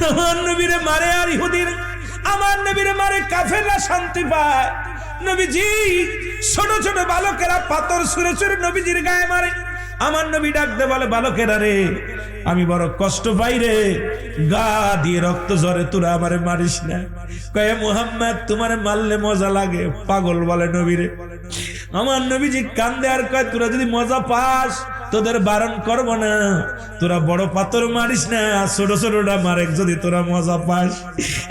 আমার নবীরে মারে আর ইহুদির, আমার নবীরে মারে কাফেররা শান্তি পায়। নবীজি ছোট ছোট বালকেরা পাথর ছুঁড়ে ছুঁড়ে নবীজির গায়ে মারে। আমার নবী ডাকতে বলে, বালকেরা রে, আমি বড় কষ্ট পাই রে, গা দিয়ে রক্ত ঝরে, তোরা আমারে মারিস না। কয়ে মুহাম্মদ তোমারে মারলে মজা লাগে। পাগল বলে নবীরে। আমার নবীজি কান্দে আর কয়, তোরা যদি মজা পাস তোদের বারণ করবো না, তোরা বড় পাথর মারিস না, ছোট ছোটটা মারেক যদি তোরা মজা পাস।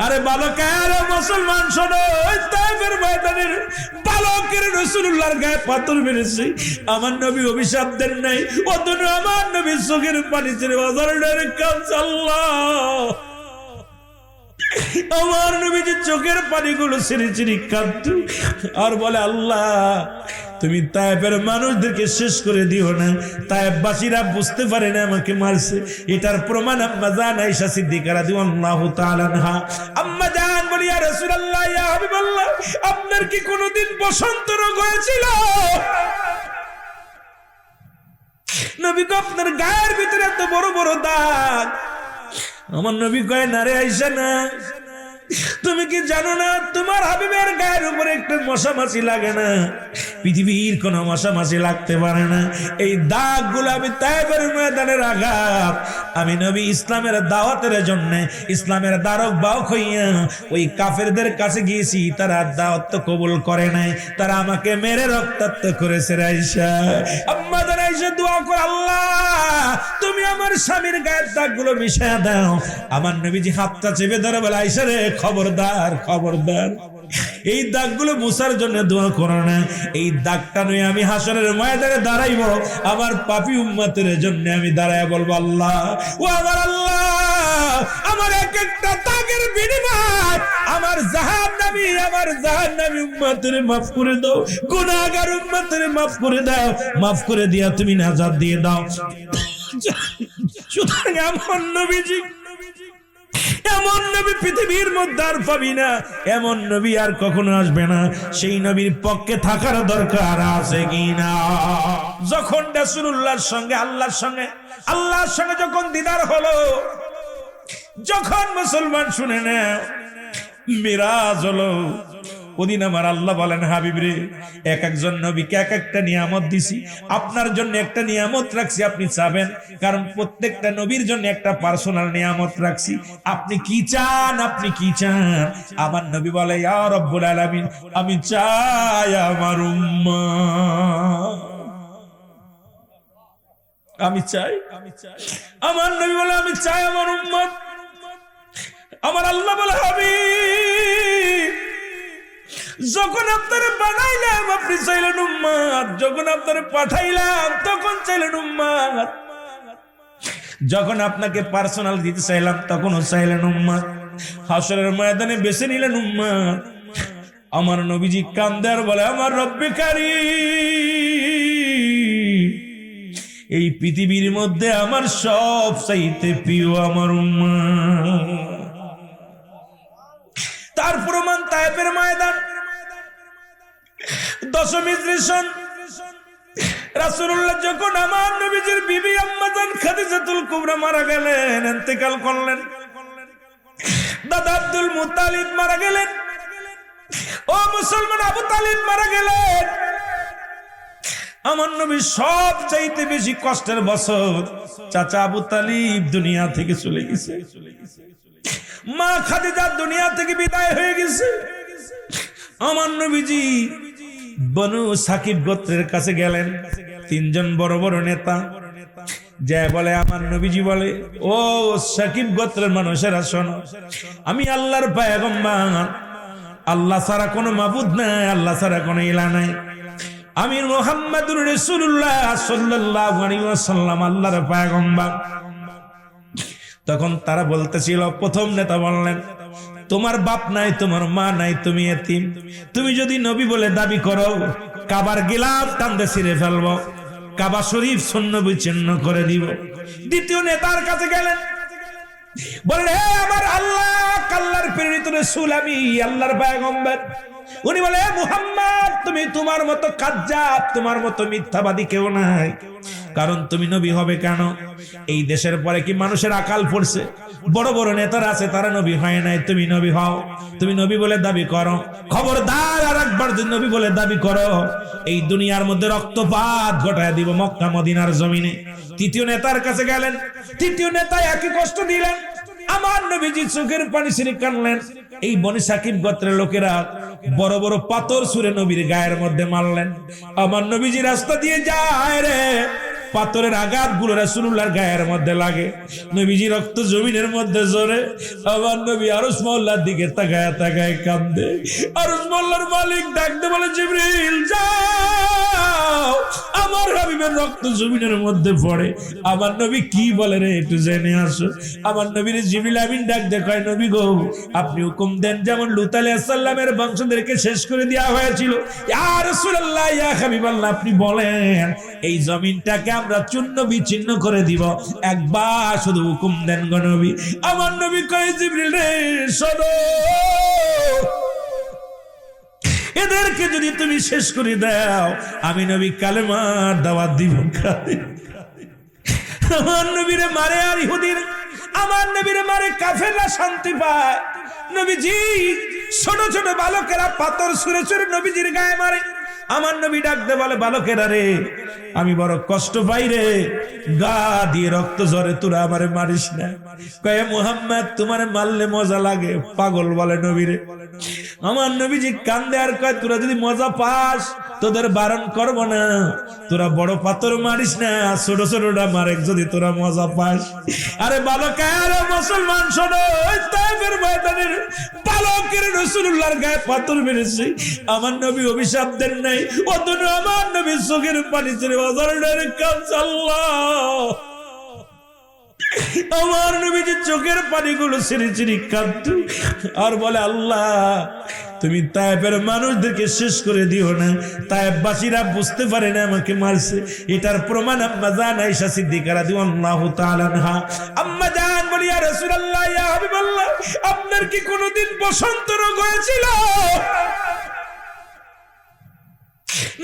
আরে বালকের মুসলমান শোনো, ওই তায়েফের ময়দানের বালকের রাসূলুল্লাহর গায়ে পাথর মেরেছে, আমার নবী অভিশাপ দেন নাই, অতন আমার নবী চোখের পানি ছেড়ে বাজারের কাছে আল্লাহ, আমার নবীজি চোখের পানিগুলো ছিঁড়ে ছিঁড়ে কাঁদত আর বলে, আল্লাহ তুমি তায়েফের মানুষদেরকে শেষ করে দিও না, তায়েফবাসীরা বুঝতে পারে না আমাকে মারছে। এটার প্রমাণ আম্মা জান আয়েশা সিদ্দিকা রাদিয়াল্লাহু তাআলা আনহা। আম্মা জান বলি, ইয়া রাসূলুল্লাহ, ইয়া হাবিবাল্লাহ, আপনার কি কোনোদিন বসন্ত রোগ হয়েছিল? নবী গো, আপনার গায়ের ভিতরে এত বড় বড় দাগ। আমার নবী কয়, না রে আয়েশা, না, তুমি কি জানো না তোমার হাবিবের গায়ের উপরে একটা মশা মাছি লাগে না, পৃথিবীর কোন মশা মাছি লাগতে পারে না। এই দাগগুলো আমি তায়েফের ময়দানের আঘাত, আমি নবী ইসলামের দাওয়াতের জন্য ইসলামের দ্বারক বাহক হইয়া ওই কাফেরদের কাছে গিয়েছি, তারা দাওয়াত তো কবুল করে নাই, তারা আমাকে মেরে রক্তাক্ত করেছে। আয়েশা, আম্মা জান আয়েশা দোয়া করে, আল্লাহ তুমি আমার স্বামীর গায়ের দাগগুলো মিশিয়ে দাও। আমার নবীজি হাতটা চেপে ধরে বলে, আয়েশা রে, খবরদার খবরদার, এই দাগগুলো মুছার জন্য দোয়া করো না। এই দাগটা নয় আমি হাসরের ময়দানে দাঁড়াইব, আমার পাপী উম্মতের জন্য আমি দাঁড়ায় বলবো, আল্লাহ ও আমার আল্লাহ, আমার এক একটা দাগের বিনিময় আমার জাহান্নামী উম্মতের মাফ করে দাও, গুনাহগার উম্মতের মাফ করে দাও, মাফ করে দিয়া তুমি নাজাত দিয়ে দাও। সুতরাং আমার নবীজি, এমন নবী পৃথিবীর মধ্যে আর পাবি না, এমন নবী আর কখনো আসবে না। সেই নবীর পক্ষে থাকার দরকার আছে কিনা? যখন রাসূলুল্লাহর সঙ্গে আল্লাহর সঙ্গে যখন দিদার হলো, যখন মুসলমান শুনে না মিরাজ হলো, ওদিন আমার আল্লাহ বলেন, হাবিব রে, এক একজন নবীকে এক একটা নিয়ামত দিছি, আপনার জন্য একটা নিয়ামত রাখছি, আপনি চাবেন, কারণ প্রত্যেকটা নবীর জন্য একটা পার্সোনাল নিয়ামত রাখছি, আপনি কি চান, আপনি কি চান? আমার নবী বলে, ইয়া রব্বুল আলামিন, আমি চাই আমার উম্মাহ, আমি চাই। আমার নবী বলে, আমি চাই আমার উম্মত। আমার আল্লাহ বলে, হাবিব, যখন আপনারা বানাইলাম আপনি চাইলেন উম্মত, যখন আপনারা পাঠাইলাম তখন চাইলেন উম্মত, যখন আপনাকে পার্সোনাল দিতে চাইলাম তখনও চাইলেন উম্মত, হাসরের ময়দানে বেছে নিলেন উম্মত। আমার নবীজি কান্দে আর বলে, আমার রব্বে কারীম, এই পৃথিবীর মধ্যে আমার সব চাইতে প্রিয় আমার উম্মত। তার প্রমাণ তায়েফের ময়দান, দশম সন, রাসূলুল্লাহ যখন আমার নবীজির বিবি আম্মা জান খাদিজাতুল কুবরা মারা গেলেন, ইন্তেকাল করলেন, দাদা আব্দুল মুত্তালিব মারা গেলেন, ও মুসলমান আবু তালিব মারা গেলেন। আমার নবী সব চাইতে বেশি কষ্টের বছর, চাচা আবু তালিব দুনিয়া থেকে চলে গেছে, মা খাদিজা দুনিয়া থেকে বিদায় হয়ে গেছে। আমার নবীজি বনু সাকিব গোত্রের কাছে গেলেন, তিনজন বড় বড় নেতা যা বলে, আমার নবীজি বলে, ও সাকিব গোত্রের মানুষেরা শোনো, আমি আল্লাহর পয়গম্বর, আল্লাহ ছাড়া কোনো মাবুদ নাই, আল্লাহ ছাড়া কোনো ইলাহ নাই, আমি মুহাম্মাদুর রাসূলুল্লাহ সাল্লাল্লাহু আলাইহি ওয়াসাল্লাম আল্লাহর পয়গম্বর। তখন তারা বলতেছিল, প্রথম নেতা বললেন, তোমার বাপ নাই, তোমার মা নাই, তুমি এতিম, তুমি যদি নবী বলে দাবি করো, কাবার গিলাফ টানতে ছিঁড়ে ফেলবো, কাবা শরীফ ছিন্ন বিচ্ছিন্ন করে দিব। দ্বিতীয় নেতার কাছে গেলেন, বললেন, হে আমার আল্লাহ, আল্লাহর প্রেরিত রাসূল, আমি আল্লাহর পয়গম্বর। উনি বলে, মুহাম্মদ, তুমি তোমার মতো কাজ্জাব, তোমার মতো মিথ্যাবাদী কেউ নাই, কারণ তুমি নবী হবে কেন? এই দেশের পরে কি মানুষের আকাল পড়ছে? বড় বড় নেতারা আছে, তারা নবী হয় নাই, তুমি নবী হও। তুমি নবী বলে দাবি করো, খবরদার আর একবার যদি নবী বলে দাবি করো, এই দুনিয়ার মধ্যে রক্তপাত ঘটায় দিব মক্কা মদিনার জমিনে। তৃতীয় নেতার কাছে গেলেন, তৃতীয় নেতা একই কষ্ট দিলেন। আমার নবীজি চোখের পানি ছেড়ে কানলেন। এই বনি সাকিব গোত্রের লোকেরা বড় বড় পাথর ছুঁড়ে নবীর গায়ের মধ্যে মারলেন। আমার নবীজি রাস্তা দিয়ে যায় রে, পাথরের আঘাত গুলো রাসূলুল্লাহর গায়ের মধ্যে লাগে, নবীজি রক্ত জমিনের মধ্যে ঝরে। আমার নবী আরশ মহল্লার দিকে তাকায় তাকায় কাঁদে। আরশ মহল্লার মালিক ডাকতে বলে, জিবরিল যাও, আমার হাবিবের রক্ত জমিনের মধ্যে পড়ে। আমার নবী কি বলে রে, একটু জেনে আসো। আমার নবীর জিবরিল আমিন ডাক দেখায়, নবী গো, আপনি হুকুম দেন যেমন লূত আলাইহিস সালামের বংশধরকে শেষ করে দেওয়া হয়েছিল। ইয়া রাসূলুল্লাহ, ইয়া হাবিবাল্লাহ, আপনি বলেন এই জমিনটাকে আমরা চূর্ণ বিচ্ছিন্ন করে দিব, একবার শুধু হুকুম দেন গো নবী। আমার নবী কয়, জিবরিল রে শোনো, এদেরকে যদি তুমি শেষ করে দাও, আমি নবী কালেমার দাওয়াত দিব। আমার নবীরে মারে আর ইহুদির, আমার নবীরে মারে কাফেররা শান্তি পায়। নবীজি ছোট ছোট বালকেরা পাথর ছুঁড়ে ছুঁড়ে নবীজির গায়ে মারে। আমার নবী ডাকতে বলে, বালকেরা রে, আমি বড় কষ্ট পাই রে, গা দিয়ে রক্ত ঝরে, তোরা আমারে মারিস না। কয়ে মুহাম্মদ, তোমারে মারলে মজা লাগে, পাগল বলে নবীরে। আমার নবীজি কান্দে আর কয়, তোরা যদি মজা পাস তোদের বারণ করব না, তোরা বড় পাথর মারিস না, ছোট ছোটটা মারেক যদি তোরা মজা পাস। আরে বালকেরা, মুসলমান শোনো, তায়েফের ময়দানের বালকের রাসূলুল্লাহর গায়ে পাথর মেরেছে, আমার নবী অভিশাপ দেন নাই, অথচ আমার নবী চোখের পানি ছেড়ে বাজারের কাঁদছে। আল্লাহ, আমার নবীজি চোখের পানিগুলো ছেড়ে ছেড়ে কাঁদত আর বলে, আল্লাহ তুমি তায়েফের মানুষদেরকে শেষ করে দিও না, তায়েফবাসীরা বুঝতে পারে না আমাকে মারছে। এটার প্রমাণ আম্মা জান আয়েশা সিদ্দিকা রাদিয়াল্লাহু তাআলা আনহা। আম্মা জান বলি, ইয়া রাসূলুল্লাহ, ইয়া হাবিবাল্লাহ, আপনার কি কোনোদিন বসন্ত রোগ হয়েছিল?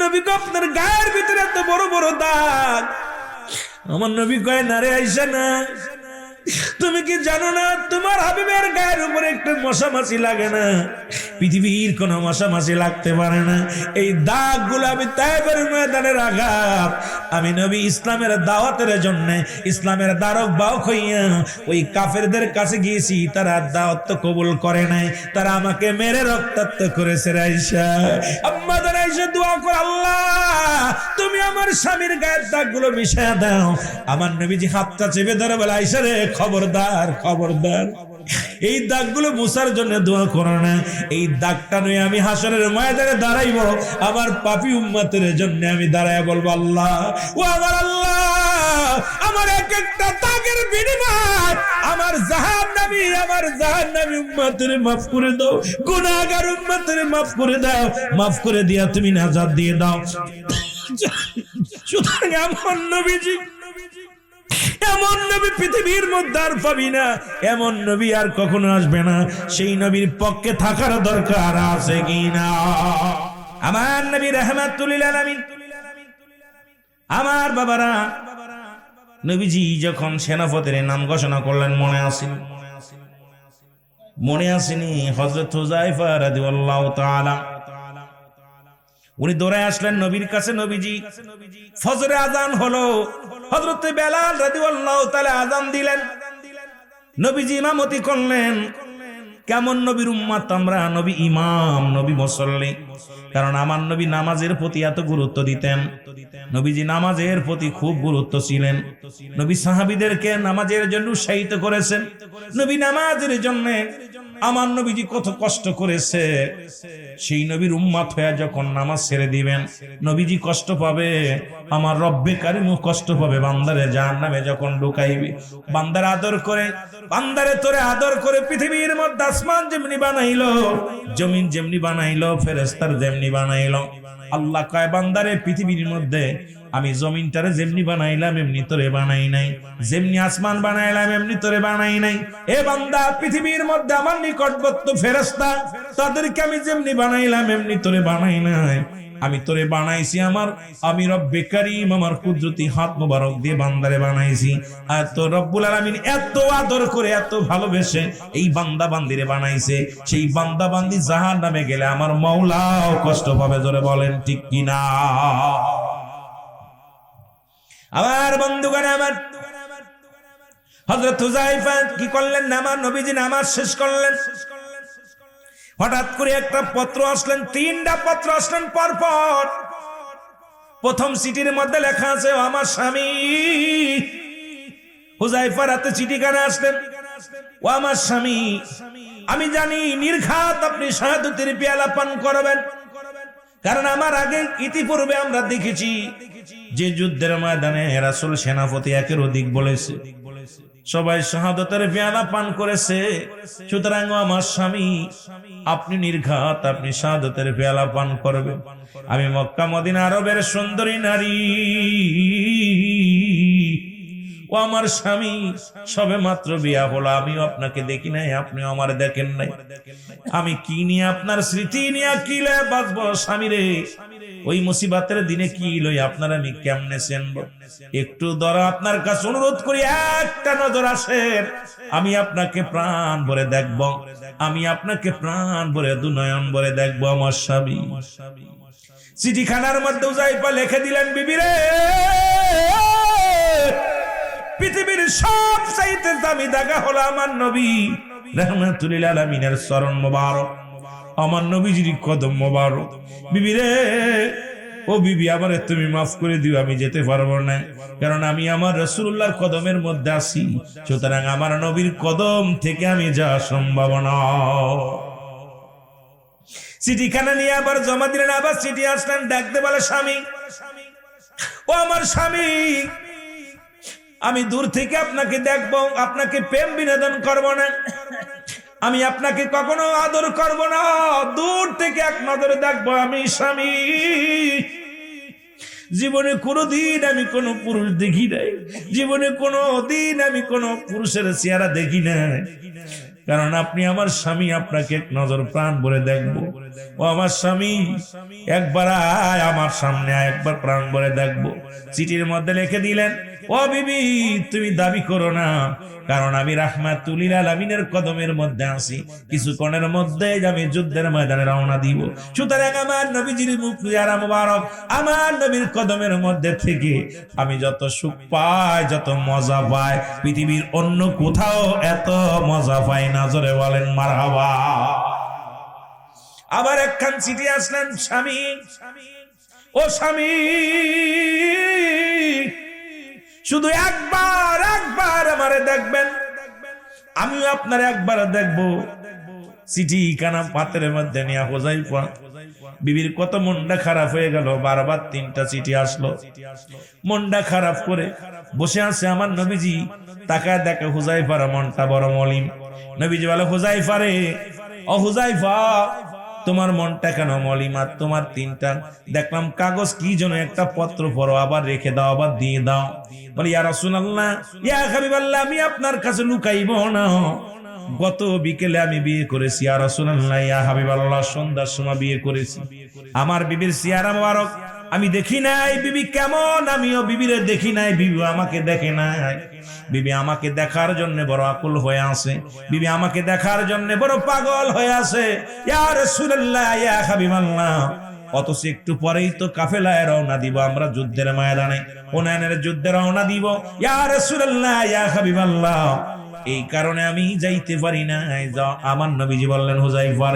নবী গো, আপনার গায়ের ভিতরে এত বড় বড় দাগ। আমার নবী কয়, না রে আয়েশা, না, তুমি কি জানো না তোমার হাবিবের গায়ের উপরে একটু মশা মাছি লাগে না? পৃথিবীর কোন মশা মাছি লাগতে পারে না। এই দাগগুলো আমি তায়েফের ময়দানের আঘাত। আমি নবী ইসলামের দাওয়াতের জন্য, ইসলামের দ্বারক বাহক হইয়া ওই কাফেরদের কাছে গিয়েছি, তারা দাওয়াত তো কবুল করে নাই, তারা আমাকে মেরে রক্তাক্ত করেছে। আয়েশা, আম্মা জান আয়েশা দোয়া করে, আল্লাহ তুমি আমার স্বামীর গায়ের দাগগুলো মিশিয়ে দাও। আমার নবীজি হাতটা চেপে ধরে বলে, আয়েশা রে, খবরদার খবরদার, এই দাগগুলো মুছার জন্য দোয়া করো না। এই দাগটা নয় আমি হাসরের ময়দানে দাঁড়াইব, আমার পাপী উম্মতের জন্য আমি দাঁড়ায় বলবো, আল্লাহ, ও আমার আল্লাহ, আমার এক একটা দাগের বিনিময় আমার জাহান্নামী উম্মতের মাফ করে দাও, গুনাহগার উম্মতের মাফ করে দাও, মাফ করে দিয়া তুমি নাজাত দিয়ে দাও। সুতরাং আমার নবীজি, এমন নবী পৃথিবীর মধ্যে আর পাবি না, এমন নবী আর কখনো আসবে না। সেই নবীর পক্ষে থাকার দরকার আছে কিনা? আমার নবী রাহমাতুল লিল আলামিন। আমার বাবারা, নবীজি যখন সেনাপতির নাম ঘোষণা করলেন, মনে আসেনি হযরত হুযায়ফা রাদিয়াল্লাহু তাআলা, উনি দৌড়ে আসলেন নবীর কাছে। নবীজি ফজরে আজান হলো, হযরত বেলাল রাদিয়াল্লাহু তাআলা আজান দিলেন, নবীজি ইমামতি করলেন। কেমন নবীর উম্মত আমরা, নবী ইমাম, নবী মুসল্লি। কারণ আমার নবী নামাজের প্রতি এত গুরুত্ব দিতেন, নবীজি নামাজের প্রতি খুব গুরুত্ব ছিলেন। নবী সাহাবীদেরকে নামাজের জন্য উৎসাহিত করেছেন। নবী নামাজের জন্য আমার নবীজি কত কষ্ট করেছে। সেই নবীর উম্মত হয়ে যখন নামাজ ছেড়ে দিবেন, নবীজি কষ্ট পাবে, আমার রব্বে কারিমও কষ্ট পাবে। বান্দারে জাহান্নামে যখন ঢুকাইবে, বান্দার আদর করে, বান্দারে তোরে আদর করে পৃথিবীর মধ্যে আসমান যেমনি বানাইলো, জমিন যেমনি বানাইলো, ফেরেশতার যেমনি বানাইলো, আল্লাহ কয় বান্দারে পৃথিবীর মধ্যে আমি জমিনটারে যেমনি বানাইলাম এমনি তোরে বানাই নাই, যেমনি আসমান বানাইলাম এমনি তোরে বানাই নাই। এ বান্দা, পৃথিবীর মধ্যে আমার নিকটবর্তী ফেরেশতা, তাদেরকে আমি যেমনি বানাইলাম এমনি তোরে বানাই নাই। আমি তোরে বানাইছি আমি রব্বে কারীম আমার কুদরতি হাত মোবারক দিয়ে বান্দারে বানাইছি। আর তো রব্বুল আলামিন এত আদর করে এত ভালোবেসে এই বান্দা বান্দিরে বানাইছে, সেই বান্দা বান্দি জাহান্নামে গেলে আমার মাওলাও কষ্ট পাবে। জোরে বলেন ঠিক কিনা? আমার বন্ধুগণ, আমার হযরত হুযায়ফা কি করলেন? নামাজ, নবীজি নামাজ শেষ করলেন। হঠাৎ করে একটা পত্র আসলেন, 3টা পত্র আসলেন পর পর। প্রথম চিঠির মধ্যে লেখা আছে, ও আমার স্বামী। হুযায়ফার হাতে চিঠিখানা আসলেন, ও আমার স্বামী, আমি জানি নির্ঘাত আপনি শাহাদাতের পেয়ালা পান করবেন, কারণ আমার আগে ইতিপূর্বে আমরা দেখেছি যে যুদ্ধের ময়দানে রাসূল সেনাপতি একের অধিক বলেছে, সবাই শাহাদাতের পেয়ালা পান করেছে। সুতরাং আমার স্বামী, আপনি নির্ঘাত আপনি শাহাদাতের পেয়ালা পান করবেন। আমি মক্কা মদিনা আরবের সুন্দরী নারী, ও আমার স্বামী, সবে মাত্র বিয়া হলো, আমিও আপনাকে দেখি নাই, আপনিও আমার দেখেন নাই। আমি কি নিয়ে আপনার স্মৃতি নিয়ে কি লয়ে বাঁচবো স্বামী রে? ওই মুসিবতের দিনে কি লই আপনার আমি কেমনে চেনব? একটু ধরা আপনার কাছে অনুরোধ করি, একটা নজর আসেন, আমি আপনাকে প্রাণ ভরে দেখব, আমি আপনাকে প্রাণ ভরে দুনয়ন ভরে দেখবো আমার স্বামী। চিঠিখানার মধ্যে হুযায়ফা লিখে দিলেন, বিবি রে, পৃথিবীর সবচাইতে দামি জায়গা হলো আমার নবী রাহমাতুল লিল আলামিনের চরণ মোবারক, আমার নবীজির কদম মোবারক। বিবি রে, ও বিবি, আমারে তুমি মাফ করে দিও, আমি যেতে পারবো না, কারণ আমি আমার রাসূলুল্লাহর কদমের মধ্যে আছি। সুতরাং আমার নবীর কদম থেকে আমি যাওয়া সম্ভব না। চিঠিখানা নিয়ে আবার জমা দিলেন। আবার চিঠি আসলেন, ডাকতে বলে, স্বামী, ও আমার স্বামী, আমি দূর থেকে আপনাকে দেখব, আপনাকে প্রেম বিনোদন করব না, আমি আপনাকে কখনো আদর করব না, দূর থেকে এক নজরে দেখবো আমি স্বামী। জীবনে কোনোদিন আমি কোনো পুরুষ দেখি নাই, জীবনে কোনোদিন আমি কোনো পুরুষের চেহারা দেখি নাই, কারণ আপনি আমার স্বামী, আপনাকে এক নজর প্রাণ ভরে দেখবো। ও আমার স্বামী, একবার আয় আমার সামনে আয়, একবার প্রাণ ভরে দেখবো। চিঠির মধ্যে লিখে দিলেন, ও বিবি, তুমি দাবি করো না, কারণ আমি রাহমাতুল লিল আলামিনের কদমের মধ্যে আছি, কিছুক্ষণের মধ্যে আমি যুদ্ধের ময়দানে রওনা দিব। সুতরাং আমার নবীজির মুখ জিয়ারা মুবারক, আমার নবীর কদমের মধ্যে থেকে আমি যত সুখ পাই, যত মজা পাই, পৃথিবীর অন্য কোথাও এত মজা পাই না। জোরে বলেন মারহাবা। আবার একখান চিঠি আসলেন, স্বামী, ও স্বামী, শুধু একবার আমারে দেখবেন, আমিও আপনার একবার দেখবো। চিঠি কানা পাতের মধ্যে নিয়ে হুযায়ফা বিবির কত মনটা খারাপ হয়ে গেল, বারবার 3টা চিঠি আসলো। মনটা খারাপ করে বসে আছে আমার নবীজি, তাকায় দেখে হুযায়ফার মনটা বড় মলিন। নবীজি বলে, হুযায়ফা রে, ও হুযায়ফা, তোমার মনটা কেন মলিন? আর তোমার 3টা দেখলাম কাগজ, কি যেন একটা পত্র পড়ো, আবার রেখে দাও, আবার দিয়ে দাও। বলি, ইয়া রাসূলুল্লাহ, ইয়া হাবিবাল্লাহ, আমি আপনার কাছে লুকাইব না, গত বিকেলে আমি বিয়ে করেছি। ইয়া রাসূলুল্লাহ, ইয়া হাবিবাল্লাহ, সন্ধ্যার সময় বিয়ে করেছি। আমার বিবির চেহারা মোবারক আমি দেখি নাই, বিবি কেমন আমিও বিবিরে দেখি নাই, বিবি আমাকে দেখে নাই। বিবি আমাকে দেখার জন্য বড় আকুল হয়ে আছে, বিবি আমাকে দেখার জন্য বড় পাগল হয়ে আছে। ইয়া রাসূলুল্লাহ, ইয়া হাবিবাল্লাহ, অথচ একটু পরেই তো কাফেলায় রওনা দিব, আমরা যুদ্ধের ময়দানে, হুনাইনের যুদ্ধে রওনা দিব। ইয়া রাসূলুল্লাহ, ইয়া হাবিবাল্লাহ, এই কারণে আমি যাইতে পারি না। যাও। আমার নবীজি বললেন, হুযায়ফা,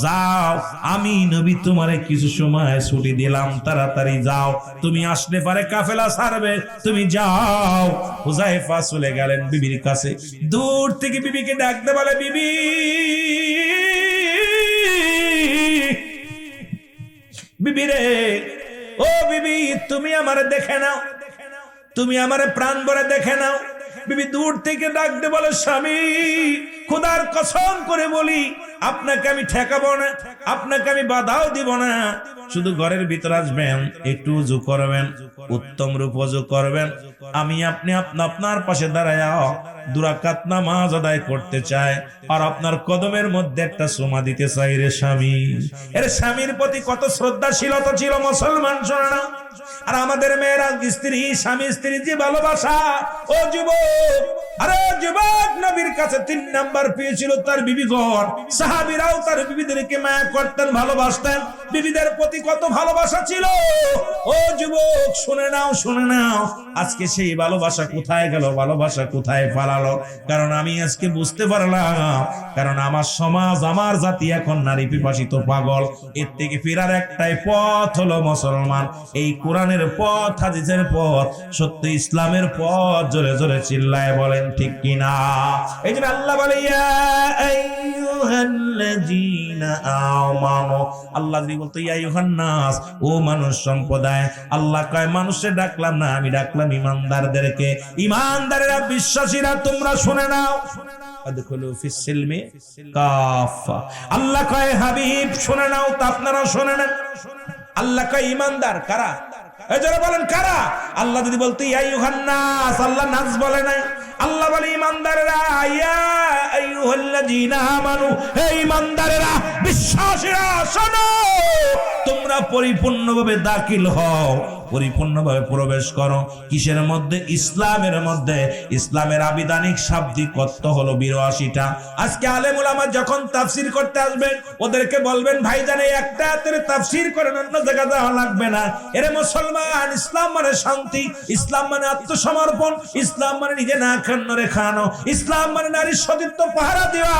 যাও, আমি নবী তোমারে কিছু সময় ছুটি দিলাম, তাড়াতাড়ি যাও, তুমি আসলে পারে কাফেলা ছাড়বে, তুমি যাও। হুযায়ফা চলে গেলেন বিবির কাছে। দূর থেকে বিবিকে ডাকতে বলে, বিবি, বিবি রে, ও বিবি, তুমি আমারে দেখে নাও, তুমি আমারে প্রাণ ভরে দেখে নাও। বিবি দূর থেকে ডাকতে বলে, স্বামী, খোদার কসম করে বলি, আপনাকে আমি ঠেকাবো না, আপনাকে আমি বাধাও দিব না, শুধু ঘরের ভিতরে আসবেন, একটু উজু করবেন, উত্তম রূপ ওযু করবেন। আমি আপনি আপনার পাশে দাঁড়ায় 2 রাকাত নামাজ আদায় করতে চাই, আর আপনার কদমের মধ্যে একটা চুমা দিতে চাই রে স্বামী। এর স্বামীর প্রতি কত শ্রদ্ধাশীলতা ছিল মুসলমান, শোনে না? আর আমাদের মেয়েরা স্ত্রী, স্বামী স্ত্রীর যে ভালোবাসা, ও যুবক, আরে যুবক, নবীর কাছে 3 নাম্বার পেয়েছিল তার বিবিগণ। সাহাবীরাও তার বিবিদেরকে মায়া করতেন, ভালোবাসতেন। বিবিদের প্রতি কত ভালোবাসা ছিল। ও যুবক, শুনে নাও, শুনে নাও, আজকে সেই ভালোবাসা কোথায় গেল, ভালোবাসা কোথায় পালালো? কারণ আমি আজকে বুঝতে পারলাম, কারণ আমার সমাজ, আমার জাতি এখন নারী পিপাসিত, পাগল। এর থেকে ফেরার একটাই পথ হলো মুসলমান, এই কোরআনের পথ, হাদিসের পথ, সত্য ইসলামের পথ। জোরে জোরে চিল্লায় বলেন ঠিক কিনা? এই জন্য আল্লাহ বলে, ইয়া আইয়ুহাল্লাযীনা আমানু, আল্লাহ যদি বলতো ইয়া আইয়ুহান নাস, ও মানুষ সম্প্রদায়, আল্লাহ কয় মানুষে ডাকলাম না, আমি ডাকলাম ইমানদারদেরকে। ইমানদারেরা, বিশ্বাসীরা, তোমরা শুনে নাও, আদখুলু ফিস সিলমি কাফা। আল্লাহ কয় হাবিব শুনে নাও, তা আপনারা শুনে নেন। আল্লাহ কয় ইমানদার কারা? এই যারা বলেন কারা? আল্লাহ যদি বলতো ইয়া আইয়ুহান নাস, আল্লাহ নাস বলে নাই, আল্লাহ বলে ইমানদারেরা। ইয়া আইয়ুহাল্লাযীনা আমানু, হে ইমানদারেরা, বিশ্বাসীরা, শোনো, তোমরা পরিপূর্ণভাবে দাখিল হও, পরিপূর্ণভাবে প্রবেশ করো। কিসের মধ্যে? ইসলামের মধ্যে। ইসলামের আবিধানিক শাব্দিক অর্থ হলো 82টা। আজকে আলেম উলামা যখন তাফসীর করতে আসবেন, ওদেরকে বলবেন, ভাইজান এই একটা আয়াতের তাফসীর করেন, অন্য জায়গা যাওয়া লাগবে না। এরে মুসলমান, ইসলাম মানে শান্তি, ইসলাম মানে আত্মসমর্পণ, ইসলাম মানে নিজে না খান্নরে খানো, ইসলাম মানে নারীর সতীত্ব পাহারা দেওয়া,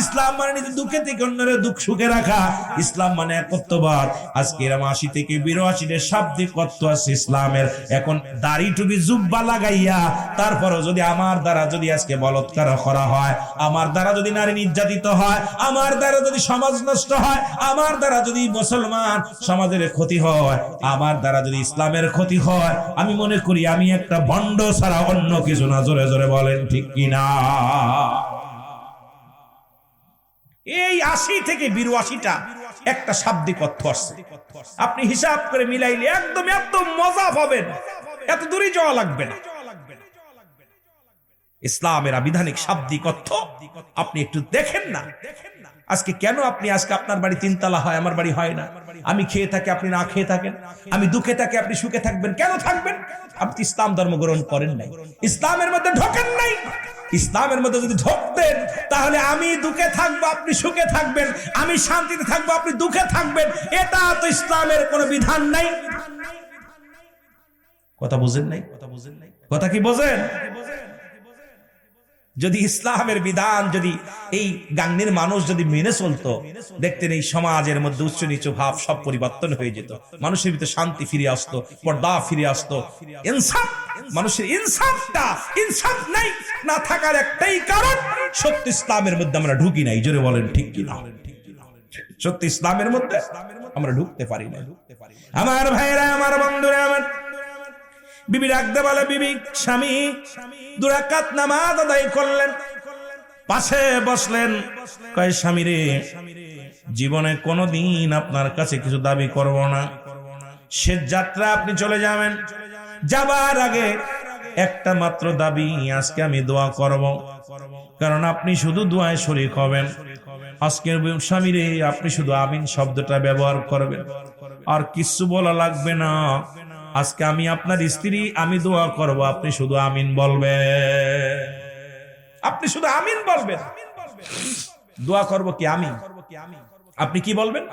ইসলাম মানে নিজে দুঃখে থেকে অন্যের দুঃখ সুখে রাখা, ইসলাম মানে একত্ববাদ। আজকে এরকম 80 থেকে 82 শাব্দিক অর্থ আছে ইসলামের। এখন দাড়ি টুপি জুব্বা লাগাইয়া তারপরও যদি আমার দ্বারা যদি আজকে বলৎকার করা হয়, আমার দ্বারা যদি নারী নির্যাতিত হয়, আমার দ্বারা যদি সমাজ নষ্ট হয়, আমার দ্বারা যদি মুসলমান সমাজের ক্ষতি হয়, আমার দ্বারা যদি ইসলামের ক্ষতি হয়, আমি মনে করি আমি একটা ভণ্ড ছাড়া অন্য কিছু না। জোরে জোরে বলেন ঠিক কিনা? এই 80 থেকে 82টা একটা শাব্দিক অর্থ আছে। আপনি হিসাব করে মিলাইলে একদম একদম মজা পাবেন, এত দূরে যাওয়া লাগবে না। ইসলামের আবিধানিক শাব্দিক অর্থ আপনি একটু দেখেন না। আজকে কেন আপনি, আজকে আপনার বাড়ি 3 তলা হয়, আমার বাড়ি হয় না? আমি খেয়ে থাকি, আপনি না খেয়ে থাকেন। আমি দুঃখে থাকি, আপনি সুখে থাকবেন। কেন থাকবেন? আপনি ইসলাম ধর্ম গ্রহণ করেন নাই, ইসলামের মধ্যে ঢোকেন নাই। ইসলামের মধ্যে যদি ঢোকতেন, তাহলে আমি দুঃখে থাকবো, আপনি সুখে থাকবেন, আমি শান্তিতে থাকবো, আপনি দুঃখে থাকবেন। এটা তো ইসলামের কোনো বিধান নাই। কথা বুঝেন নাই? কথা কি বোঝেন? যদি ইসলামের বিধান যদি এই গাঙ্গের মানুষ যদি মেনে চলতো, দেখতেন এই সমাজের মধ্যে উচ্চ নিচু ভাব সব পরিবর্তন হয়ে যেত, মানুষের ভিতরে শান্তি ফিরে আসতো, পর্দা ফিরে আসতো, ইনসাফ। মানুষের ইনসাফ নাই, না থাকার একটাই কারণ, সত্য ইসলামের মধ্যে আমরা ঢুকি নাই। জোরে বলেন ঠিক কিনা? সত্য ইসলামের মধ্যে আমরা ঢুকতে পারি না। আমার ভাইরা, আমার বন্ধুরা, আমার বিবি রাখতে বলে, বিবি স্বামী 2 রাকাত নামাজ আদায় করলেন, পাশে বসলেন, কয় স্বামী রে, জীবনে কোনোদিন আপনার কাছে কিছু দাবি করব না, শেষ যাত্রা আপনি চলে যাবেন, যাবার আগে একটা মাত্র দাবি, আজকে আমি দোয়া করব, কারণ আপনি শুধু দোয়ায় শরীক হবেন। আজকের স্বামী রে, আপনি শুধু আমিন শব্দটা ব্যবহার করবেন, আর কিছু বলা লাগবে না। আজকে আমি আপনার স্ত্রী, আমি দোয়া করব, আপনি শুধু আমিন বলবেন, আপনি শুধু আমিন বলবেন। দোয়া করব কি? আমিন। আপনি কি বলবেন?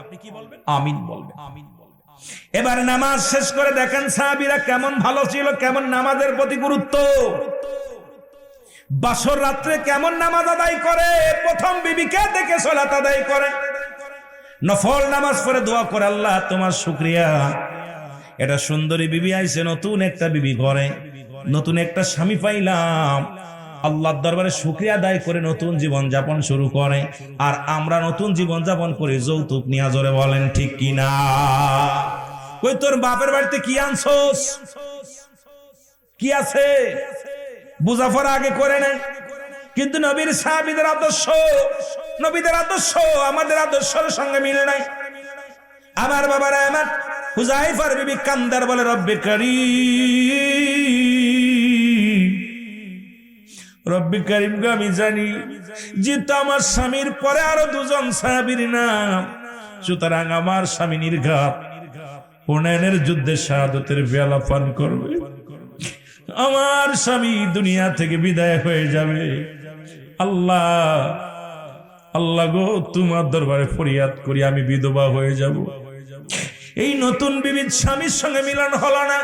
আমিন বলবেন। এবার নামাজ শেষ করে দেখেন সাহাবীরা কেমন ভালো ছিল, কেমন নামাজের প্রতি গুরুত্ব। বাসর রাত্রে কেমন নামাজ আদায় করে, প্রথম বিবিকে দেখে সালাত আদায় করে, নফল নামাজ পড়ে দোয়া করে, আল্লাহ তোমার শুকরিয়া, এটা সুন্দরী বিবি আইছে, নতুন একটা বিবি ঘরে, নতুন একটা স্বামী পাইলাম। আল্লাহর দরবারে শুকরিয়া আদায় করে নতুন জীবন যাপন শুরু করে। আর আমরা নতুন জীবন যাপন করি যৌতুক নিয়ে। জোরে বলেন ঠিক কিনা? কই তোর বাপের বাড়িতে কি আনছস, কি আছে, বুঝাফর আগে করে নাই। কিন্তু নবীর সাহাবীদের আদর্শ, নবীদের আদর্শ আমাদের আদর্শের সঙ্গে মিল নাই। আমার বাবারা আমার হুযায়ফার বিবি কান্দার বলে রব্বে কারীম, রব্বে কারীম গো আমি জানি যেহেতু আমার স্বামীর পরে আরো দুজন সাহাবীর নাম, সুতরাং আমার স্বামী নির্ঘাত হুনাইনের যুদ্ধে শাহাদাতের পেয়ালা পান করবে, আমার স্বামী দুনিয়া থেকে বিদায় হয়ে যাবে। আল্লাহ আল্লাহ গো তোমার দরবারে ফরিয়াদ করি আমি বিধবা হয়ে যাব। এই নতুন বিবির স্বামীর সঙ্গে মিলন হলো না,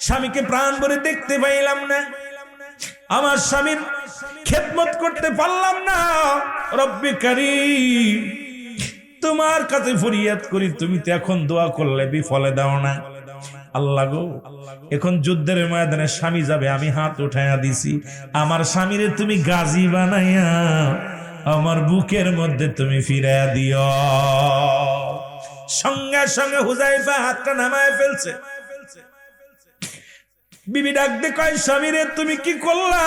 স্বামীকে প্রাণ ভরে দেখতে পাইলাম না, আমার স্বামীর খেদমত করতে পারলাম না। রব্বে কারীম তোমার কাছে ফরিয়াদ করি, তুমি তো এখন দোয়া করলে বিফলে দাও না। আল্লাহ গো এখন যুদ্ধের ময়দানে স্বামী যাবে, আমি হাত উঠাইয়া দিছি, আমার স্বামীরে তুমি গাজী বানাইয়া আমার বুকের মধ্যে তুমি ফিরাইয়া দিও। সঙ্গে সঙ্গে হুযায়ফা হাতটা নামায় ফেলছে। বিবি ডাক দে কয় স্বামীরে তুমি কি করলা?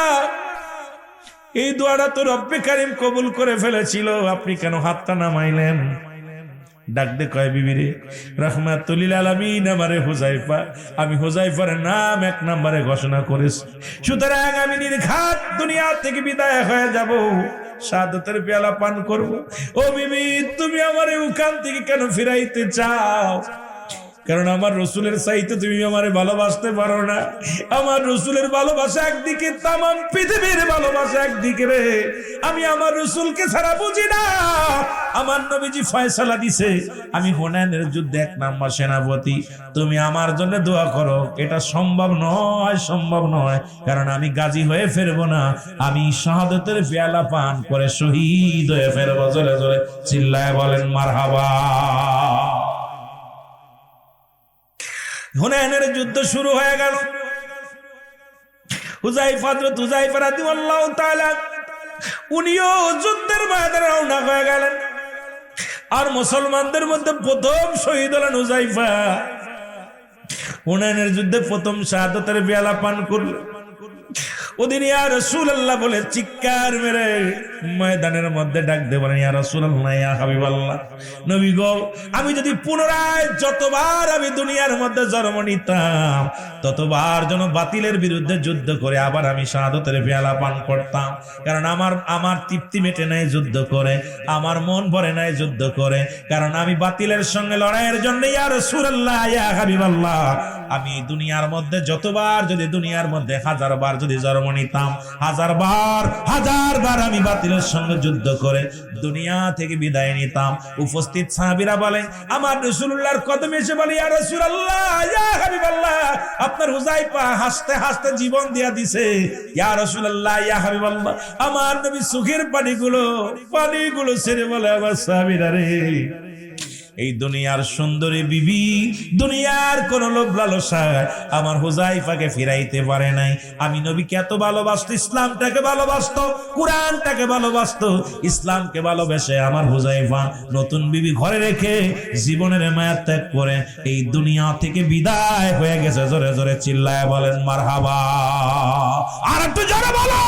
এই দোয়াটা তো রব্বে কারীম কবুল করে ফেলেছিল, আপনি কেন হাতটা নামাইলেন? ডাক দে কয় বিবিরে রাহমাতুল লিল আলামিন আমারে হুযায়ফা, আমি হুযায়ফার নাম এক নম্বরে ঘোষণা করেছি, সুতরাং আমি নির্ঘাত দুনিয়া থেকে বিদায় হয়ে যাব, শাহাদাতের পেয়ালা পান করব। ও বিবি তুমি আমারে ওখান থেকে কেন ফিরাইতে চাও? কারণ আমার রসুলের চাইতে তুমি আমারে ভালোবাসতে পারো না। আমার রসুলের ভালোবাসা একদিকে, তামাম পৃথিবীর ভালোবাসা একদিকে রে। আমি আমার রসুলকে ছাড়া বুঝি না। আমার নবীজি ফয়সালা দিছে আমি হুনাইনের যুদ্ধে 1 নাম্বার সেনাপতি, তুমি আমার জন্য দোয়া করো। এটা সম্ভব নয়, সম্ভব নয়, কারণ আমি গাজী হয়ে ফেরবো না, আমি শাহাদাতের পেয়ালা পান করে শহীদ হয়ে ফেরবো। জোরে জোরে চিল্লায় বলেন মারহাবা। হুনাইনের যুদ্ধ শুরু হয়ে গেল। হুযায়ফা রাদিয়াল্লাহু তাআলা উনিও যুদ্ধের ময়দানে রওনা হয়ে গেলেন। আর মুসলমানদের মধ্যে প্রথম শহীদ হলেন হুযায়ফা। হুনাইনের যুদ্ধে প্রথম শাহাদাতের পেয়ালা পান করলেন। ওদিন ইয়া রাসূলুল্লাহ বলে চিৎকার মেরে ময়দানের মধ্যে ডাক দিয়ে বলেন ইয়া রাসূলুল্লাহ, ইয়া হাবিবাল্লাহ, নবী গো, আমি যদি পুনরায় যতবার আমি দুনিয়ার মধ্যে জন্ম নিতাম ততবার যেন বাতিলের বিরুদ্ধে যুদ্ধ করে আবার আমি শাহাদাতের পেয়ালা পান করতাম। কারণ আমার তৃপ্তি মেটে নাই যুদ্ধ করে, আমার মন ভরে নাই যুদ্ধ করে, কারণ আমি বাতিলের সঙ্গে লড়াইয়ের জন্য ইয়া রাসূলুল্লাহ, ইয়া হাবিবাল্লাহ, আমি দুনিয়ার মধ্যে যতবার, যদি দুনিয়ার মধ্যে 1000 বার যদি জন্ম নিতাম, 1000 বার আমি বাতিলের সঙ্গে যুদ্ধ করে দুনিয়া থেকে বিদায় নিতাম। উপস্থিত সাহাবীরা বলে আমার রাসূলুল্লাহর কদমে এসে বলে ইয়া রাসূলুল্লাহ, ইয়া হাবিবাল্লাহ, আপনার হুযায়ফা হাসতে হাসতে জীবন দিয়া দিছে। ইয়া রাসূলুল্লাহ, ইয়া হাবিবাল্লাহ, আমার নবী চোখের পানিগুলো ছেড়ে বলে আমার সাহাবীরা রে, এই দুনিয়ার সুন্দরী বিবি দুনিয়ার কোন লোভ লালসায় আমার হুযায়ফাকে ফিরাইতে পারে নাই। আমি নবীকে এত ভালোবাসতো, ইসলামটাকে ভালোবাসতো, কুরআনটাকে ভালোবাসতো, ইসলামকে ভালোবেসে আমার হুযায়ফা নতুন বিবি ঘরে রেখে জীবনের মায়া ত্যাগ করে এই দুনিয়া থেকে বিদায় হয়ে গেছে। জোরে জোরে চিল্লায় বলেন মারহাবা। আর একটু জোরে বলো।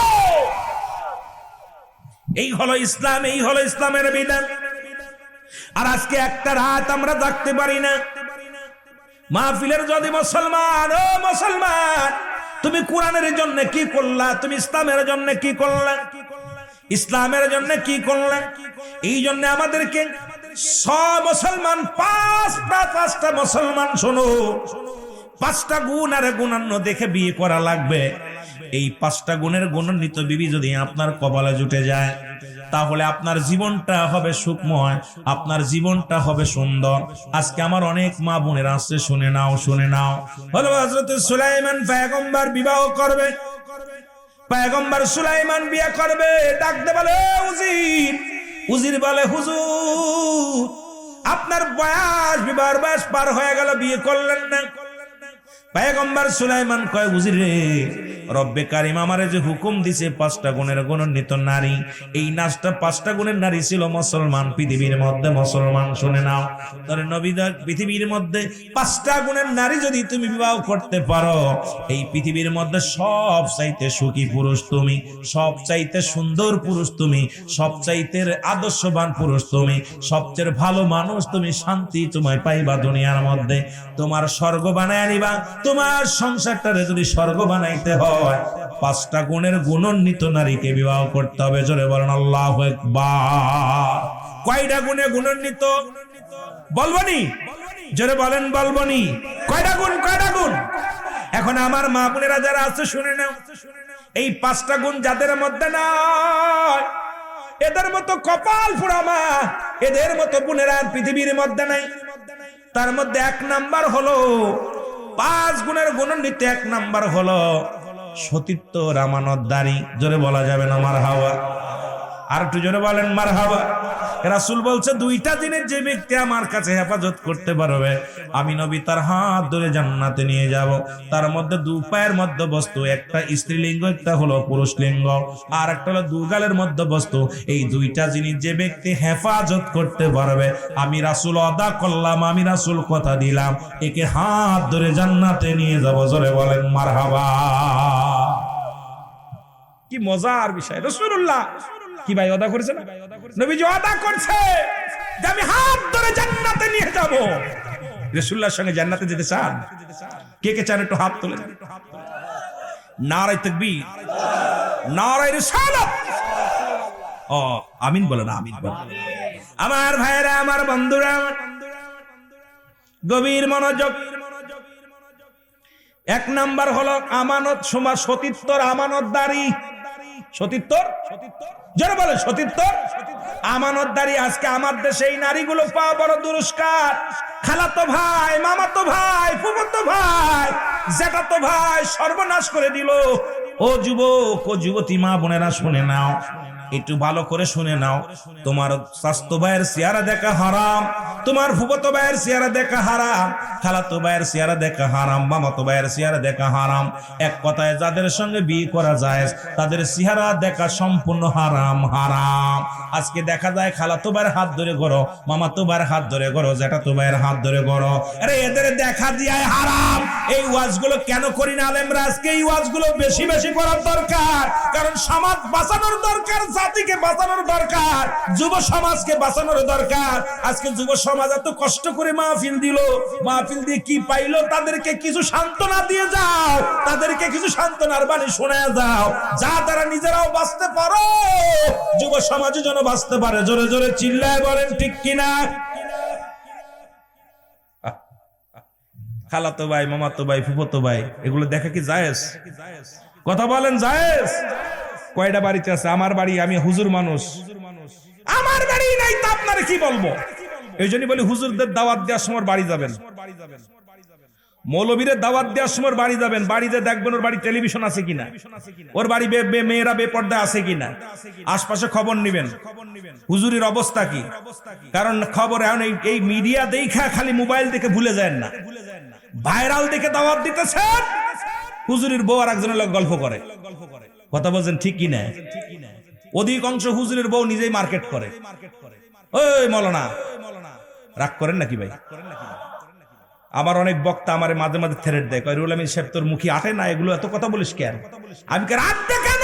এই হলো ইসলাম, এই হলো ইসলামের বিধান। আর আজকে একটা রাত আমরা থাকতে পারি না। মাহফিলের যদি মুসলমান, ও মুসলমান, তুমি কোরআনের জন্য কি করলা? তুমি ইসলামের জন্য কি করলা? ইসলামের জন্য কি করলা? এই জন্য আমাদেরকে সব মুসলমান, পাঁচটা মুসলমান শোনো, 5টা গুণ আর গুণান্য দেখে বিয়ে করা লাগবে। এই 5টা গুণের গুণান্বিত বিবি যদি আপনার কপালে জুটে যায় তাহলে আপনার জীবনটা হবে সুখময়, আপনার জীবনটা হবে সুন্দর। আজকে আমার অনেক মা বোনেরা আসছে, শুনে নাও। হলো হযরত সুলাইমান পয়গম্বর বিবাহ করবে, পয়গম্বর সুলাইমান বিয়ে করবে। ডাকতে বলে উজির বলে হুজুর আপনার বিবাহের বয়স পার হয়ে গেল, বিয়ে করলেন না। পয়গম্বর সুলাইমান কয় হুজুর রে, রব্বে কারিম আমারে যে হুকুম দিছে 5টা গুণের গুণান্বিত নারী, এই নাচটা 5টা গুণের নারী ছিল মুসলমান পৃথিবীর মধ্যে। মুসলমান শুনে নাও, ধরে নবীদার পৃথিবীর মধ্যে 5টা গুণের নারী যদি তুমি বিবাহ করতে পারো, এই পৃথিবীর মধ্যে সব চাইতে সুখী পুরুষ তুমি, সব চাইতে সুন্দর পুরুষ তুমি, সব চাইতে আদর্শবান পুরুষ তুমি, সবচেয়ে ভালো মানুষ তুমি, শান্তি তোমায় পাইবা দুনিয়ার মধ্যে। তোমার স্বর্গ বানায় নিবা, তোমার সংসারটারে যদি স্বর্গ বানাইতে হয় 5টা গুণের গুণান্বিত নারীকে বিবাহ করতে হবে। জোরে বলেন আল্লাহু আকবার। কয়টা গুণে গুণান্বিত বলবনি? জোরে বলেন বলবনি? কয়টা গুণ? কয়টা গুণ? এখন আমার মা বোনেরা যারা আছে শুনে নাও, এই 5টা গুণ যাদের মধ্যে নাই, এদের মতো কপাল পোড়া মা, এদের মতো বোনেরা পৃথিবীর মধ্যে নাই। তার মধ্যে 1 নাম্বার হলো 5 গুণের গুণান্বিত 1 নাম্বার হলো সতীত্ব, আমানতদারি। জোরে বলা যাবে না মারহাবা? আর একটু জোরে বলেন মারহাবা। রাসূল বলছে 2টা জিনিস যে ব্যক্তি আমার কাছে হেফাজত করতে পারবে, আমি নবী তার হাত ধরে জান্নাতে নিয়ে যাব। তার মধ্যে 2 পায়ের মধ্যে বস্তু, একটা স্ত্রীলিঙ্গ, একটা হলো পুরুষ লিঙ্গ, আর একটা হলো 2 গালের মধ্যে বস্তু। এই 2টা জিনিস যে ব্যক্তি হেফাজত করতে পারবে, আমি রাসূল ওয়াদা করলাম, আমি রাসূল কথা দিলাম, একে হাত ধরে জান্নাতে নিয়ে যাব। জোরে বলেন মারহাবা। কি মজার বিষয়! রাসূলুল্লাহ কি ভাই ওয়াদা করেছে না? নবীজি ওয়াদা করছে যে আমি হাত ধরে জান্নাতে নিয়ে যাব। রাসূলুল্লাহর সঙ্গে জান্নাতে যেতে চান? কে কে চান একটু হাত তোলেন। নারায়ে তাকবীর, নারায়ে রিসালাত। ও আমিন বলেন, আমিন বলেন। আমার ভাইরা, আমার বন্ধুরা, গভীর মনোযোগ। 1 নাম্বার হলো আমানত, সমাজ সতীত্বর আমানতদারি। সতীত্বর, যারা বলে সতীত্বর আমানতদারি। আজকে আমার দেশে এই নারীগুলো পাওয়া বড় দুরস্কার। খালাতো ভাই, মামাতো ভাই, ফুফাতো ভাই, জ্যাঠাতো ভাই সর্বনাশ করে দিল। ও যুবক, ও যুবতী মা বোনেরা শুনে নাও, একটু ভালো করে শুনে নাও। তোমার স্বাস্থ্য ভাইয়ের চেহারা দেখা হারাম, তোমার ফুফাতো ভাইয়ের চেহারা দেখা হারাম, খালাতো ভাইয়ের চেহারা দেখা হারাম, মামাতো ভাইয়ের চেহারা দেখা হারাম। এক কথায় যাদের সঙ্গে বিয়ে করা যায় তাদের চেহারা দেখা সম্পূর্ণ হারাম, হারাম। আজকে দেখা যায় খালাতো ভাইয়ের হাত ধরে করো, মামাতো ভাইয়ের হাত ধরে করো, জ্যাঠাতো ভাইয়ের হাত ধরে করো। আরে এদের দেখা দিয়ায় হারাম। এই ওয়াজগুলো কেন করি না আলেমরা? আজকে এই ওয়াজগুলো বেশি বেশি করার দরকার, কারণ সমাজ বাঁচানোর দরকার, জাতিকে বাঁচানোর দরকার, যুব সমাজকে বাঁচানোর দরকার। আজকে যুব সমাজ এত কষ্ট করে মাহফিল দিল, মাহফিল দিয়ে কি পাইলো? তাদেরকে কিছু সান্ত্বনা দিয়ে যাও, তাদেরকে কিছু সান্ত্বনার বাণী শোনায় যাও, যা তারা নিজেরাও বাঁচতে পারো, যুব সমাজে যেন বাঁচতে পারে। জোরে জোরে চিল্লায় বলেন ঠিক কিনা? খালাতো ভাই, মামাতো ভাই, ফুফাতো ভাই, এগুলো দেখা কি জায়েজ? কথা বলেন জায়েজ? কয়টা বাড়িতে আছে? আমার বাড়ি, আমি হুজুর মানুষ, আমার বাড়ি নাই তা আপনারা কি বলবো? এই জন্যই বলি হুজুরদের দাওয়াত দেওয়ার সময় বাড়ি যাবেন, মৌলবীদের দাওয়াত দেওয়ার সময় বাড়ি যাবেন, বাড়িতে দেখবেন ওর বাড়ি টেলিভিশন আছে কিনা, ওর বাড়ি মেয়েরা বেপর্দা আছে কিনা, আশপাশে খবর নিবেন হুজুরের অবস্থা কি। কারণ খবর এখন এই মিডিয়া দেখা খালি মোবাইল দেখে ভুলে যায় না, ভাইরাল দেখে দাওয়াত দিতেছেন, হুজুরের বউ আর একজনের লোক গল্প করে। কথা বলছেন ঠিক কিনা? অধিকাংশ হুজুরের বউ নিজেই মার্কেট করে। ওই মৌলানা রাগ করেন নাকি ভাই? আমার অনেক বক্তা আমারে মাঝে মাঝে থ্রেট দেয়, কয় রুহুল আমিন সাহেব তোর মুখে আটে না, এগুলো এত কথা বলিস কেন? আমি কে রাত দে কেন?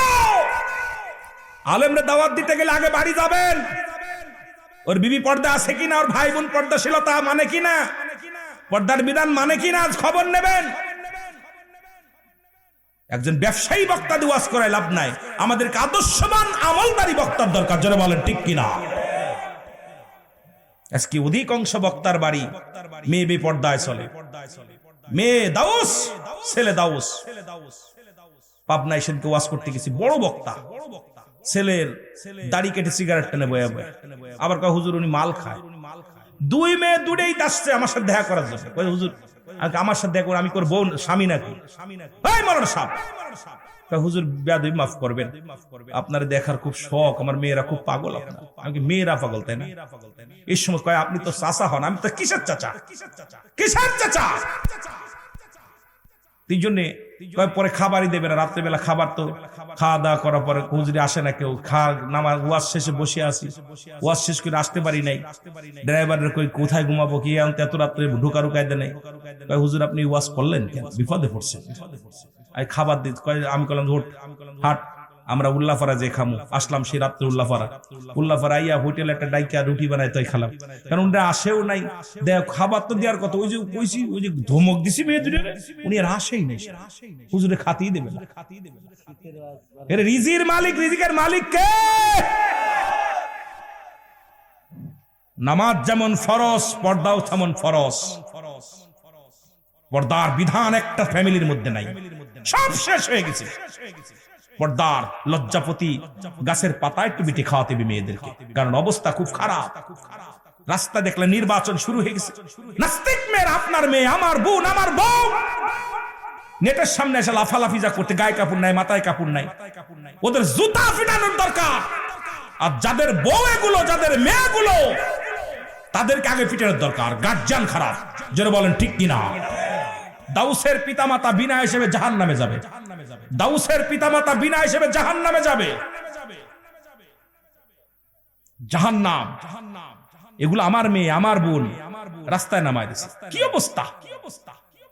আলেমরে দাওয়াত দিতে গেলে আগে বাড়ি যাবেন, ওর বিবি পর্দা আছে কিনা, ওর ভাই বোন পর্দাশীলতা মানে কিনা, পর্দার বিধান মানে কিনা, আজ খবর নেবেন। একজন ব্যবসায়ী বক্তা দিয়ে ওয়াজ করায় লাভ নাই, আমাদেরকে আদর্শবান আমলদারি বক্তার দরকার। যারা বলেন ঠিক কিনা? আজকে অধিকাংশ বক্তার বাড়ি মেয়ে বেপর্দায় চলে, মেয়ে দাউস, ছেলে দাউস। পাবনায় সেদিনকে ওয়াজ করতে গেছি, বড় বক্তা, ছেলের দাড়ি কেটে সিগারেট টেনে বয়ে বয়ে, আবার কয় হুজুর উনি মাল খায়। 2 মেয়ে দুটেই আসছে আমার সাথে দেখা করার জন্য। হুজুর আমার সাথে দেখা, আমি করবো স্বামী নাকি? হুজুর বেয়াদবি মাফ করবেন, আপনার দেখার খুব শখ, আমার মেয়েরা খুব পাগল। আমি মেয়েরা পাগল তাই না? এই সময় কয় আপনি তো চাচা হন। আমি তো কিসের চাচা? কিসের চাচা? এই জন্য পরে খাবারই দেবে না, রাত্রেবেলা খাবার তো খাওয়া দাওয়া করার পরে হুজুরে আসে না কেউ, নামাজ ওয়াজ শেষে বসে আসি, ওয়াজ শেষ করে আসতে পারি নাই, ড্রাইভারের কই কোথায় ঘুমাবো, কি এত রাত্রে ঢুকারু কায়দা নেই, হুজুর আপনি ওয়াজ করলেন কেন, বিপদে পড়ছে, খাবার দিতে, আমি বললাম হাট আমরা উল্লাফারা যে খামু, আসলাম সেই রাত্রে উল্লাফারা আইয়া হোটেল একটা ডাইকা রুটি বানাই তাই খেলাম, কারণ ওটা আসেও নাই, দেখ খাবার তো দেওয়ার কথা, ওই যে কইছি ওই যে ধমক দিছি মেয়ে দুটো, উনি আর আসেই নাই, হুজুরে খাতেই দেবে না। রিজির মালিক, রিজিকের মালিক কে? নামাজ যেমন ফরজ, পর্দাও তেমন ফরজ। পর্দার বিধান একটা ফ্যামিলির মধ্যে নাই, সব শেষ হয়ে গেছে। পর্দার লজ্জাপতি গাছের পাতা একটু বিটে খাওয়াতে হবে মেয়েদেরকে, কারণ অবস্থা খুব খারাপ। রাস্তা দেখলে নির্বাচন শুরু হয়ে গেছে, নাস্তিক মেয়ের, আপনার মেয়ে, আমার বোন, আমার বউ নেটের সামনে এসে লাফালাফি যা করতে, গায়ে কাপড় নাই, মাথায় কাপড় নাই, ওদের জুতা ফিটানোর দরকার। আর যাদের বউ এগুলো, যাদের মেয়েগুলো, তাদেরকে আগে ফিটানোর দরকার। গার্জিয়ান খারাপ, যারা বলেন ঠিক কিনা? দাউসের পিতামাতা বিনা হিসেবে জাহান্নামে যাবে, দাউসের পিতামাতা বিনা হিসেবে জাহান্নামে যাবে, জাহান্নাম। এগুলো আমার মেয়ে, আমার বোন, রাস্তায় নামায় দিছে, কি অবস্থা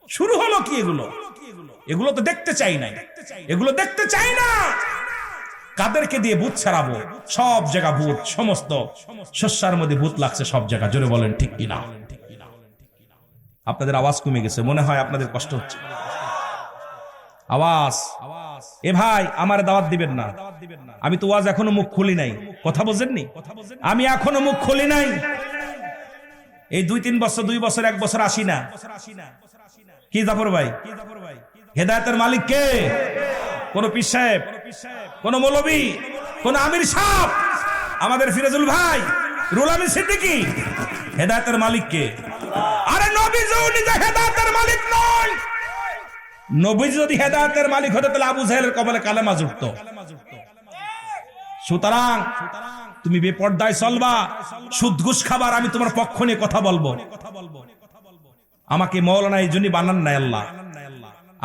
শুরু হলো কি এগুলো? এগুলো তো দেখতে চাই নাই, এগুলো দেখতে চাই না। কাদেরকে দিয়ে ভূত ছাড়াবো? সব জায়গা ভূত, সমস্ত শস্যার মধ্যে ভূত লাগছে সব জায়গা, জোরে বলেন ঠিক কিনা? আপনাদের আওয়াজ কমে গেছে, মনে হয় আপনাদের কষ্ট হচ্ছে। আওয়াজ, এ ভাই আমার দাওয়াত দিবেন না, আমি তো ওয়াজ এখনো মুখ খুলি নাই, কথা বোঝেননি? আমি এখনো মুখ খুলি নাই, এই 2-3 বছর, 2 বছর, 1 বছর আসি না। কি জাফর ভাই, হেদায়েতের মালিক কে? কোন পীর সাহেব, কোন মৌলবী, কোন আমির সাহেব, আমাদের ফিরোজুল ভাই, রুহুল আমিন সিদ্দিকী? হেদায়েতের মালিক কে? আরে নবী নিজে হেদায়েতের মালিক নয়। নবী যদি হেদায়েতের মালিক হতো তাহলে আবু জাহেলের কপালে কালেমা জুটতো। সুতরাং তুমি বেপরদায় চলবা, সুদ ঘুষ খাবার, আমি তোমার পক্ষ নিয়ে কথা বলবো। আমাকে মাওলানা এই জন্যই বানান নাই আল্লাহ।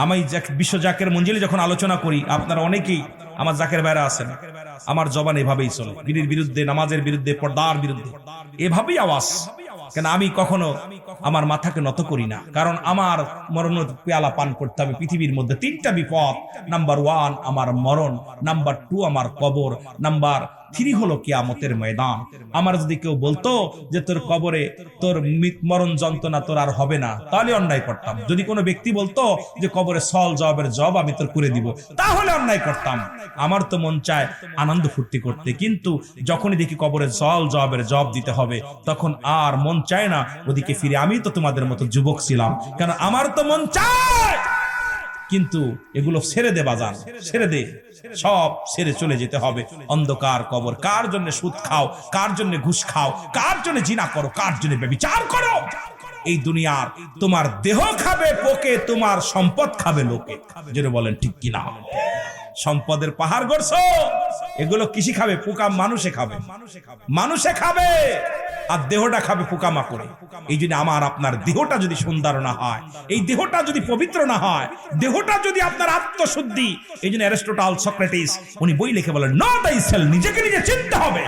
আমি বিশ্ব জাকের মঞ্জিলে যখন আলোচনা করি, আপনারা অনেকেই আমার জাকের বাইরে আছেন, আমার জবান এভাবেই চলে, দিনের বিরুদ্ধে, নামাজের বিরুদ্ধে, পর্দার বিরুদ্ধে, এভাবেই আওয়াজ। কেন আমি কখনো আমার মাথাকে নত করি না, কারণ আমার মরণ পেয়ালা পান করতে হবে। পৃথিবীর মধ্যে 3টা বিপদ, নাম্বার 1 আমার মরণ, নাম্বার 2 আমার কবর, নাম্বার 3 হলো কিয়ামতের ময়দান। আমার যদি কেউ বলতো যে তোর কবরে তোর মরণ যন্ত্রণা তোর আর হবে না, তাহলে অন্যায় করতাম। যদি কোনো ব্যক্তি বলতো যে কবরে সল জবাবের জব আমি তোর করে দিব, তাহলে অন্যায় করতাম। আমার তো মন চায় আনন্দ ফুর্তি করতে, কিন্তু যখনই দেখি কবরে সল জবাবের জব দিতে হবে, তখন আর মন চায় না ওদিকে ফিরে। আমি তো তোমাদের মতো যুবক ছিলাম, কারণ আমার তো মন চায়, কিন্তু এগুলো ছেড়ে দে বাজান, ছেড়ে দে, সব ছেড়ে চলে যেতে হবে অন্ধকার কবর। কার জন্য সুদ খাও, কার জন্য ঘুষ খাও, কার জন্য জিনা করো, কার জন্য ব্যভিচার করো? এই দুনিয়ার তোমার দেহ খাবে পোকে, তোমার সম্পদ খাবে লোকে, যেটা বলেন ঠিক কিনা? সম্পদের পাহাড় গড়ছো, এগুলো কৃষি খাবে, পোকা মানুষে খাবে, মানুষে খাবে, আর দেহটা খাবে পোকামাকড়ে। এই জন্য আমার আপনার দেহটা যদি সুন্দর না হয়, এই দেহটা যদি পবিত্র না হয়, দেহটা যদি আপনার আত্মশুদ্ধি, এই জন্য অ্যারিস্টটল, সক্রেটিস উনি বই লিখে বলেন, নো দাইসেলফ, নিজেকে নিজে চিনতে হবে,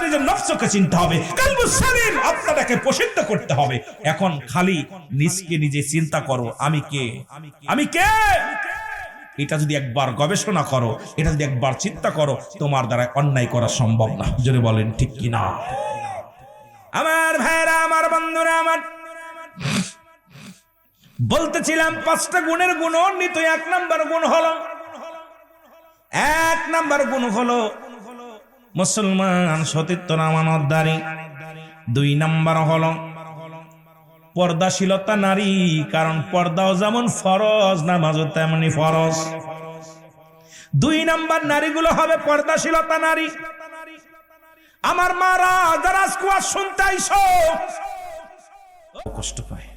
নিজের নফসকে চিনতে হবে, কলবুস সালিম, আত্মাটাকে প্রসিদ্ধ করতে হবে। এখন খালি নিজকে নিজে চিন্তা করো, আমি কে, আমি কে? এটা যদি একবার গবেষণা করো, এটা যদি একবার চিন্তা করো, তোমার দ্বারা অন্যায় করা সম্ভব না, যদি বলেন ঠিক কিনা? আমার ভাইরা, আমার বন্ধুরা, আমার বলতেছিলাম 5টা গুণের গুণান্বিত 1 নাম্বার গুণ হলো, 1 নাম্বার গুণ হলো মুসলমান, সতীত্ব, আমানতদারি। 2 নাম্বার হলো পর্দাশীলতা নারী, কারণ পর্দাও যেমন ফরজ, নামাজও তেমনি ফরজ। 2 নাম্বার নারীগুলো হবে পর্দাশীলতা নারী। আমার মারা যারা আজকে শুনতে আইছো, কষ্ট পায়,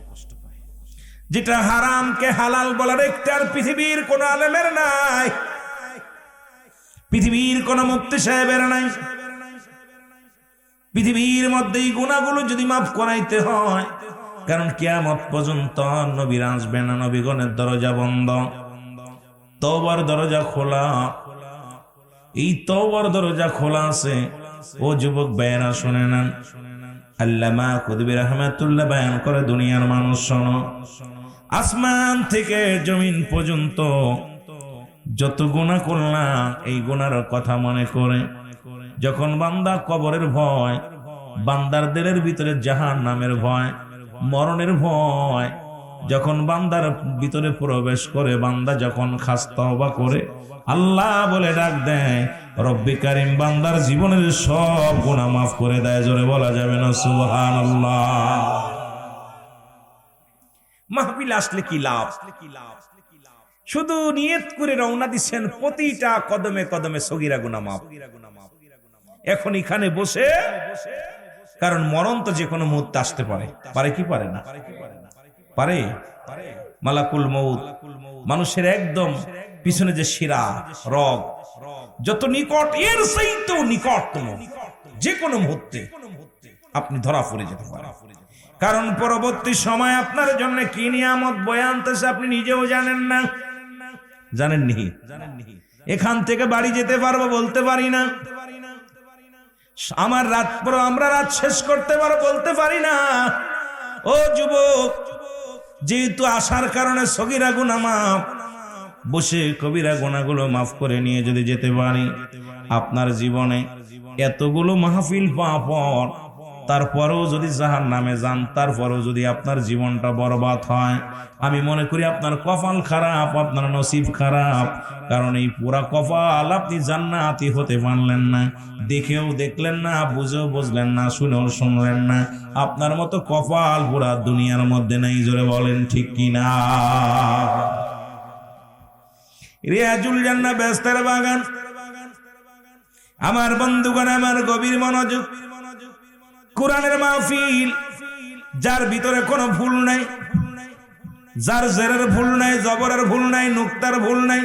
যেটা হারামকে হালাল বলার এখতিয়ার পৃথিবীর কোন আলেমের নাই, পৃথিবীর কোন মুফতি সাহেবের নাই। পৃথিবীর মধ্যে এই গুনাহগুলো যদি মাফ করাইতে হয়, কারণ কিয়ামত পর্যন্ত নবীরা আসবে না, নবীগণের দরজা বন্ধ, তওবার দরজা খোলা। এই তওবার দরজা খোলা আছে। ও যুবক ভাইয়েরা শুনে নেন, আল্লামা কুতুবী রাহমাতুল্লাহ বয়ান করে, দুনিয়ার মানুষ শোনো, আসমান থেকে জমিন পর্যন্ত যত গুনাহ করলাম এই গুনার কথা মনে করে যখন বান্দা কবরের ভয়, বান্দার দিলের ভিতরে জাহান্নামের ভয়, মরণের ভয় যখন বান্দার ভিতরে প্রবেশ করে, বান্দা যখন খাস তওবা করে আল্লাহ বলে ডাক দেয়, রব্বি কারীম বান্দার জীবনের সব গুনাহ মাফ করে দেয়। জোরে বলা যাবে না সুবহানাল্লাহ। মাহফিল আসলে কি লাভ? শুধু নিয়ত করে রওনা দিচ্ছেন, প্রতিটা কদমে কদমে সগীরা গুনাহ মাফ। এখন এখানে বসে, কারণ মরণ তো যে কোনো মুহূর্তে আসতে পারে, পারে কি পারে না? পারে। মালাকুল মউত মানুষের একদম পিছনে যে শিরা রগ যত নিকট, এর চাইতেও নিকটতম, যে কোনো মুহূর্তে আপনি ধরা পড়ে যেতে পারেন। কারণ পরবর্তী সময় আপনার জন্য কি নিয়ামত বয়ে আনতেছে আপনি নিজেও জানেন না। জানেননি? এখান থেকে বাড়ি যেতে পারবো বলতে পারি না। আমার রাত পর আমরা রাত শেষ করতে পারবো বলতে পারি না। ও যুবক, যেহেতু আসার কারণে সগীরা গুনাহ মাফ, বসে কবিরা গুনাহগুলো মাফ করে নিয়ে যদি যেতে পারি, আপনার জীবনে এতগুলো মাহফিল পাওয়ার পর তারপরেও যদি জাহান্নামে যান, তারপরেও যদি আপনার জীবনটা বরবাদ হয়, আমি মনে করি আপনার কপাল খারাপ, আপনার নসিব খারাপ। কারণ এই পুরা কপাল আপনি জান্নাতি হতে পারলেন না, দেখেও দেখলেন না, বুঝেও বুঝলেন না, শুনেও শুনলেন না। আপনার মতো কপাল পুরা দুনিয়ার মধ্যে নাই। জোরে বলেন ঠিক কিনা? রিয়াজুল জান্নাহ বেহেশতের বাগান। আমার বন্ধুগণ, আমার গভীর মনোযোগ, কোরআনের মাহফিল, যার ভিতরে কোনো ভুল নাই, যার জেরের ভুল নাই, জবরের ভুল নাই, নুক্তার ভুল নাই,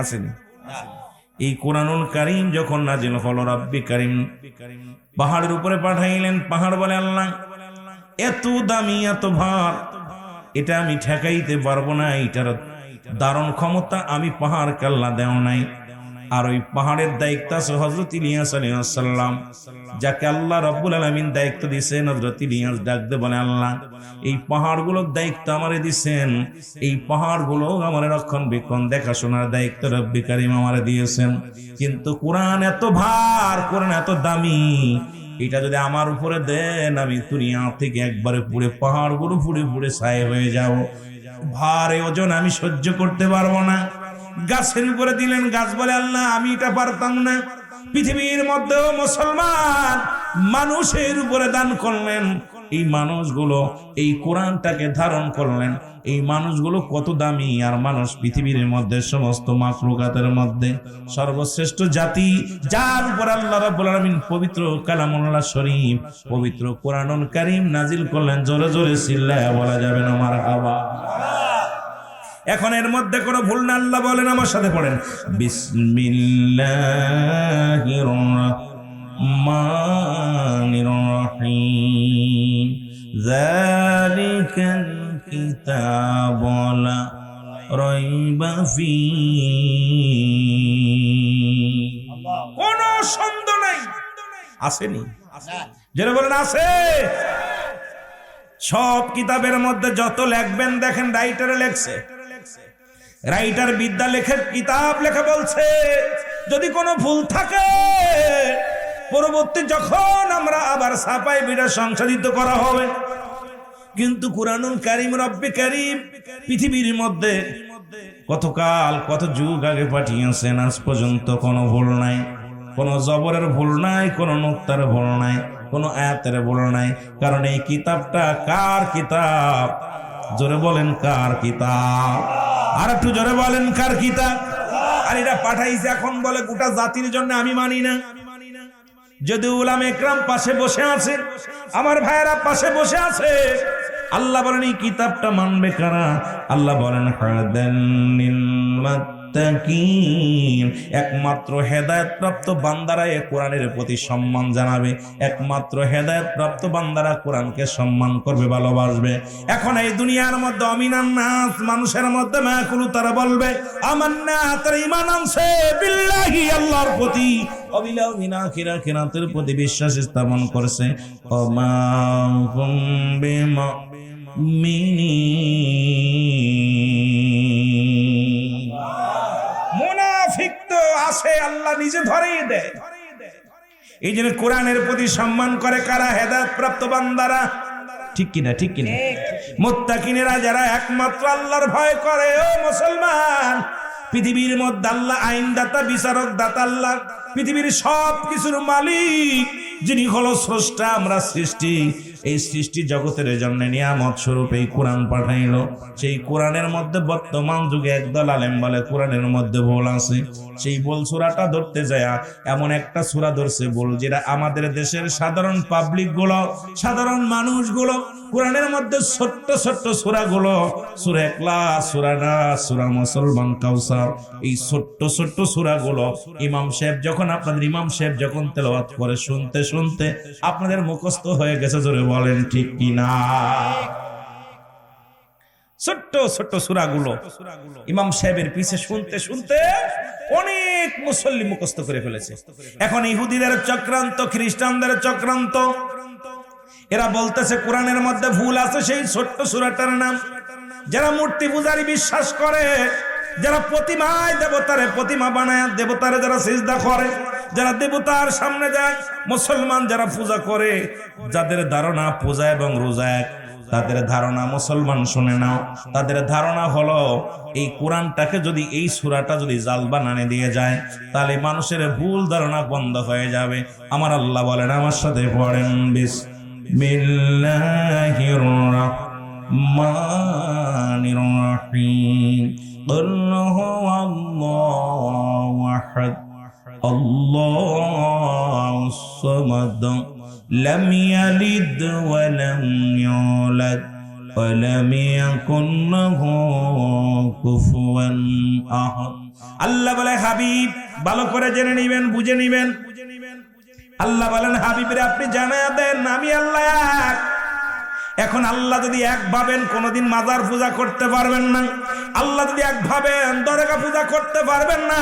আসেনি। এই কোরআনুল কারীম যখন নাজিল হলো, রব্বি কারীম পাহাড়ের উপরে পাঠাইলেন। পাহাড় বলে, আল্লাহ এত দামি, এত ভার, এটা আমি ঠেকাইতে পারবো না, এটার দারুণ ক্ষমতা আমি পাহাড় কাল্লা দেও নাই। আর ওই পাহাড়ের দায়িত্ব আছে হযরত ইলিয়াস আলাইহিস সালাম, যাকে আল্লাহ রাব্বুল আলামিন দায়িত্ব দিয়েছেন। হযরত ইলিয়াস ডাকতে বলে, আল্লাহ এই পাহাড়গুলোর দায়িত্ব আমারে দিয়েছেন, এই পাহাড়গুলো আমারে রক্ষণাবেক্ষণ দেখাশোনার দায়িত্ব রব্বি কারীম আমারে দিয়েছেন। কিন্তু কোরআন এত ভার, কোরআন এত দামি, এটা যদি আমার উপরে দেন, আমি দুনিয়া থেকে একবারে পুরো পাহাড়গুলো পুড়ে পুড়ে ছাই হয়ে যাব। ভারে ওজন আমি সহ্য করতে পারবো না। গাছের উপরে দিলেন, গাছ বলে, আল্লাহ আমি এটা পারতাম না। পৃথিবীর মধ্যেও মুসলমান মানুষের উপরে দান করলেন, এই মানুষগুলো এই কোরআনটাকে ধারণ করলেন। এই মানুষগুলো কত দামি, আর মানুষ পৃথিবীর মধ্যে সমস্ত মাখলুকাতের মধ্যে সর্বশ্রেষ্ঠ জাতি, যার উপর আল্লাহ রাব্বুল আলামিন পবিত্র কালামুল্লাহ শরীফ, পবিত্র কোরআনুল কারীম নাজিল করলেন। জোরে জোরে চিল্লায়া বলা যাবে না মারহাবা। এখন এর মধ্যে কোনো ভুল না, আল্লাহ বলেন, আমার সাথে পড়েন, বিসমিল্লাহির রাহমানির রাহিম, যালিকাল কিতাবু লা রাইবা ফীহি, কোনো সন্দেহ নাই। আসেনি? যারা বলেন আছে। সব কিতাবের মধ্যে যত লিখবেন দেখেন রাইটারে লেখছে, রাইটার বিদ্যা লেখে, কিতাব লেখা বলছে। যদি কোনো ভুল থাকে পরবর্তী যখন আমরা আবার ছাপাই বিটা সংশোধিত করা হবে। কিন্তু কুরআনুল কারীম রব্বে কারীম পৃথিবীর মধ্যে কতকাল কত যুগ আগে পাঠিয়েছেন, আজ পর্যন্ত কোনো ভুল নাই, কোনো জবরের ভুল নাই, কোনো নুক্তার ভুল নাই, কোনো আয়াতের ভুল নাই। কারণ এই কিতাবটা কার কিতাব? জোরে বলেন কার কিতাব? আর একটু জোরে বলেন কার কিতাব? আর এটা পাঠাইছে এখন বলে গোটা জাতির জন্য, আমি মানি না। যদি উলামা ইকরাম পাশে বসে আছে, আমার ভাইয়েরা পাশে বসে আছে, আল্লাহ বলেন এই কিতাবটা মানবে কারা? আল্লাহ বলেন হাদান লিল মুত্তাকিন। একমাত্র হেদায়েত প্রাপ্ত বান্দারা এই কোরআনের প্রতি সম্মান জানাবে, একমাত্র হেদায়েত প্রাপ্ত বান্দারা কোরআনকে সম্মান করবে, ভালোবাসবে। এখন এই দুনিয়ার মধ্যে অমিনান নাস, মানুষের মধ্যে মাকুলু, তারা বলবে আমান্না, তারা ঈমান আনছে বিল্লাহি, আল্লাহর প্রতি, অবিল আখিরা, আখিরাতের প্রতি বিশ্বাস স্থাপন করেছে। ওমা হুম বিমুমিনিন। মুনাফিক তো আছে, আল্লাহ নিজে ধরেই দেয়। এই জন্য কোরআনের প্রতি সম্মান করে কারা? হেদায়েত প্রাপ্ত বান্দারা। ঠিক কিনা? ঠিক কিনা? মুত্তাকিনেরা যারা একমাত্র আল্লাহর ভয় করে। ও মুসলমান, পৃথিবীর মধ্যে আল্লাহ আইনদাতা, বিচারক দাতা আল্লাহ, পৃথিবীর সব কিছুর মালিক, যিনি হলো স্রষ্টা, আমরা সৃষ্টি। এই সৃষ্টি জগতের জন্য নিয়ামত স্বরূপ এই কোরআন পাঠাইলো। সেই কোরআনের মধ্যে বর্তমান যুগে একদল আলেম বলে কোরআনের মধ্যে ভুল আছে। সেই ভুল সূরাটা ধরতে যায় এমন একটা সূরা ধরছে ভুল, যেটা আমাদের দেশের সাধারণ পাবলিক গুলো, সাধারণ মানুষগুলো কোরআনের মধ্যে ছোট্ট ছোট্ট সূরাগুলো, সূরা ইখলাস, সূরা নাস, সূরা মুসলমান, কাউসার, এই ছোট্ট ছোট্ট সূরাগুলো ইমাম সাহেব যখন তেলাওয়াত করে, শুনতে শুনতে আপনাদের মুখস্থ হয়ে গেছে। জোরে বলেন ঠিক কিনা? ছোট্ট ছোট্ট সূরাগুলো ইমাম সাহেবের পিছে শুনতে শুনতে অনেক মুসল্লি মুখস্থ করে ফেলেছে। এখন ইহুদিদের চক্রান্ত, খ্রিস্টানদের চক্রান্ত, এরা বলতেছে কোরআনের মধ্যে ভুল আছে সেই ছোট্ট সূরাটার নাম। যারা মূর্তি পূজারি বিশ্বাস করে, যারা প্রতিমায় দেবতারে প্রতিমা বানায় দেবতারে যারা সিজদা করে, যারা দেবতার সামনে যায়, মুসলমান যারা পূজা করে, যাদের ধারণা পূজা এবং রোজা এক, তাদের ধারণা, মুসলমান শুনে নাও, তাদের ধারণা হলো এই কোরআনটাকে যদি, এই সূরাটা যদি জাল বানানে দিয়ে যায়, তাহলে মানুষের ভুল ধারণা বন্ধ হয়ে যাবে। আমার আল্লাহ বলেন, আমার সাথে পড়েন, বিসমিল্লাহির রাহমানির রাহিম। قل هو الله أحد الله الصمد لم يلد ولم يولد ولم يكن له كفوا أحد। আল্লাহ বলে, হাবিব ভালো করে জেনে নিবেন, বুঝে নিবেন। আল্লাহ বলেন, হাবিবরে আপনি জানায়া দেন আমি আল্লাহ এক। এখন আল্লাহ যদি এক ভাবেন, কোনদিন মাজার পূজা করতে পারবেন না। আল্লাহ যদি এক ভাবেন, দরগা পূজা করতে পারবেন না।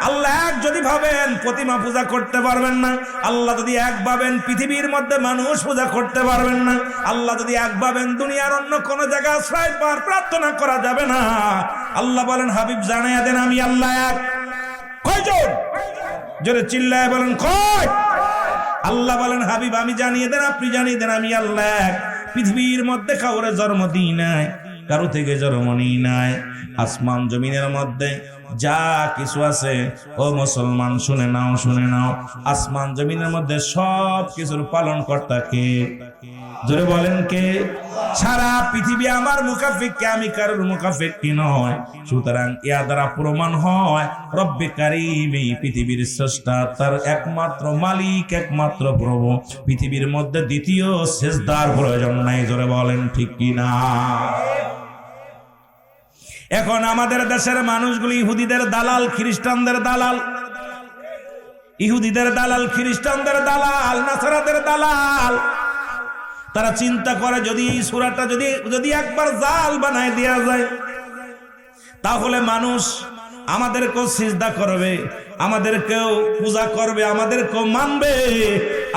আল্লাহ এক যদি ভাবেন, প্রতিমা পূজা করতে পারবেন না। আল্লাহ যদি এক ভাবেন, পৃথিবীর মধ্যে মানুষ পূজা করতে পারবেন না। আল্লাহ যদি এক ভাবেন, দুনিয়ার অন্য কোন জায়গায় আশ্রয় পাওয়ার প্রার্থনা করা যাবে না। আল্লাহ বলেন, হাবিব জানাইয়া দেন আমি আল্লাহ এক। কয়জন? জোরে চিল্লায় বলেন, কয়? আল্লাহ বলেন, হাবিব আমি জানিয়ে দেন, আপনি জানিয়ে দেন আমি আল্লাহ এক। পৃথিবীর মধ্যে কাউরে জন্ম দিই নাই, কারো থেকে জন্ম নিই নাই। আসমান জমিনের মধ্যে যা কিছু আছে, ও মুসলমান শুনে নাও, শুনে নাও, আসমান জমিনের মধ্যে সব কিছুর পালন কর্তা কে? জোরে বলেন কে? সারা পৃথিবী আমার মুকাফিক কে? আমি কারোর মুকাফিক কি নয়। সুতরাং ইয়া দ্বারা প্রমাণ হয় রব্বে কারীম এই পৃথিবীর স্রষ্টা, তার একমাত্র মালিক, একমাত্র প্রভু। পৃথিবীর মধ্যে দ্বিতীয় সেজদার প্রয়োজন নাই। জোরে বলেন ঠিক কিনা? এখন আমাদের দেশের মানুষগুলি ইহুদিদের দালাল, খ্রিস্টানদের দালাল, ইহুদিদের দালাল, খ্রিস্টানদের দালাল, নাসারাদের দালাল। তারা চিন্তা করে যদি এই সূরাটা যদি একবার জাল বানায় দেয়া যায়, তাহলে মানুষ আমাদেরকেও সিজদা করবে, আমাদেরকেও পূজা করবে, আমাদেরকেও মানবে।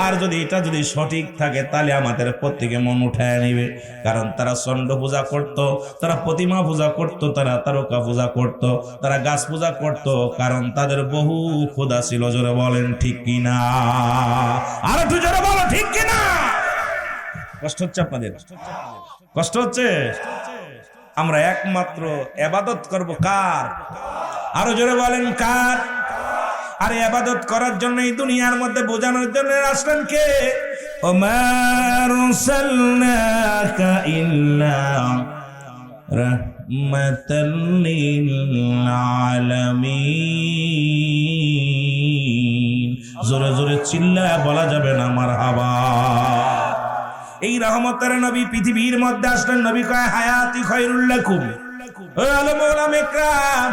আর যদি এটা যদি সঠিক থাকে, তাহলে আমাদের প্রত্যেকে মন উঠায় নিবে। কারণ তারা চন্ড পূজা করত, তারা প্রতিমা পূজা করত, তারা তারকা পূজা করত, তারা গাছ পূজা করত, কারণ তাদের বহু খোদা ছিল। জোরে বলেন ঠিক কিনা? আর একটু জোরে বলো ঠিক কিনা? কষ্ট হচ্ছে আপনাদের? কষ্ট হচ্ছে? আমরা একমাত্র ইবাদত করব কার? আরো জোরে বলেন কার? আরে ইবাদত করার জন্য এই দুনিয়ার মধ্যে বোঝানোর জন্য আসলেন কে? ওমা আরসালনাকা ইল্লা রাহমাতাল লিল আলামিন। জোরে জোরে চিল্লায় বলা যাবে না মারহাবা। এই রহমতের নবী পৃথিবীর মধ্যে আসলেন। নবী কয় হায়াতি খায়রুল লাকুম। ও আলেম ওলামা ইকরাম,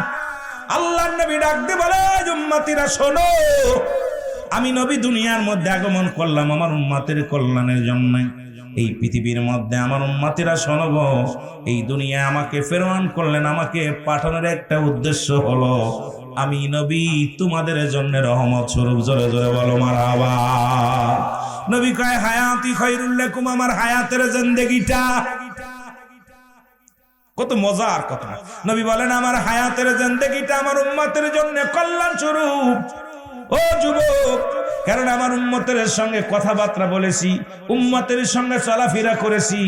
আল্লাহর নবী ডাক দিয়ে বলে, উম্মতিরা শোনো, আমি নবী দুনিয়ার মধ্যে আগমন করলাম আমার উম্মতের কল্যাণের জন্য। এই পৃথিবীর মধ্যে আমার উম্মতিরা শোনব, এই দুনিয়ায় আমাকে প্রেরণ করলেন, আমাকে পাঠানোর একটা উদ্দেশ্য হলো আমি নবী তোমাদের জন্য রহমত স্বরূপ। জোরে জোরে বলো মারহাবা। নবী কয় হায়াতি খায়রুল লাকুম, আমার হায়াতের জিন্দেগিটা। কত মজার কথা। নবী বলেন আমার হায়াতের জিন্দেগিটা আমার উম্মতের জন্য কল্যাণ স্বরূপ। ও যুবক, কারণ আমার উম্মতের সঙ্গে কথাবার্তা বলেছি, উম্মতের সঙ্গে চলাফেরা করেছি,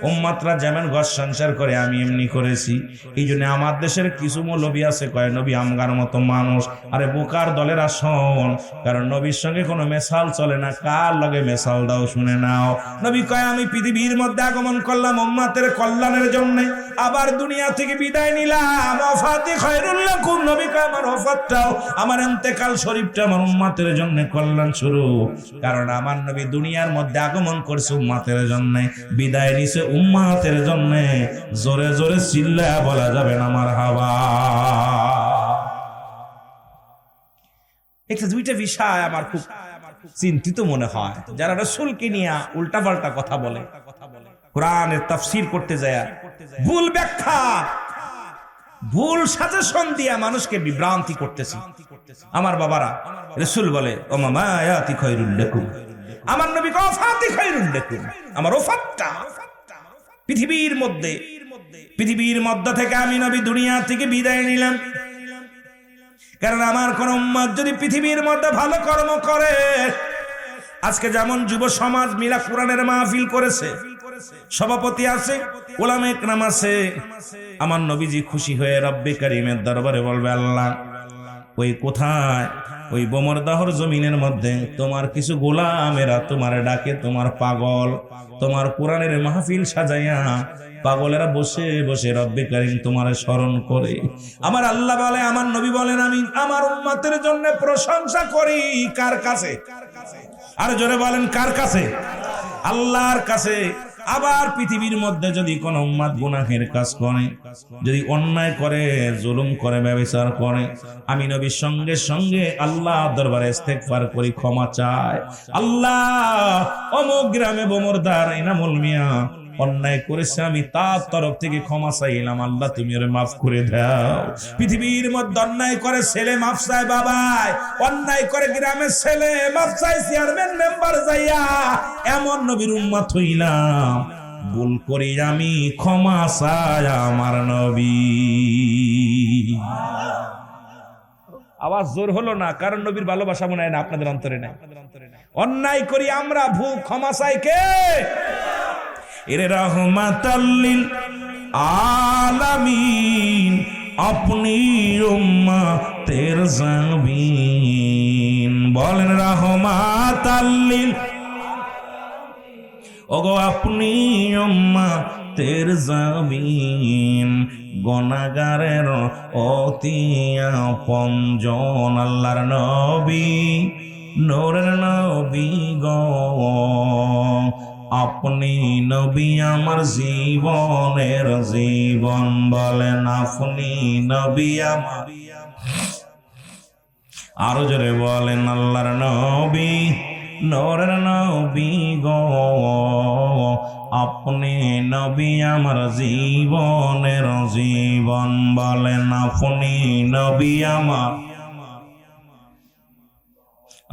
উম্মতরা যেমন ঘর সংসার করে আমি এমনি করেছি। এই জন্য আমার দেশের কিছু মৌলবী আছে কয় নবী আমগার মতো মানুষ। আরে বোকার দলেরা শোন, কারণ নবীর সঙ্গে কোনো মেশাল চলে না। কার লগে মেশাল দাও শুনে নাও। নবী কয় আমি পৃথিবীর মধ্যে আগমন করলাম উম্মতের কল্যাণের জন্য, আবার দুনিয়া থেকে বিদায় নিলাম। ওয়াফাতি খায়রুল লাকুম, নবী কয় আমার ওয়াফাতটাও, আমার ইন্তেকাল শরীফটা আমার উম্মতের জন্য কল্যাণ স্বরূপ। কারণ আমার নবী দুনিয়ার মধ্যে আগমন করছে উম্মতের জন্য, বিদায় নিছে উম্মতের জন্য। জোরে জোরে চিল্লায়া বলা যাবে না মারহাবা। একটা দুইটা বিষয় আমার খুব চিন্তিত মনে হয়, যারা রাসূলকে নিয়ে উল্টাপাল্টা কথা বলে, কোরআনের তাফসীর করতে যায় ভুল ব্যাখ্যা, ভুল সাজেশন দিয়ে মানুষকে বিভ্রান্তি করতেছি। আমার বাবারা, রাসূল বলে ওমামা আয়াতি খায়রুল লাকুম, আমার নবী কয় ওয়াফাতি খায়রুল লাকুম, আমার ওয়াফাতটা পৃথিবীর মধ্য থেকে আমি নবী দুনিয়া থেকে বিদায় নিলাম। কারণ আমার কোন উম্মত যদি পৃথিবীর মধ্যে ভালো কর্ম করে, আজকে যেমন যুব সমাজ মিলা কোরআনের মাহফিল করেছে, সভাপতি আছে, উলামা ইকরাম আছে, আমার নবীজি খুশি হয়ে রব্বে কারীমের দরবারে বলবে আল্লাহ ওই কোথায় ওই বোমরদাহর জমিনের মধ্যে তোমার কিছু গোলামেরা তোমার ডাকে, তোমার পাগল, তোমার কোরআনের মাহফিল সাজাইয়া পাগলেরা বসে বসে রব্বে কারীম তোমার স্মরণ করে। আমার আল্লাহ বলে, আমার নবী বলেন আমি আমার উম্মতের জন্য প্রশংসা করি কার কাছে? আর জোরে বলেন কার কাছে? আল্লাহর কাছে। আবার পৃথিবীর মধ্যে যদি কোন উম্মত গুনাহের কাজ করে, যদি অন্যায় করে, জুলুম করে, ব্যভিচার করে, আমি নবীর সঙ্গে সঙ্গে আল্লাহ দরবারে ইস্তেগফার করি, ক্ষমা চাই। আল্লাহ অমুক গ্রামে বোমরদার ইনামুল মিয়া অন্যায় করেছে, আমি তার তরফ থেকে ক্ষমা চাইলাম, আল্লাহ তুমি ওরে মাফ করে দাও। পৃথিবীর মধ্যে অন্যায় করে ছেলে মাফ চায় বাবাই, অন্যায় করে গ্রামের ছেলে মাফ চায় চেয়ারম্যান মেম্বার যাইয়া, এমন নবীর উম্মত হইলাম। ভুল করি আমি ক্ষমা চাই আমার নবী। আওয়াজ জোর হলো না, কারণ নবীর ভালোবাসা মনে হয় না আপনাদের অন্তরে নাই। অন্যায় করি আমরা, ভুল ক্ষমা চাই কে? এরে রহমাতাল্লিল আলামিন, আপনি উম্মতের জাবিন। বলেন রহমাতাল্লিল, ওগো আপনি উম্মতের জাবিন, গুনাহগারের অতি আপনজন আল্লাহর নবী, নূরের নবী গো। আপনি নবী আমার জীবনের জীবন। বলেন আপনি নবী আমার। আরো জোরে বলেন আল্লাহর নবী, নূরের নবী গো। আপনি নবী আমার জীবনের জীবন। বলেন আপনি নবী আমার।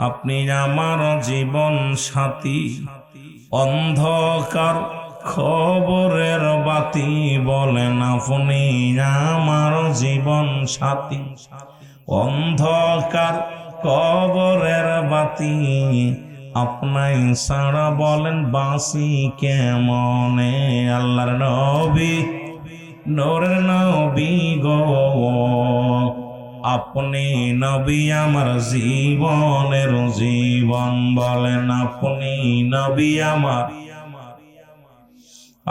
আপনি আমার জীবন সাথী, অন্ধকার খবরের বাতি। বলেন আপনি আমার জীবন সাথী, অন্ধকার কবরের বাতি। আপনাই ছাড়া বলেন বাঁচি কেমনে? আল্লাহর নবী, নূরের নবী গো। আপনি নবী আমার জীবনের জীবন। বলেন আপনি নবী আমার।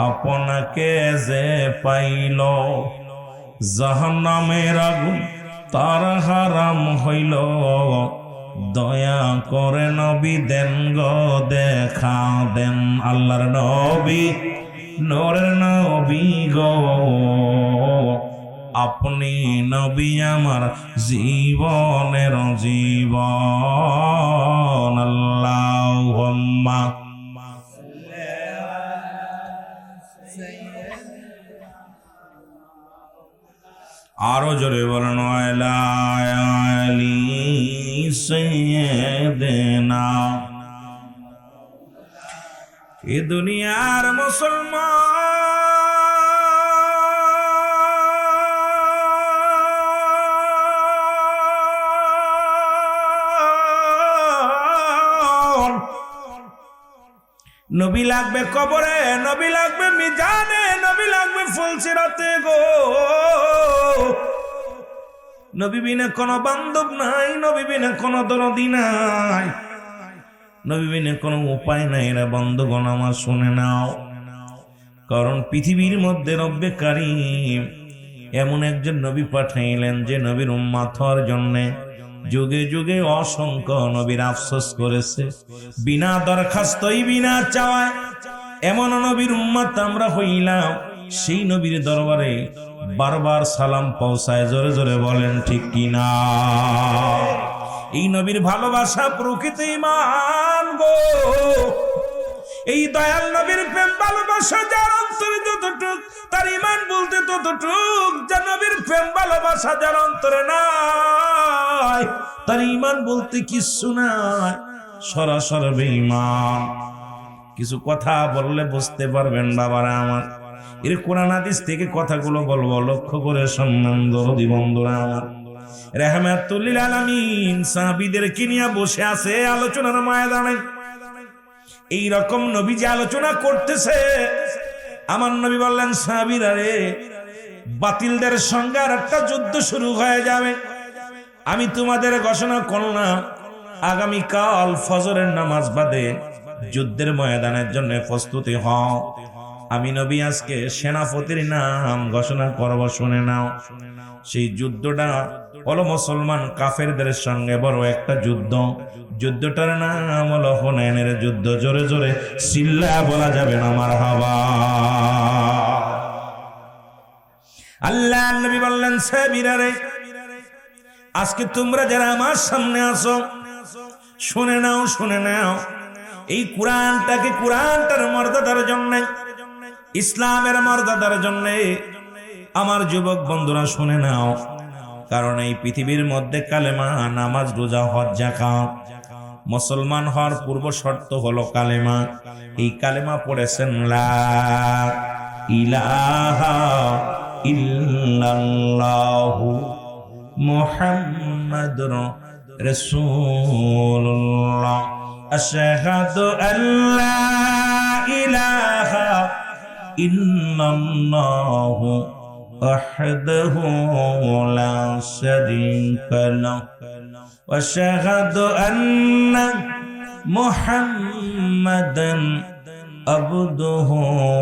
আপনাকে যে পাইল জাহান্নামের আগুন তার হারাম হইল। দয়া করে নবী দেন গো দেখা দেন। আল্লাহর নবী, নূরের নবী গো। আপনি নবী আমার জীবনের জীবন। আল্লাহুম্মা আরো জোরে বলেন আলা আলি সাইয়্যিদিনা। এ দুনিয়ার মুসলমান, নবী লাগবে কবরে, নবী লাগবে মিজানে, নবী লাগবে ফুলসিরাতে গো। নবী বিনা কোনো বান্ধব নাই, নবী বিনা কোনো দরদি নাই, নবী বিনা কোনো উপায় নাই। রে বন্ধুগণ আমার শুনে নাও, কারণ পৃথিবীর মধ্যে রব্বে কারীম এমন একজন নবী পাঠাইলেন যে নবীর উম্মত হওয়ার জন্যে যুগে যুগে অসংখ্য নবীর আফসোস করেছে, বিনা দরখাস্তই বিনা চাওয়ায়। এমন নবীর উম্মত আমরা হইলাম, সেই নবীর দরবারে বারবার সালাম পৌঁছায়। জোরে জোরে বলেন ঠিক কিনা? এই নবীর ভালোবাসা প্রকৃত ঈমান গো। এই দয়াল নবীর প্রেম ভালোবাসা যার অন্তরে যতটুক, তার ঈমান বলতে ততটুক। যে নবীর প্রেম ভালোবাসা যার অন্তরে নাই, তার ঈমান বলতে কিচ্ছু নাই, সরাসরি বেঈমান। কিছু কথা বললে বুঝতে পারবেন বাবারা আমার। এর কোরআন হাদিস থেকে কথাগুলো বলবো, লক্ষ্য করে সম্মান দরদি বন্ধুরা আমার। রাহমাতুল লিল আলামিন সাহাবীদেরকে নিয়ে বসে আছে আলোচনার ময়দানে। এই রকম নবী যে আলোচনা করতেছে, আমার নবী বললেন সাহাবীরা রে, বাতিলদের সঙ্গে আর একটা যুদ্ধ শুরু হয়ে যাবে। আমি তোমাদের ঘোষণা করলাম, আগামীকাল ফজরের নামাজ বাদে যুদ্ধের ময়দানের জন্য প্রস্তুতি হও। আমি নবী আজকে সেনাপতির নাম ঘোষণা করব, শুনে নাও। সেই যুদ্ধটা হলো মুসলমান কাফেরদের সঙ্গে বড় একটা যুদ্ধ। যুদ্ধটার নাম হলো হুনাইনের যুদ্ধ। জোরে জোরে চিল্লা বলা যাবে না মারহাবা। আল্লাহ নবী বললেন সাহাবীরা রে, আজকে তোমরা যারা আমার সামনে আসো, শুনে নাও, শুনে নাও। এই কোরআনটাকে, কোরআনটার মর্যাদার জন্য, ইসলামের মর্যাদার জন্য আমার যুবক বন্ধুরা শুনে নাও। কারণ এই পৃথিবীর মধ্যে কালেমা, নামাজ, রোজা, হজ, যাকাত, মুসলমান হওয়ার পূর্ব শর্ত হলো কালেমা। এই কালেমা পড়েছেন লা ইলাহা ইল্লাল্লাহু মুহাম্মাদুর রাসূলুল্লাহ, আশহাদু আল্লা ইলাহা ইল্লাল্লাহু ওয়াহদাহু লা শারীকা লাহু ওয়া আশহাদু আন্না মুহাম্মাদান আবদুহু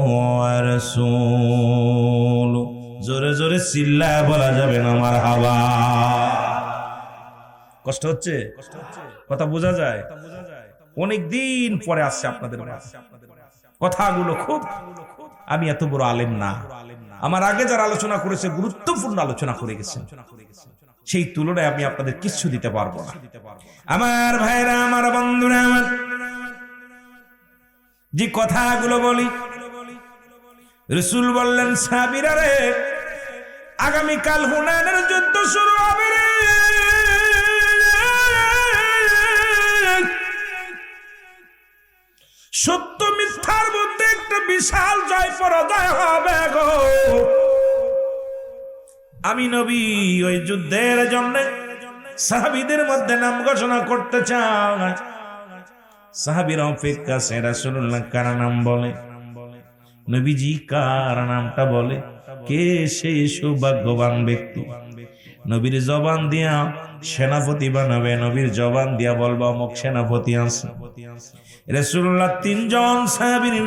ওয়া রাসূলুহু। জোরে জোরে চিল্লা বলা যাবে না মারহাবা। কষ্ট হচ্ছে? কথা বোঝা যায়? অনেক দিন পরে আসছে আপনাদের কথাগুলো। খুব, আমি এত বড় আলেম না, আমার আগে যারা আলোচনা করেছে গুরুত্বপূর্ণ আলোচনা করে গেছে, সেই তুলনায় আমি আপনাদের কিছু দিতে পারবো না। আমার ভাইরা, আমার বন্ধুরা, আমার যে কথাগুলো বলি, রাসূল বললেন সাহাবীরা রে, আগামীকাল হুনাইনের যুদ্ধ শুরু হবে রে। সত্য মিথ্যার মধ্যে একটা বিশাল জয় পরাজয় হবে গো। আমি নবী ওই যুদ্ধের জন্য সাহাবীদের মধ্যে নাম ঘোষণা করতে চাই। সাহাবীরা অপেক্ষা আছে রাসূলুল্লাহ কার নাম বলে, নবীজি কার নামটা বলে, কে সেই সৌভাগ্যবান ব্যক্তি। নবীর জবান দিয়া সেনাপতি বানাবে, নবীর জবান দিয়া বলবা অমুক সেনাপতি আছে। রাসূলুল্লাহ তিনজন সাহাবীর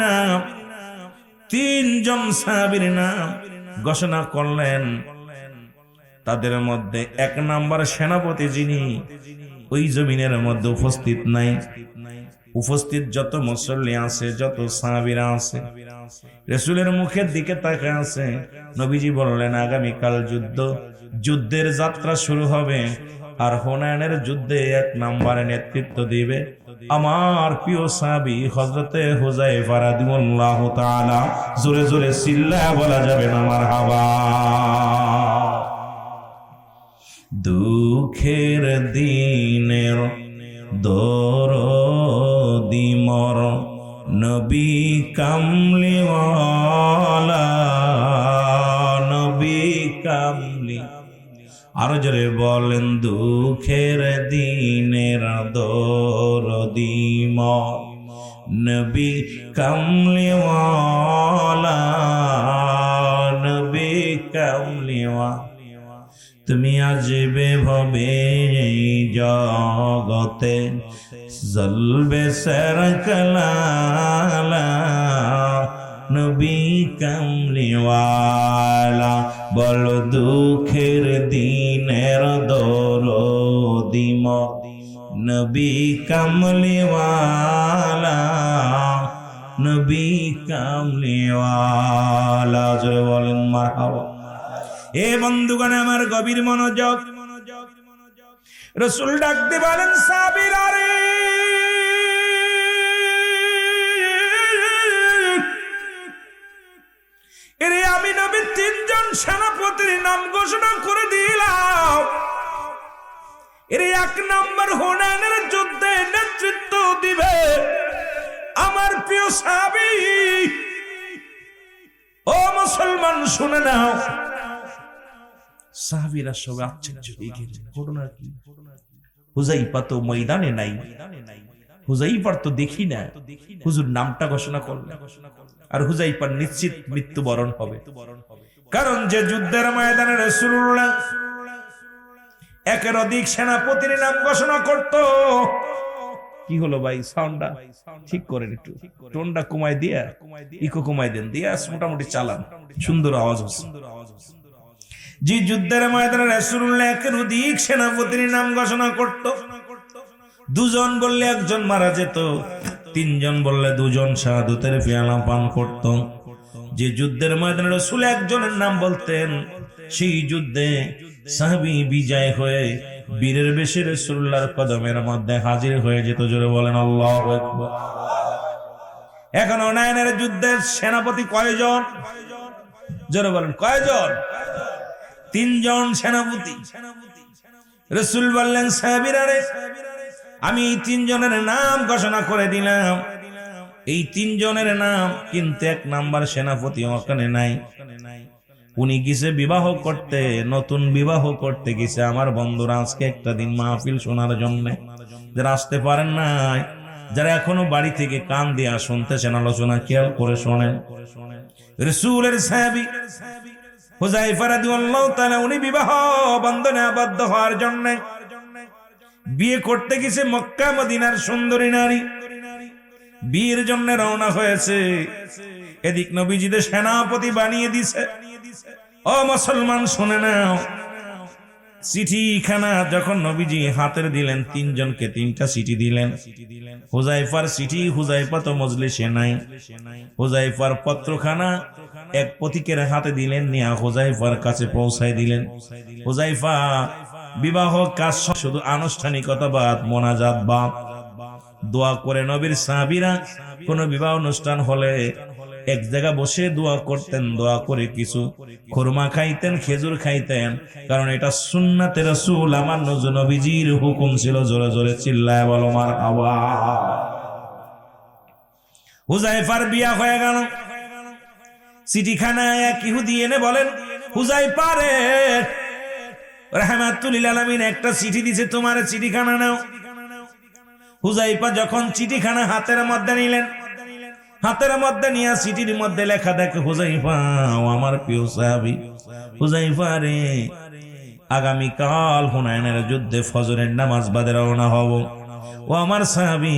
নাম ঘোষণা করলেন। তাদের মধ্যে এক নাম্বার সেনাপতি যিনি ওই জমিনের মধ্যে উপস্থিত নাই, উপস্থিত যত মুসল্লি আছে, যত সাহাবীরা আছে, রাসূলের মুখের দিকে তাকিয়ে আছে। নবীজি বললেন, আগামীকাল যুদ্ধের যাত্রা শুরু হবে, আর হুনাইনের যুদ্ধে 1 নম্বরে নেতৃত্ব দিবে আমার প্রিয় সাহাবী হযরতে হুযায়ফা রাদিয়াল্লাহু তাআলা। জোরে জোরে চিল্লায়া বলা যাবে না মারহাবা। দুঃখের দিনের দরদি মর নবী কামলিওয়ালা, নবী কামলি। আরো জোরে বলেন, দুঃখের দিনের দরদি মর নবী কামলিওয়ালা, নবী কামলিওয়ালা। তুমি আসবে ভবে জগতে জ্বলবে সরকলালা, নবী কামলিওয়ালা। বল দুঃখের দিনের দরদি নবী কামলিওয়ালা, নবী কামলিওয়ালা। জোরে বলেন মারহাবা। এ বন্ধুগণ আমার গভীর মনোযোগ, রাসূল ডাক দিয়ে বলেন, সাহাবীরা রে, এরে আমি নবী 3 জন সেনাপতির নাম ঘোষণা করে দিলাম। এরে 1 নম্বর হুনাইনের যুদ্ধে নেতৃত্ব দিবে আমার প্রিয় সাহাবী। ও মুসলমান শুনে নাও। সাহাবীরা সব আশ্চর্য হয়ে গেলেন, ঘটনা কি? হুযায়ফা তো ময়দানে নাই, হুযায়ফার তো দেখি না। হুজুর নামটা ঘোষণা করলেন, আর হুযায়ফার নিশ্চিত মৃত্যুবরণ হবে। কারণ যে যুদ্ধের ময়দানে রাসূলুল্লাহ 1-এর অধিক সেনাপতির নাম ঘোষণা করত। কি হলো ভাই, সাউন্ডটা ঠিক করেন, একটু টোনটা কমাই দিয়া, ইকো কমাই দেন, দিয়া মোটামুটি চালান, সুন্দর আওয়াজ হচ্ছে। যে যুদ্ধের ময়দানে রাসূলুল্লাহ 1-এর অধিক সেনাপতির নাম ঘোষণা করত, 2 জন বললে 1 জন মারা যেত, 3 জন বললে 2 জন শাহাদাতের পেয়ালা পান করত। যে যুদ্ধের ময়দানে রাসূল 1 জনের নাম বলতেন, সেই যুদ্ধে সাহাবী বিজয় হয়ে বীরের বেশে রাসূলুল্লাহর কদমের মধ্যে হাজির হয়ে যেত। জোরে বলেন আল্লাহু আকবার। এখন হুনাইনের যুদ্ধের সেনাপতি কয়জন? জোরে বলেন কয়জন? 3 জন সেনাপতি। রাসূল বললেন, সাহাবীরা রে, আমি 3 জনের নাম ঘোষণা করে দিলাম। এই 3 জনের নাম, কিন্তু 1 নাম্বার সেনাপতি ওখানে নাই। উনি গেছে বিবাহ করতে, নতুন বিবাহ করতে গেছে। আমার বন্ধুরা আজকে একটা দিন মাহফিল শোনার জন্য যারা আসতে পারেন নাই, যারা এখনো বাড়ি থেকে কান দিয়া শুনতেছেন, আলোচনা খেয়াল করে শোনেন। রাসূলের সাহাবী হুযায়ফা রাদিয়াল্লাহু তাআলা, উনি বিবাহ বন্ধনে আবদ্ধ হওয়ার জন্য বিয়ে করতে গেছে মক্কা মদিনার সুন্দরী নারী। বিয়ের জন্য রওনা হয়েছে, এদিক নবীজিদের সেনাপতি বানিয়ে দিছে। ও মুসলমান শুনে নাও, চিঠিখানা যখন নবীজি হাতের দিলেন, 3 জনকে 3টা চিঠি দিলেন। হুযায়ফার চিঠি, হুযায়ফা তো মজলিসে নাই। হুযায়ফার পত্রখানা এক পথিকের হাতে দিলেন, নিয়া হুযায়ফার কাছে পৌঁছায় দিলেন। হুযায়ফা বিবাহ কাজ শুধু আনুষ্ঠানিকতা বাদ, মোনাজাত বাদ, দোয়া করে। নবীর সাহাবীরা কোন বিবাহ অনুষ্ঠান হলে এক জায়গা বসে দোয়া করতেন, দোয়া করে কিছু খুরমা খাইতেন, খেজুর খাইতেন, কারণ এটা সুন্নাতে রাসূল, আমার নবীজির হুকুম ছিল। জোরে জোরে চিল্লায় বলো মারহাবা। হুযায়ফার বিয়া হয়ে গেল। চিঠিখানা এক ইহুদি এনে বলেন, হুযায়ফা রে, রাহমাতুল লিল আলামিন একটা চিঠি দিছে, তোমার চিঠিখানা নাও। হুযায়ফা যখন চিঠিখানা হাতের মধ্যে নিলেন, হাতের মধ্যে নিয়ে চিঠির মধ্যে লেখা দেখে, হুযায়ফা, আমার প্রিয় সাহাবী হুযায়ফা রে, আগামীকাল হুনাইনের যুদ্ধে ফজরের নামাজ বাদে রওনা হব। ও আমার সাহাবী,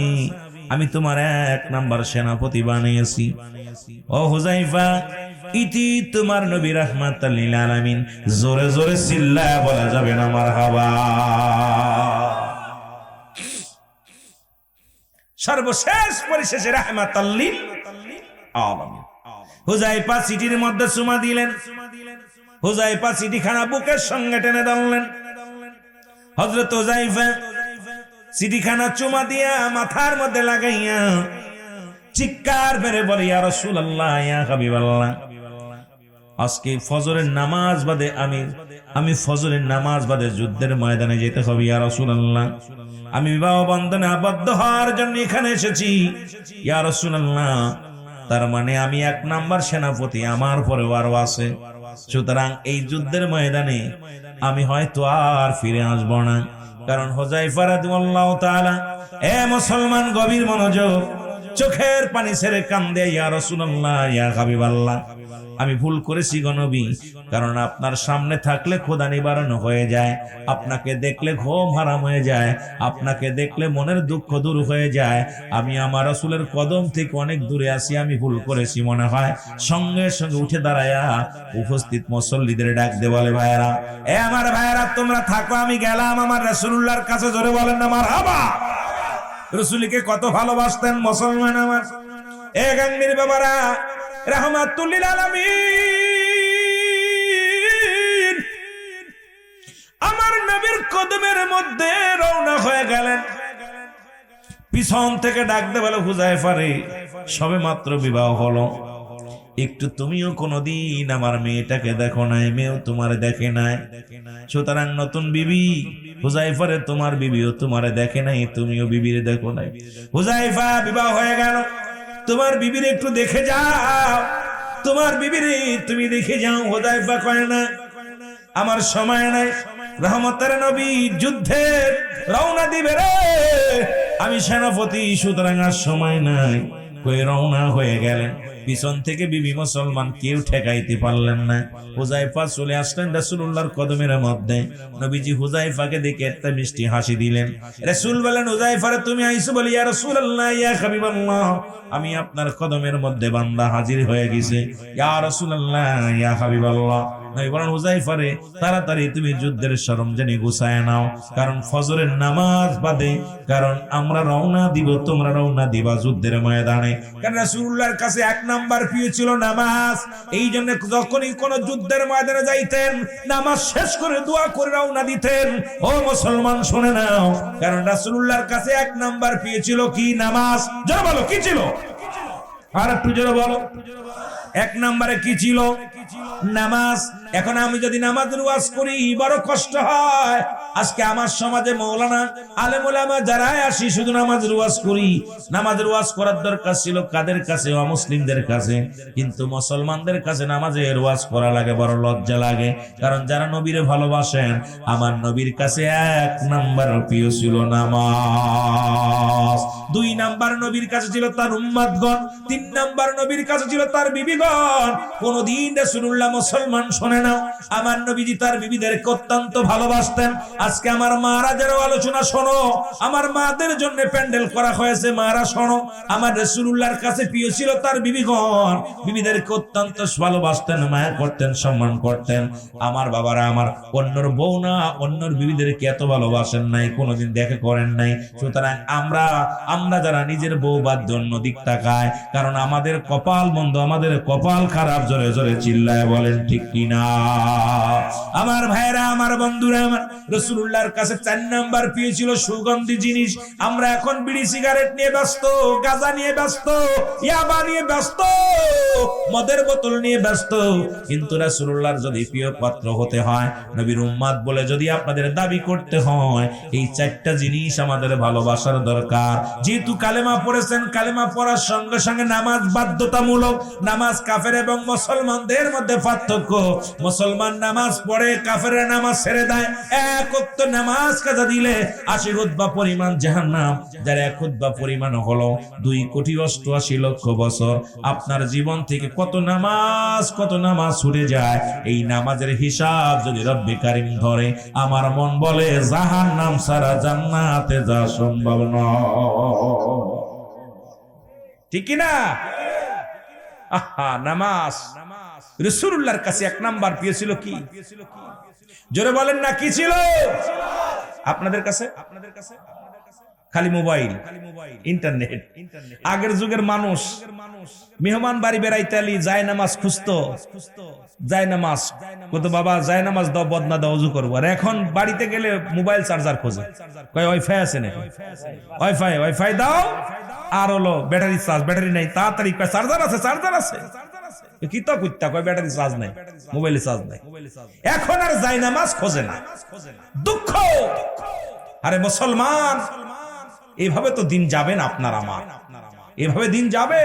আমি তোমার 1 নাম্বার সেনাপতি বানিয়েছি। ও হুযায়ফা, ইতি তোমার নবী রাহমাতাল লিল আলামিন। জোরে জোরে চিল্লায়া বলা যাবে না মারহাবা। সর্বশেষ পরিশেষে রাহমাতাল লিল আলামিন। হুযায়ফা চিঠির মধ্যে চুমা দিলেন। হুযায়ফা চিঠিখানা বুকের সঙ্গে টেনে ধরলেন। হযরত হুযায়ফা চিঠিখানা চুমা দিয়া মাথার মধ্যে লাগাইয়া চিৎকার মেরে বলে, ইয়া রাসূলুল্লাহ, ইয়া হাবিবাল্লাহ, আজকে ফজরের নামাজ বাদে আমি ফজরের নামাজ বাদে যুদ্ধের ময়দানে যেতে হবে ইয়া রাসূলুল্লাহ। আমি বিবাহ বন্ধনে আবদ্ধ হওয়ার জন্য এখানে এসেছি ইয়া রাসূলুল্লাহ। তার মানে আমি 1 নাম্বার সেনাপতি, আমার পরেও আরো আছে। সুতরাং এই যুদ্ধের ময়দানে আমি হয়তো আর ফিরে আসব না। কারণ হুযায়ফা রাদিয়াল্লাহু তাআলা, এ মুসলমান, গভীর মনোযোগ, চোখের পানি ছেড়ে কান্দে, ইয়া রাসূলুল্লাহ, ইয়া হাবিবাল্লাহ, আমি ভুল করেছি গো নবী। কারণ আপনার সামনে থাকলে ক্ষুধা নিবারণ হয়ে যায়, আপনাকে দেখলে ঘুম হারাম হয়ে যায়, আপনাকে দেখলে মনের দুঃখ দূর হয়ে যায়। আমি আমার রাসূলের কদম থেকে অনেক দূরে আছি, আমি ভুল করেছি মনে হয়। সঙ্গে সঙ্গে উঠে দাঁড়ায়া উপস্থিত মুসল্লিদের ডাক দিয়ে বলে, ভাইয়েরা, এ আমার ভাইয়েরা, তোমরা থাকো, আমি গেলাম আমার রাসূলুল্লাহর কাছে। জোরে বলেন না মারহাবা। রাসূলকে কত ভালোবাসতেন মুসলমান আমার। এ গাঙ্গির বাবারা, রাহমাতুল লিল আলামিন আমার নবীর কদমের মধ্যে রওনা হয়ে গেলেন। পিছন থেকে ডাক দে বলে, হুযায়ফা রে, সবে মাত্র বিবাহ হলো, একটু তুমিও কোনদিন আমার মেয়েটাকে দেখো নাই, মেয়েও তোমার দেখে নাই। সুতরাং নতুন বিবি হুযায়ফা রে, তোমার বিবিও তোমারে দেখে নাই, তুমিও বিবিরে দেখো নাই। হুযায়ফা, বিবাহ হয়ে গেল, তোমার বিবির একটু দেখে যাও, তোমার বিবির তুমি দেখে যাও। হুযায়ফা কয়, না, আমার সময় নাই, রহমতের নবী যুদ্ধের রওনা দিবে রে, আমি সেনাপতি, সুতরাং আর সময় নাই। কই রওনা হয়ে গেলেন। পিছন থেকে বিবি মুসলমান কেউ ঠেকাইতে পারলেন না। হুযায়ফা চলে আসলেন রাসূলুল্লাহর কদমের মধ্যে। নবীজি হুযায়ফাকে দেখে একটা মিষ্টি হাসি দিলেন। রাসূল বলেন, হুযায়ফা রে, তুমি আইছো বলি, ইয়া রাসূলুল্লাহ, ইয়া হাবিবাল্লাহ, আমি আপনার কদমের মধ্যে বান্দা হাজির হয়ে গেছে। ইয়া রাসূলুল্লাহ, ইয়া হাবিবাল্লাহ। নবী বলেন, হুযায়ফা রে, তাড়াতাড়ি তুমি যুদ্ধের সরঞ্জাম গুছায় নাও, কারণ ফজরের নামাজ বাদে, কারণ আমরা রওনা দিব, তোমরা রওনা দিবা যুদ্ধের ময়দানে। কারণ রাসূলুল্লাহর কাছে 1 নাম্বার প্রিয় ছিল নামাজ। এই জন্য যখনই কোন যুদ্ধের ময়দানে যাইতেন, নামাজ শেষ করে দোয়া করে রওনা দিতেন। ও মুসলমান, শুনে নাও, কারণ রাসূলুল্লাহর কাছে 1 নাম্বার প্রিয় ছিল কি? নামাজ। জোরে বলো, কি ছিল? আর একটু জোরে বলো। 1 নম্বরে কি ছিল? নামাজ। এখন আমি যদি নামাজের ওয়াজ করি বড় কষ্ট হয়। আজকে আমার সমাজে মাওলানা আলেম ওলামা যারা আসি শুধু নামাজের ওয়াজ করি। নামাজের ওয়াজ করার দরকার ছিল কাদের কাছে? অমুসলিমদের কাছে। কিন্তু মুসলমানদের কাছে নামাজের ওয়াজ করা লাগে, বড় লজ্জা লাগে। কারণ যারা নবীরে ভালোবাসেন, আমার নবীর কাছে 1 নাম্বার প্রিয় ছিল নামাজ। 2 নাম্বার নবীর কাছে ছিল তার উম্মতগণ। 3 নাম্বার নবীর কাছে ছিল তার বিবিগণ। কোনদিন রাসূলুল্লাহ মুসলমান শুনে নাও, আমার নবীজি তার বিবিদেরকে অত্যন্ত ভালোবাসতেন। আজকে আমার মারা যারা আলোচনা শোনো, আমার মাদের জন্য প্যান্ডেল করা হয়েছে, মারা শোনো। আমার রাসূলুল্লাহর কাছে প্রিয় ছিল তার বিবিগণ। বিবিদেরকে অত্যন্ত ভালোবাসতেন, মায়া করতেন, সম্মান করতেন। আমার বাবারা, আমার অন্যর বউ না, অন্যর বিবিদেরকে এত ভালোবাসেন নাই, কোনোদিন দেখে করেন নাই। সুতরাং আমরা যারা নিজের বউ বাদ অন্য দিক তাকায়, কারণ আমাদের কপাল বন্ধ, আমাদের কপাল খারাপ। জোরে জোরে চিল্লায় বলেন ঠিক কিনা? আমার ভাইরা, আমার বন্ধুরা, আমার রাসূলুল্লাহর কাছে 4 নাম্বার প্রিয় ছিল সুগন্ধি জিনিস। আমরা এখন বিড়ি সিগারেট নিয়ে ব্যস্ত, গাঁজা নিয়ে ব্যস্ত, ইয়াবা নিয়ে ব্যস্ত, মদের বোতল নিয়ে ব্যস্ত। কিন্তু রাসূলুল্লাহর যদি প্রিয় পাত্র হতে হয়, নবীর উম্মত বলে যদি আপনাদের দাবি করতে হয়, এই 4টা জিনিস আমাদের ভালোবাসার দরকার। যেহেতু কালেমা পড়েছেন, কালেমা পড়ার সঙ্গে সঙ্গে নামাজ বাধ্যতামূলক। নামাজ কাফের এবং মুসলমানদের মধ্যে পার্থক্য। মুসলমান নামাজ পড়ে, কাফেররা নামাজ ছেড়ে দেয়। 1 ওয়াক্ত নামাজ কাজা দিলে 80 খুতবা পরিমাণ জাহান্নাম। যার 1 খুতবা পরিমাণ হলো 2,88,00,000 বছর। আপনার জীবন থেকে কত নামাজ ছুটে যায়। এই নামাজের হিসাব যদি রব্বে কারীম ধরে, আমার মন বলে জাহান্নাম ছাড়া জান্নাতে যাওয়া সম্ভব নয়। ঠিক কি না? নামাজ রাসূলুল্লাহর কাছে 1 নাম্বার প্রিয় ছিল কি? জোরে বলেন না, কি ছিল আপনাদের কাছে? খালি মোবাইল, ইন্টারনেট। আগের যুগের মানুষ মেহমান বাড়ি বেড়াইতে আলি যায় নামাজ খুঁজতো, যায় নামাজ কত বাবা যায় নামাজ দাও, বদনা দাও, অজু করবো। আর এখন বাড়িতে গেলে মোবাইল চার্জার খোঁজে, কয় ওয়াইফাই আছে নাকি, ওয়াইফাই দাও, আর হলো ব্যাটারি চার্জ, ব্যাটারি নাই, তাড়াতাড়ি চার্জার আছে, চার্জার আছে, কি তো কুত্তা কয় ব্যাটারি চার্জ নাই, মোবাইলে চার্জ নাই। এখন আর যায় নামাজ খোঁজে না, দুঃখ। আরে মুসলমান, এভাবে তো দিন যাবে না আপনার আমার, এভাবে দিন যাবে,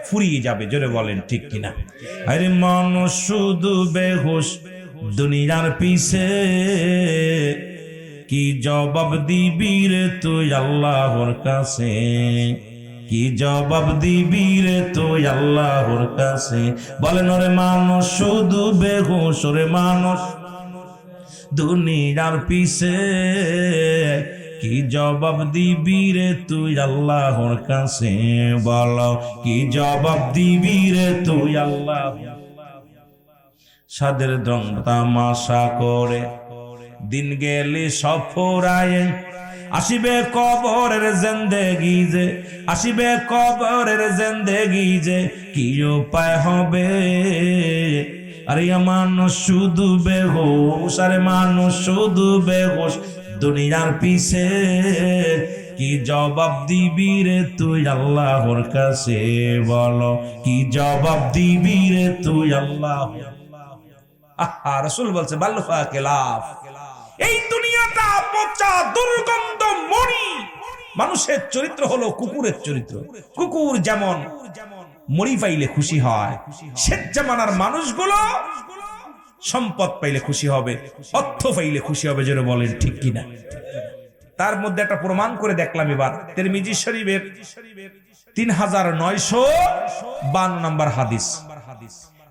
ফুরিয়ে যাবে, জোরে বলেন ঠিক কিনা। আরে মানুষ শুধু বেহুশ দুনিয়ার পিছে, কি জবাব দিবি রে তুই আল্লাহর কাছে, কি জবাব দিবি রে তুই আল্লাহর কাছে। বলেন ওরে মানুষ শুধু বেহুশ, ওরে মানুষ দুনিয়ার পিছে, কি জবাব দিবি রে তুই আল্লাহর কাছে। বলো কি জবাব দিবি রে তুই আল্লাহ। সাদের রং তামাশা করে দিন গেলে সব ফুরায়, আসিবে কবরের জিন্দেগি যে, আসিবে কবরের জিন্দেগি যে, কি উপায় হবে। আরে মানুষ শুধু বেহুশ, আরে মানুষ শুধু বেহুশ দুনিয়ার পিছে, কি জবাব দিবি রে তুই আল্লাহর কাছে। বলো কি জবাব দিবি রে তুই আল্লাহ। আহা, রাসূল বলছে বাল্লুফা কেলাফ, এই দুনিয়াটা পচা দুর্গন্ধ মরি। মানুষের চরিত্র হলো কুকুরের চরিত্র। কুকুর যেমন মরি পাইলে খুশি হয়, শেষ জামানার মানুষগুলো সম্পদ পাইলে খুশি হবে, অর্থ পাইলে খুশি হবে, যেন বলেন ঠিক কিনা। তার মধ্যে একটা প্রমাণ করে দেখলাম এবার, তিরমিজি শরীফের 3952 নম্বর হাদিস।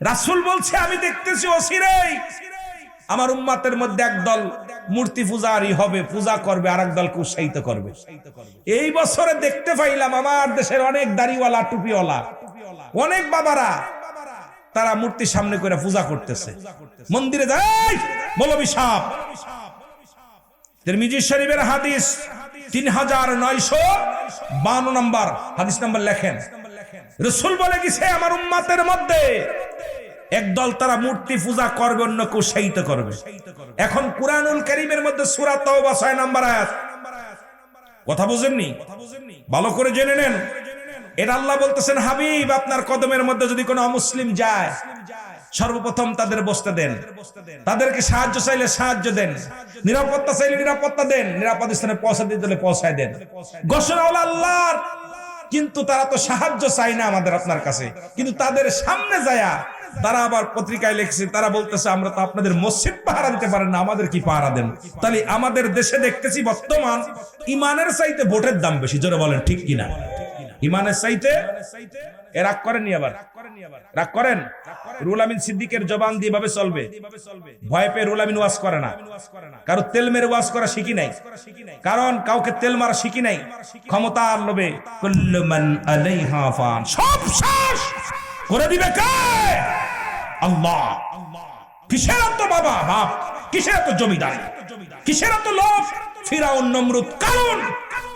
রাসূল বলছে আমি দেখতেছি অচিরেই আমার উম্মতের মধ্যে একদল মূর্তি পূজারি হবে, পূজা করবে, আর একদলকে উৎসাহিত করবে। এই বছরে দেখতে পাইলাম আমার দেশের অনেক দাড়িওয়ালা, টুপিওয়ালা, অনেক বাবারা তারা মূর্তির সামনে করে পূজা করতেছে, মন্দিরে যায়। মৌলভী সাহেব, তিরমিজি শরীফের হাদিস 3952 নম্বর হাদিস নাম্বার লেখেন। রাসূল বলে গেছে আমার উম্মতের মধ্যে একদল তারা মূর্তি পূজা করবে, অন্যকে উৎসাহিত করবে। এখন কুরআনুল কারীমের মধ্যে সূরা তাওবা 6 নম্বর আয়াত, কথা বুঝেননি? ভালো করে জেনে নেন। এটা আল্লাহ বলতেছেন, হাবিব আপনার কদমের মধ্যে যদি কোনো অমুসলিম যায়, সর্বপ্রথম তাদের বসতে দেন, তাদেরকে সাহায্য চাইলে সাহায্য দেন, নিরাপত্তা চাইলে নিরাপত্তা দেন, নিরাপদ স্থানে পৌঁছা দিতে হলে পৌঁছায় দেন। ঘোষণা হলো আল্লাহর, কিন্তু তারা তো সাহায্য চায় না আমাদের আপনার কাছে, কিন্তু তাদের সামনে যায়া তারা আবার পত্রিকায় লিখছে, তারা বলতেছে আমরা তো আপনাদের মসজিদ পাহারা দিতে পারেন না, আমাদের কি পাহারা দেন। তাহলে আমাদের দেশে দেখতেছি বর্তমান ইমানের চাইতে ভোটের দাম বেশি, জোরে বলেন ঠিক কিনা। ইমানের চাইতে রাগ করেননি, আবার রাগ করেন। রুহুল আমিন সিদ্দিকের জবান দিয়ে ভাবে চলবে, ভয় পেয়ে রুহুল আমিন ওয়াজ করে না, কারো তেল মেরে ওয়াজ করা শিখি নাই, কারণ কাউকে তেল মারা শিখি নাই। ক্ষমতার লোভে কুল্লু মান আলাইহা ফান, সব শেষ করে দিবে কে? আল্লাহ। কিসের এত বাবা বাপ, কিসের এত জমিদারি, কিসের এত লোভ? ফিরাউন, নমরুদ, কারণ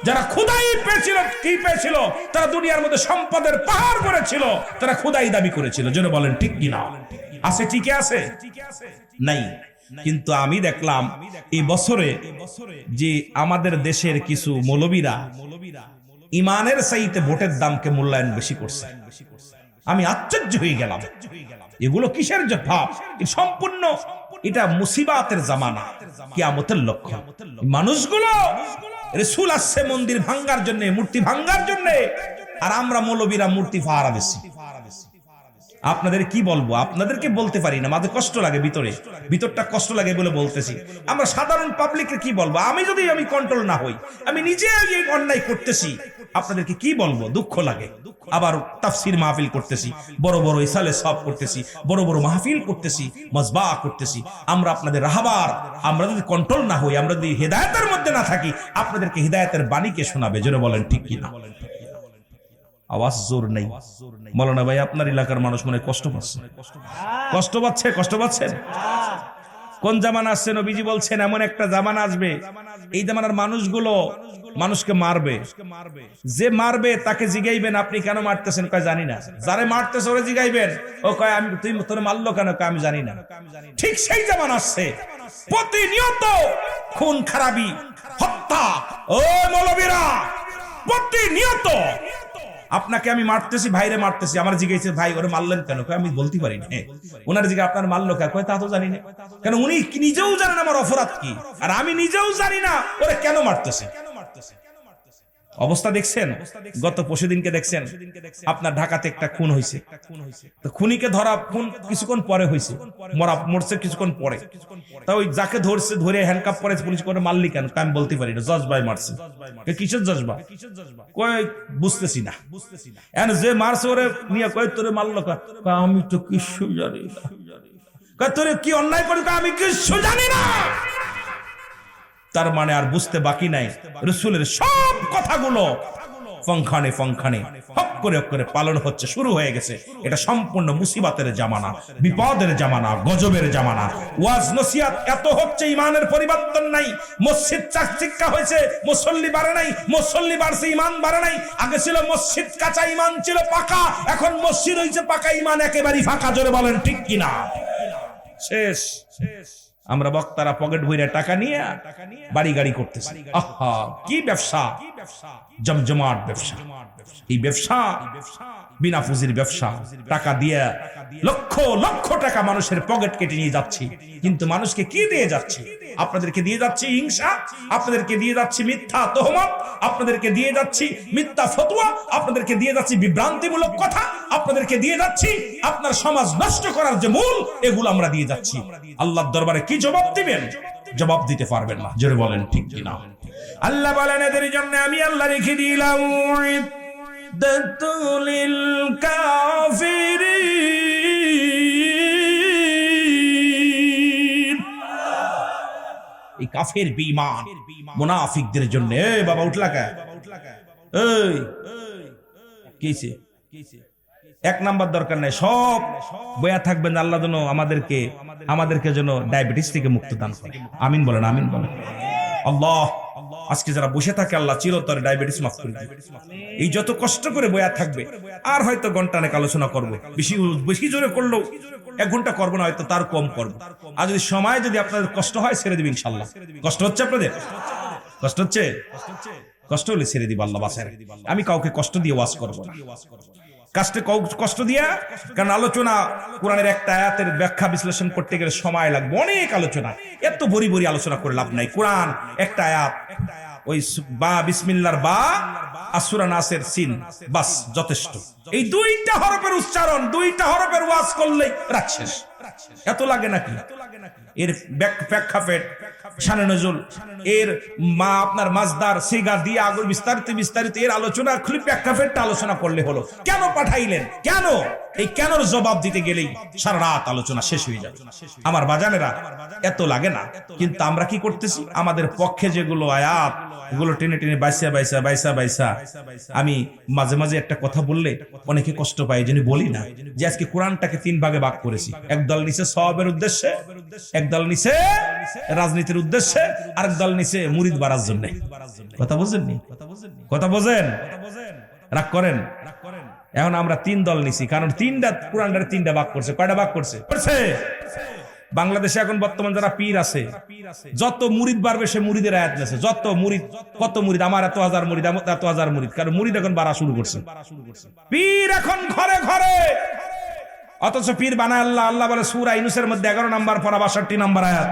যারা খুদাই পেয়েছিল, কি পেয়েছিল? তারা দুনিয়ার মধ্যে সম্পদের পাহাড় করেছিল, তারা খুদাই দাবি করেছিল, যেন বলেন ঠিক কিনা। আছে, টিকে আছে নাই? কিন্তু আমি দেখলাম এই বছরে যে আমাদের দেশের কিছু মৌলবীরা ইমানের চাইতে ভোটের দামকে মূল্যায়ন বেশি করছে। আমি আশ্চর্য হয়ে গেলাম, এগুলো কিসের ভাব? সম্পূর্ণ এটা মুসিবাতের জামানা, কিয়ামতের লক্ষণ। মানুষগুলো রাসূল আসছে মন্দির ভাঙ্গার জন্য, মূর্তি ভাঙ্গার জন্য, আর আমরা মৌলবীরা মূর্তি পাহারা দিচ্ছি। আপনাদের কি বলবো, আপনাদেরকে বলতে পারি না, মাঝে কষ্ট লাগে, ভিতরটা কষ্ট লাগে বলে বলতেছি। আমরা সাধারণ পাবলিককে কি বলবো? আমি কন্ট্রোল না হই, আমি নিজে এই অন্যায় করতেছি, আপনাদেরকে কি বলবো? দুঃখ লাগে। আবার তাফসীর মাহফিল করতেছি, বড় বড় ইসালে সব করতেছি, বড় বড় মাহফিল করতেছি, মজবা করতেছি। আমরা আপনাদের রাহবার, আমরা যদি কন্ট্রোল না হই, আমরা যদি হেদায়েতের মধ্যে না থাকি, আপনাদেরকে হেদায়েতের বাণীকে শোনাবে, জোরে বলেন ঠিক কিনা। আওয়াজ জোর নেই। মৌলানা ভাই, আপনার এলাকার মানুষ মনে কষ্ট পাচ্ছে, কষ্ট পাচ্ছেন? কোন জামানা আসছে? নবীজি বলছেন এমন একটা জামানা আসবে, এই জামানার মানুষগুলো মানুষকে মারবে। যে মারবে তাকে জিগাইবেন আপনি কেন মারতেছেন? কয় জানি না। যারে মারতেছে ওরে জিগাইবেন, ও কয় আমি, তুই তোরে মারলো কেন? কয় আমি জানি না। ঠিক সেই জামানা আসছে, প্রতিনিয়ত খুন খারাপি, হত্যা। ও মৌলবীরা, প্রতিনিয়ত আপনাকে আমি মারতেছি, ভাইরে মারতেছি। আমার জিজ্ঞেস ভাই ওরে মারলেন কেন? আমি বলতে পারি না। ওনার জিজ্ঞাসা আপনার মারলো কেন? তা তো জানি না। কেন উনি নিজেও জানেন আমার অপরাধ কি, আর আমি নিজেও জানি না ওরে কেন মারতেছে। অবস্থা দেখছেন? গত পরশুদিনকে দেখছেন আপনার ঢাকাতে একটা খুন হয়েছে। তো খুনিকে ধরা খুন কিছুক্ষণ পরে হয়েছে, মরছে কিছুক্ষণ পরে। তা ওই যাকে ধরছে ধরে হ্যান্ডকাপ পরে পুলিশ করে মারলি কেন? আমি বলতে পারি না, জজবাই মারছে। কিসের জজবা? কয় বুঝতেছি না। যে মারছে ওরে নিয়ে কয় তোরে মারলো কেন? আমি তো কিছু জানি না। কয় তোরে কি অন্যায় করি? আমি কিছু জানি না। তার মানে আর বুঝতে বাকি নাই, রাসূলের সব কথাগুলো ফংখানে ফংখানে হক করে পালন হচ্ছে, শুরু হয়ে গেছে। এটা সম্পূর্ণ মুসিবতের জামানা, বিপদের জামানা, গজবের জামানা। ওয়াজ নসিহত এত হচ্ছে, ইমানের পরিবর্তন নাই। মসজিদ চাকচিক্কা হয়েছে, মুসল্লি বাড়ে নাই। মুসল্লি বাড়ছে, ইমান বাড়ে নাই। আগে ছিল মসজিদ কাঁচা, ইমান ছিল পাকা। এখন মসজিদ হয়েছে পাকা, ইমান একেবারে ফাঁকা। জোরে বলেন ঠিক কিনা? শেষ। আমরা বক্তারা পকেট ভরে টাকা নিয়ে বাড়ি গাড়ি করতেছি। আহা কি ব্যবসা, জমজমাট ব্যবসা। এই ব্যবসা বিনা পুঁজির ব্যবসা। টাকা দিয়ে লক্ষ লক্ষ টাকা মানুষের পকেট কেটে নিয়ে যাচ্ছি, কিন্তু মানুষকে কি দিয়ে যাচ্ছি? আপনাদেরকে দিয়ে যাচ্ছি হিংসা, আপনাদেরকে দিয়ে যাচ্ছি মিথ্যা তহমত, আপনাদেরকে দিয়ে যাচ্ছি মিথ্যা ফতোয়া, আপনাদেরকে দিয়ে যাচ্ছি বিভ্রান্তিমূলক কথা, আপনাদেরকে দিয়ে যাচ্ছি আপনার সমাজ নষ্ট করার যে মূল, এগুলো আমরা দিয়ে যাচ্ছি। আল্লাহর দরবারে কি জবাব দিবেন? জবাব দিতে পারবেন না। জোরে বলেন ঠিক কিনা? আল্লাহ বলেন এদের জন্য আমি আল্লাহ রেখে দিলাম দাতুলিল কাফিরিন। এই কাফের বেঈমান মুনাফিকদের জন্য। এই বাবা উঠলা কে? এই কিছে? এক নাম্বার দরকার নাই, সব বয়া থাকবেন। আল্লাহ যেন আমাদেরকে যেন ডায়াবেটিস থেকে মুক্ত দান করে। আমিন বলেন, আমিন বলেন। আল্লাহ আজকে যারা বসে থাকে আল্লাহ চিরতরে ডায়াবেটিস মাফ করে দিবে। এই যত কষ্ট করে বয়া থাকবে, আর হয়তো ঘন্টানেক আলোচনা করবো, বেশি জোরে করলেও 1 ঘন্টা করবো না, হয়তো তার কম করবো। আর যদি সময় যদি আপনাদের কষ্ট হয় ছেড়ে দিবেন ইনশাল্লাহ। কষ্ট হচ্ছে আপনাদের? কষ্ট হচ্ছে? কষ্ট হলে ছেড়ে দিব, আল্লাহ বাঁচায়। আমি কাউকে কষ্ট দিয়ে ওয়াজ করবো না, কষ্ট দিয়া। কারণ আলোচনা কোরআনের একটা আয়াতের ব্যাখ্যা বিশ্লেষণ করতে গেলে সময় লাগবে, অনেক আলোচনা। এত বড়ি আলোচনা করে লাভ নাই। কোরআন একটা আয়াত, ওই বা বিসমিল্লাহর বা আর সূরা নাসের সিন, বাস যথেষ্ট। এই 2টা হরফের উচ্চারণ, 2টা হরফের ওয়াজ করলেই রাত শেষ। এত লাগে নাকি? এর প্রেক্ষাপট, শানে নজুল, এর আপনার মাজদার সিগা দিয়ে আগর বিস্তারিত এর আলোচনা খুলে প্রেক্ষাপটটা আলোচনা করলে হলো। কেন পাঠাইলেন? কেন? এই কেনর জবাব দিতে গেলেই সারা রাত আলোচনা শেষ হয়ে যাবে। আমার বাজানেরা এত লাগে না, কিন্তু আমরা কি করতেছি? আমাদের পক্ষে যেগুলো আয়াত, এগুলো টেনে টেনে বাইসা। আমি মাঝে মাঝে একটা কথা বললে অনেকে কষ্ট পায়, যিনি বলি না যে আজকে কোরআনটাকে 3 ভাগে ভাগ করেছি। একদল নিচে সওয়াবের উদ্দেশ্যে, একদল নিচে রাজনীতির উদ্দেশ্যে, আরেক দল নিচে মুরিদ বাড়ার জন্য। কথা বুঝেননি? কথা বোঝেন? রাগ করেন? এখন আমরা 3 দল নিছি, কারণ 3টা কোরআনটার 3টা ভাগ করছে। কয়টা ভাগ করছে? বাংলাদেশে এখন বর্তমান যারা পীর আছে, যত মুরিদ বাড়বে সে মুরিদের আয়াত নেছে। যত মুরিদ, কত মুরিদ, আমার এত হাজার মুরিদ, আমার এত হাজার মুরিদ, কারণ মুরিদ এখন বাড়া শুরু করছে। পীর এখন ঘরে ঘরে, অথচ পীর বানায় আল্লাহ। আল্লাহ বলে সূরা ইউনূসের মধ্যে 11 নম্বর পারা 62 নম্বর আয়াত,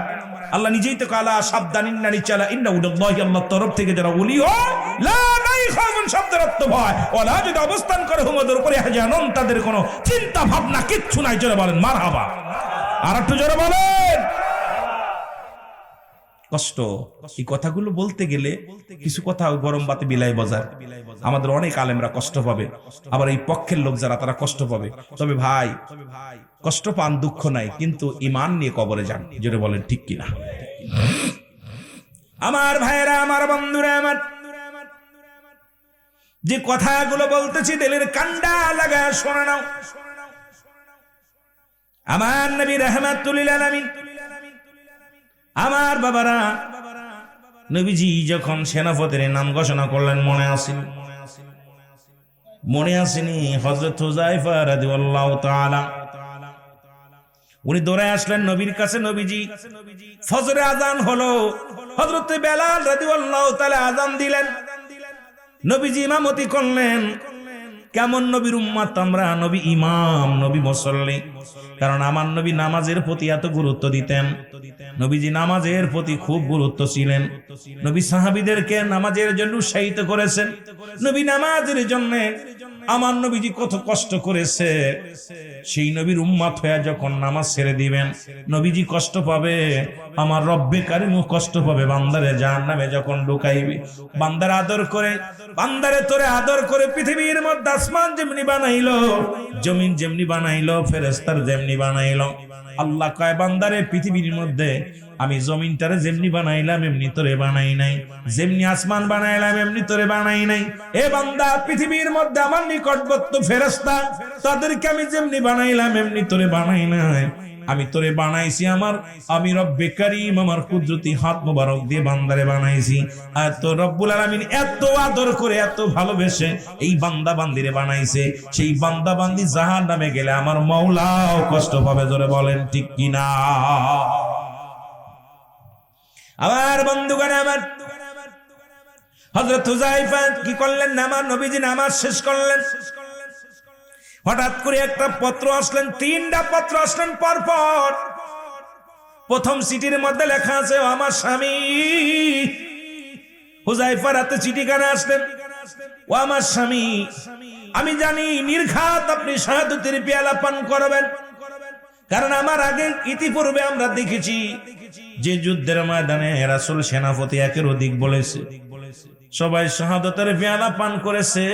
আল্লাহ নিজেই তো কালা সাবধান, ইন্না নিচালা ইন্না উদাল্লাহি, আল্লাহর তরফ থেকে যারা ওলি হয়, লা নাইখাফুন শব্দের অর্থ ভয়, ওয়ালা যদি অবস্থান করে হুমদের উপরে হাজানুন, তাদের কোনো চিন্তা ভাবনা কিচ্ছু নাই। জোরে বলেন মারহাবা। আর একটু জোরে বলেন। কষ্ট, এই কথাগুলো বলতে গেলে কিছু কথা গরম বাতে বিলাই বাজার। আমাদের অনেক আলেমরা কষ্ট পাবে, আবার এই পক্ষের লোক যারা তারা কষ্ট পাবে। তবে ভাই, কষ্ট পান, দুঃখ নাই, কিন্তু ঈমান নিয়ে কবরে যান। জোরে বলেন ঠিক কিনা? আমার ভাইরা, আমার বন্ধুরা, আমার যে কথাগুলো বলতেছি দিলের কান্ডা লাগা শোনা নাও। আমার নবী রাহমাতুল লিল আলামিন আমার বাবারা, নবীজি যখন সেনাপতির নাম ঘোষণা করলেন, মনে আসেনি হযরত হুযায়ফা রাদিয়াল্লাহু তাআলা, উনি দৌড়ে আসলেন নবীর কাছে। নবীজি ফজরে আজান হলো, হযরত বেলাল রাদিয়াল্লাহু তাআলা আজান দিলেন, নবীজি ইমামতি করলেন। কেমন নবীর উম্মত আমরা, নবী ইমাম, নবী মুসল্লি। কারণ আমার নবী নামাজের প্রতি এত গুরুত্ব দিতেন। নবীজি নামাজের প্রতি খুব গুরুত্ব ছিলেন। নবী সাহাবীদেরকে নামাজের জন্য উৎসাহিত করেছেন। নবী নামাজের জন্য আমার নবীজি কত কষ্ট করেছে। সেই নবীর উম্মত হয়ে যখন নামাজ ছেড়ে দিবেন, নবীজি কষ্ট পাবে, আমার রব্বে কারিমও কষ্ট পাবে। বান্দারে জাহান্নামে যখন ঢুকাইবে, বান্দার আদর করে, বান্দারে তোরে আদর করে পৃথিবীর মধ্যে আসমান যেমনি বানাইলো, জমিন যেমনি বানাইলো, ফেরেশতার যেমনি বানাইলো, আল্লাহ কয় বান্দারে পৃথিবীর মধ্যে আমি জমিনটারে যেমনি বানাইলাম এমনি তোরে বানাই নাই, যেমনি আসমান বানাইলাম এমনি তোরে বানাই নাই। এ বান্দা, পৃথিবীর মধ্যে আমার নিকটবর্তী ফেরেশতা তাদেরকে আমি যেমনি বানাইলাম এমনি তোরে বানাই নাই। আমি তোরে বানাইছি আমি রব্বে কারীম আমার কুদরতি হাত মোবারক দিয়ে বান্দারে বানাইছি। আর তো রব্বুল আলামিন এত আদর করে, এত ভালোবেসে এই বান্দা বান্দিরে বানাইছে। সেই বান্দা বান্দি জাহান্নামে গেলে আমার মাওলাও কষ্ট পাবে। জোরে বলেন ঠিক কিনা? আমার বন্ধুগণ, আমার হযরত হুযায়ফা কি করলেন? আমার নবীজি নামাজ শেষ করলেন। হঠাৎ করে একটা পত্র আসলেন, 3টা পত্র আসলেন পরপর। প্রথম চিঠির মধ্যে লেখা আছে, ও আমার স্বামী। হুযায়ফার হাতে চিঠিখানা আসলেন, ও আমার স্বামী, আমি জানি নির্ঘাত আপনি শাহাদাতের পেয়ালা পান করবেন। কারণ আমার আগে ইতিপূর্বে আমরা দেখেছি যে যুদ্ধের ময়দানে রাসূল সেনাপতি একের অধিক বলেছে, সবাই শাহাদাতের পেয়ালা পান করেছে।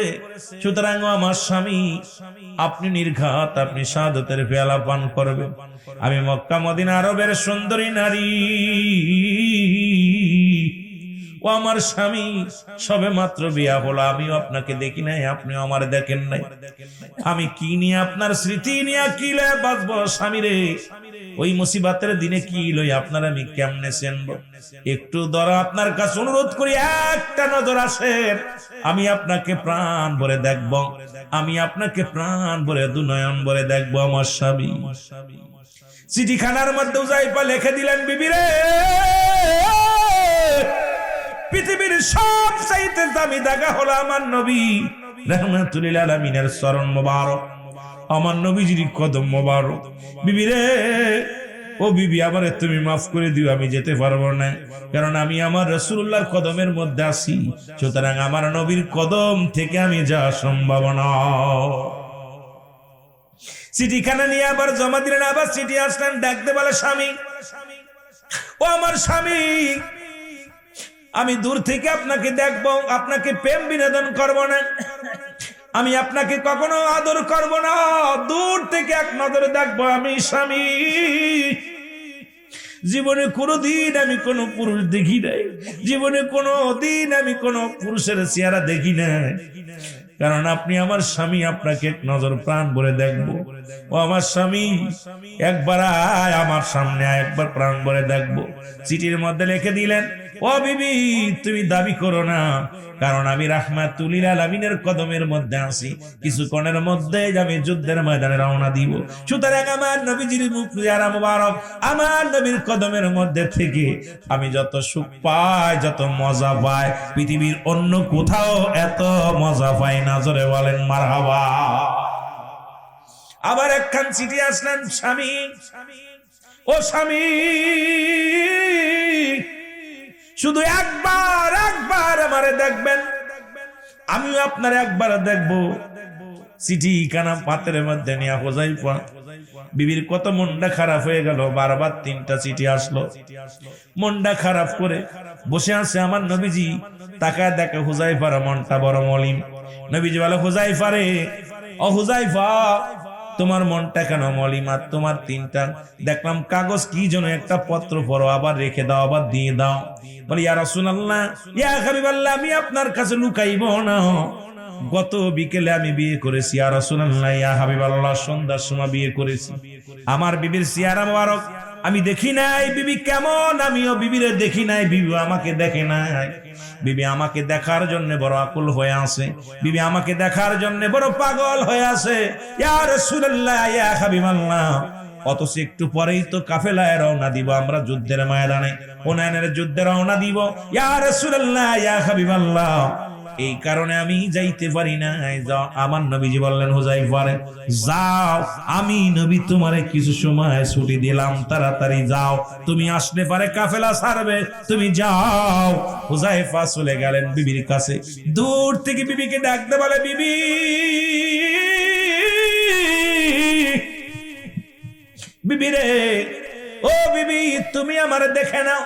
সুতরাং আমার স্বামী, আপনি নির্ঘাত আপনি শাহাদাতের পেয়ালা পান করবেন। আমি মক্কা মদিনা আরবের সুন্দরী নারী, ও আমার স্বামী, সবে মাত্র বিয়া হলো, আমিও আপনাকে দেখি নাই, আপনিও আমার দেখেন নাই। আমি কি নিয়ে, আপনার স্মৃতি নিয়ে কি লয়ে বাঁচবো স্বামী রে? ওই মুসিবতের দিনে কি লই আপনার আমি কেমনে চেনবো? একটু ধরা আপনার কাছে অনুরোধ করি, একটা নজর আসেন, আমি আপনাকে প্রাণ ভরে দেখবো, আমি আপনাকে প্রাণ ভরে দুনয়ন ভরে দেখবো আমার স্বামী। চিঠিখানার মধ্যে হুযায়ফা লিখে দিলেন, বিবি রে, পৃথিবীর সবচাইতে দামি জায়গা হলো আমার নবী রাহমাতুল লিল আলামিনের চরণ মোবারক, আমার নবীজির কদম মোবারক। বিবি রে, ও বিবি, আমারে তুমি মাফ করে দিও, আমি যেতে পারবো না, কারণ আমি আমার রাসূলুল্লাহর কদমের মধ্যে আছি। সুতরাং আমার নবীর কদম থেকে আমি যাওয়া সম্ভব না। চিঠিখানা নিয়ে আবার জমা দিলেন। আবার চিঠি আসলেন, ডাকতে বলে, স্বামী, ও আমার স্বামী, আমি দূর থেকে আপনাকে দেখবো, আপনাকে প্রেম বিনোদন করব না, আমি আপনাকে কখনো আদর করব না, দূর থেকে এক নজরে দেখবো আমি স্বামী। জীবনে কোনোদিন আমি কোন পুরুষ দেখি নাই, জীবনে কোনোদিন আমি কোন পুরুষের চেহারা দেখি নাই, কারণ আপনি আমার স্বামী, আপনাকে এক নজর প্রাণ ভরে দেখবো। ও আমার স্বামী, একবার আয় আমার সামনে, একবার প্রাণ ভরে দেখবো। চিঠির মধ্যে লিখে দিলেন, ও বিবি, তুমি দাবি করো না, কারণ আমি রাহমাতুল লিল আলামিনের কদমের মধ্যে আছি, কিছুক্ষণের মধ্যে আমি যুদ্ধের ময়দানে রওনা দিব। সুতরাং আমার নবীজির মুখ জিয়ারা মুবারক, আমার নবীর কদমের মধ্যে থেকে আমি যত সুখ পাই, যত মজা পাই, পৃথিবীর অন্য কোথাও এত মজা পাই না। জোরে বলেন মারহাবা। আবার একখান চিঠি আসলেন, স্বামী, ও স্বামী, শুধু একবার আমারে দেখবেন, আমিও আপনার একবার দেখবো। চিঠি কানা পাত্রের মধ্যে নিয়ে হুযায়ফা বিবির কত মনটা খারাপ হয়ে গেল। বারবার 3টা চিঠি আসলো, মনটা খারাপ করে বসে আছে আমার নবীজি। তাকায় দেখে হুযায়ফার মনটা বড় মলিন। নবীজি বলে, হুযায়ফা রে, ও হুযায়ফা, তোমার মনটা কেন মলিন? আর তোমার 3টা দেখলাম কাগজ, কি যেন একটা পত্র পড়ো, আবার রেখে দাও, আবার দিয়ে দাও। বলি, ইয়া রাসূলুল্লাহ, ইয়া হাবিবাল্লাহ, আমি আপনার কাছে লুকাইব না, গত বিকেলে আমি বিয়ে করেছি। ইয়া রাসূলুল্লাহ, ইয়া হাবিবাল্লাহ, সন্ধ্যার সময় বিয়ে করেছি। আমার বিবির চেহারা মোবারক আমি দেখি নাই বিবি কেমন, আমিও বিবিরে দেখি নাই, বিবি আমাকে দেখে নাই। বিবি আমাকে দেখার জন্য বড় আকুল হয়ে আছে, বিবি আমাকে দেখার জন্য বড় পাগল হয়ে আছে। ইয়া রাসূলুল্লাহ, ইয়া হাবিবাল্লাহ, অথচ একটু পরেই তো কাফেলায় রওনা দিব, আমরা যুদ্ধের ময়দানে, হুনাইনের যুদ্ধে রওনা দিব। ইয়া রাসূলুল্লাহ, ইয়া হাবিবাল্লাহ, এই কারণে আমি যাইতে পারি না। যাও, আমার নবীজি বললেন হুযায়ফারে, যাও, আমি নবী তোমারে কিছু সময় ছুটি দিলাম, তাড়াতাড়ি যাও, তুমি আসলে পারে কাফেলা ছাড়বে, তুমি যাও। হুযায়ফা চলে গেলেন বিবির কাছে। দূর থেকে বিবিকে ডাকতে বলে, বিবি, বিবি রে, ও বিবি, তুমি আমারে দেখে নাও,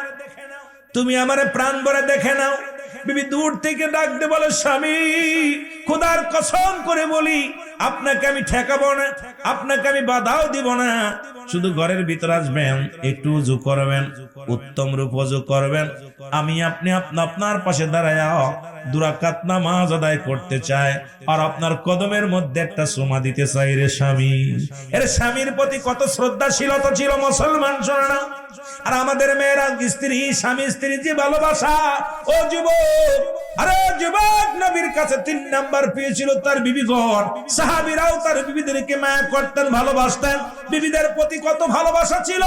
তুমি আমারে প্রাণ ভরে দেখে নাও। বিবি দূর থেকে ডাকতে বলে, স্বামী, খোদার কসম করে বলি, আপনাকে আমি ঠেকাবো না, আপনাকে আমি বাধাও দিব না। শুধু ঘরের ভিতর আসবেন, একটু উজু করবেন, উত্তম রূপ উজু করবেন, আমি আপনি আপনার পাশে দাঁড়ায় 2 রাকাত নামাজ আদায় করতে চাই, আর আপনার কদমের মধ্যে একটা চুমা দিতে চাই রে স্বামী। এর স্বামীর প্রতি কত শ্রদ্ধাশীলতা ছিল মুসলমান, শোনে না? আর আমাদের মেয়েরা স্ত্রী, স্বামী স্ত্রী যে ভালোবাসা, ও যুবক, আরে যুবক, নবীর কাছে 3 নাম্বার পেয়েছিল তার বিবিগণ। সাহাবীরাও তার বিবিদেরকে মায়া করতেন, ভালোবাসতেন, বিবিদের প্রতি কত ভালোবাসা ছিল।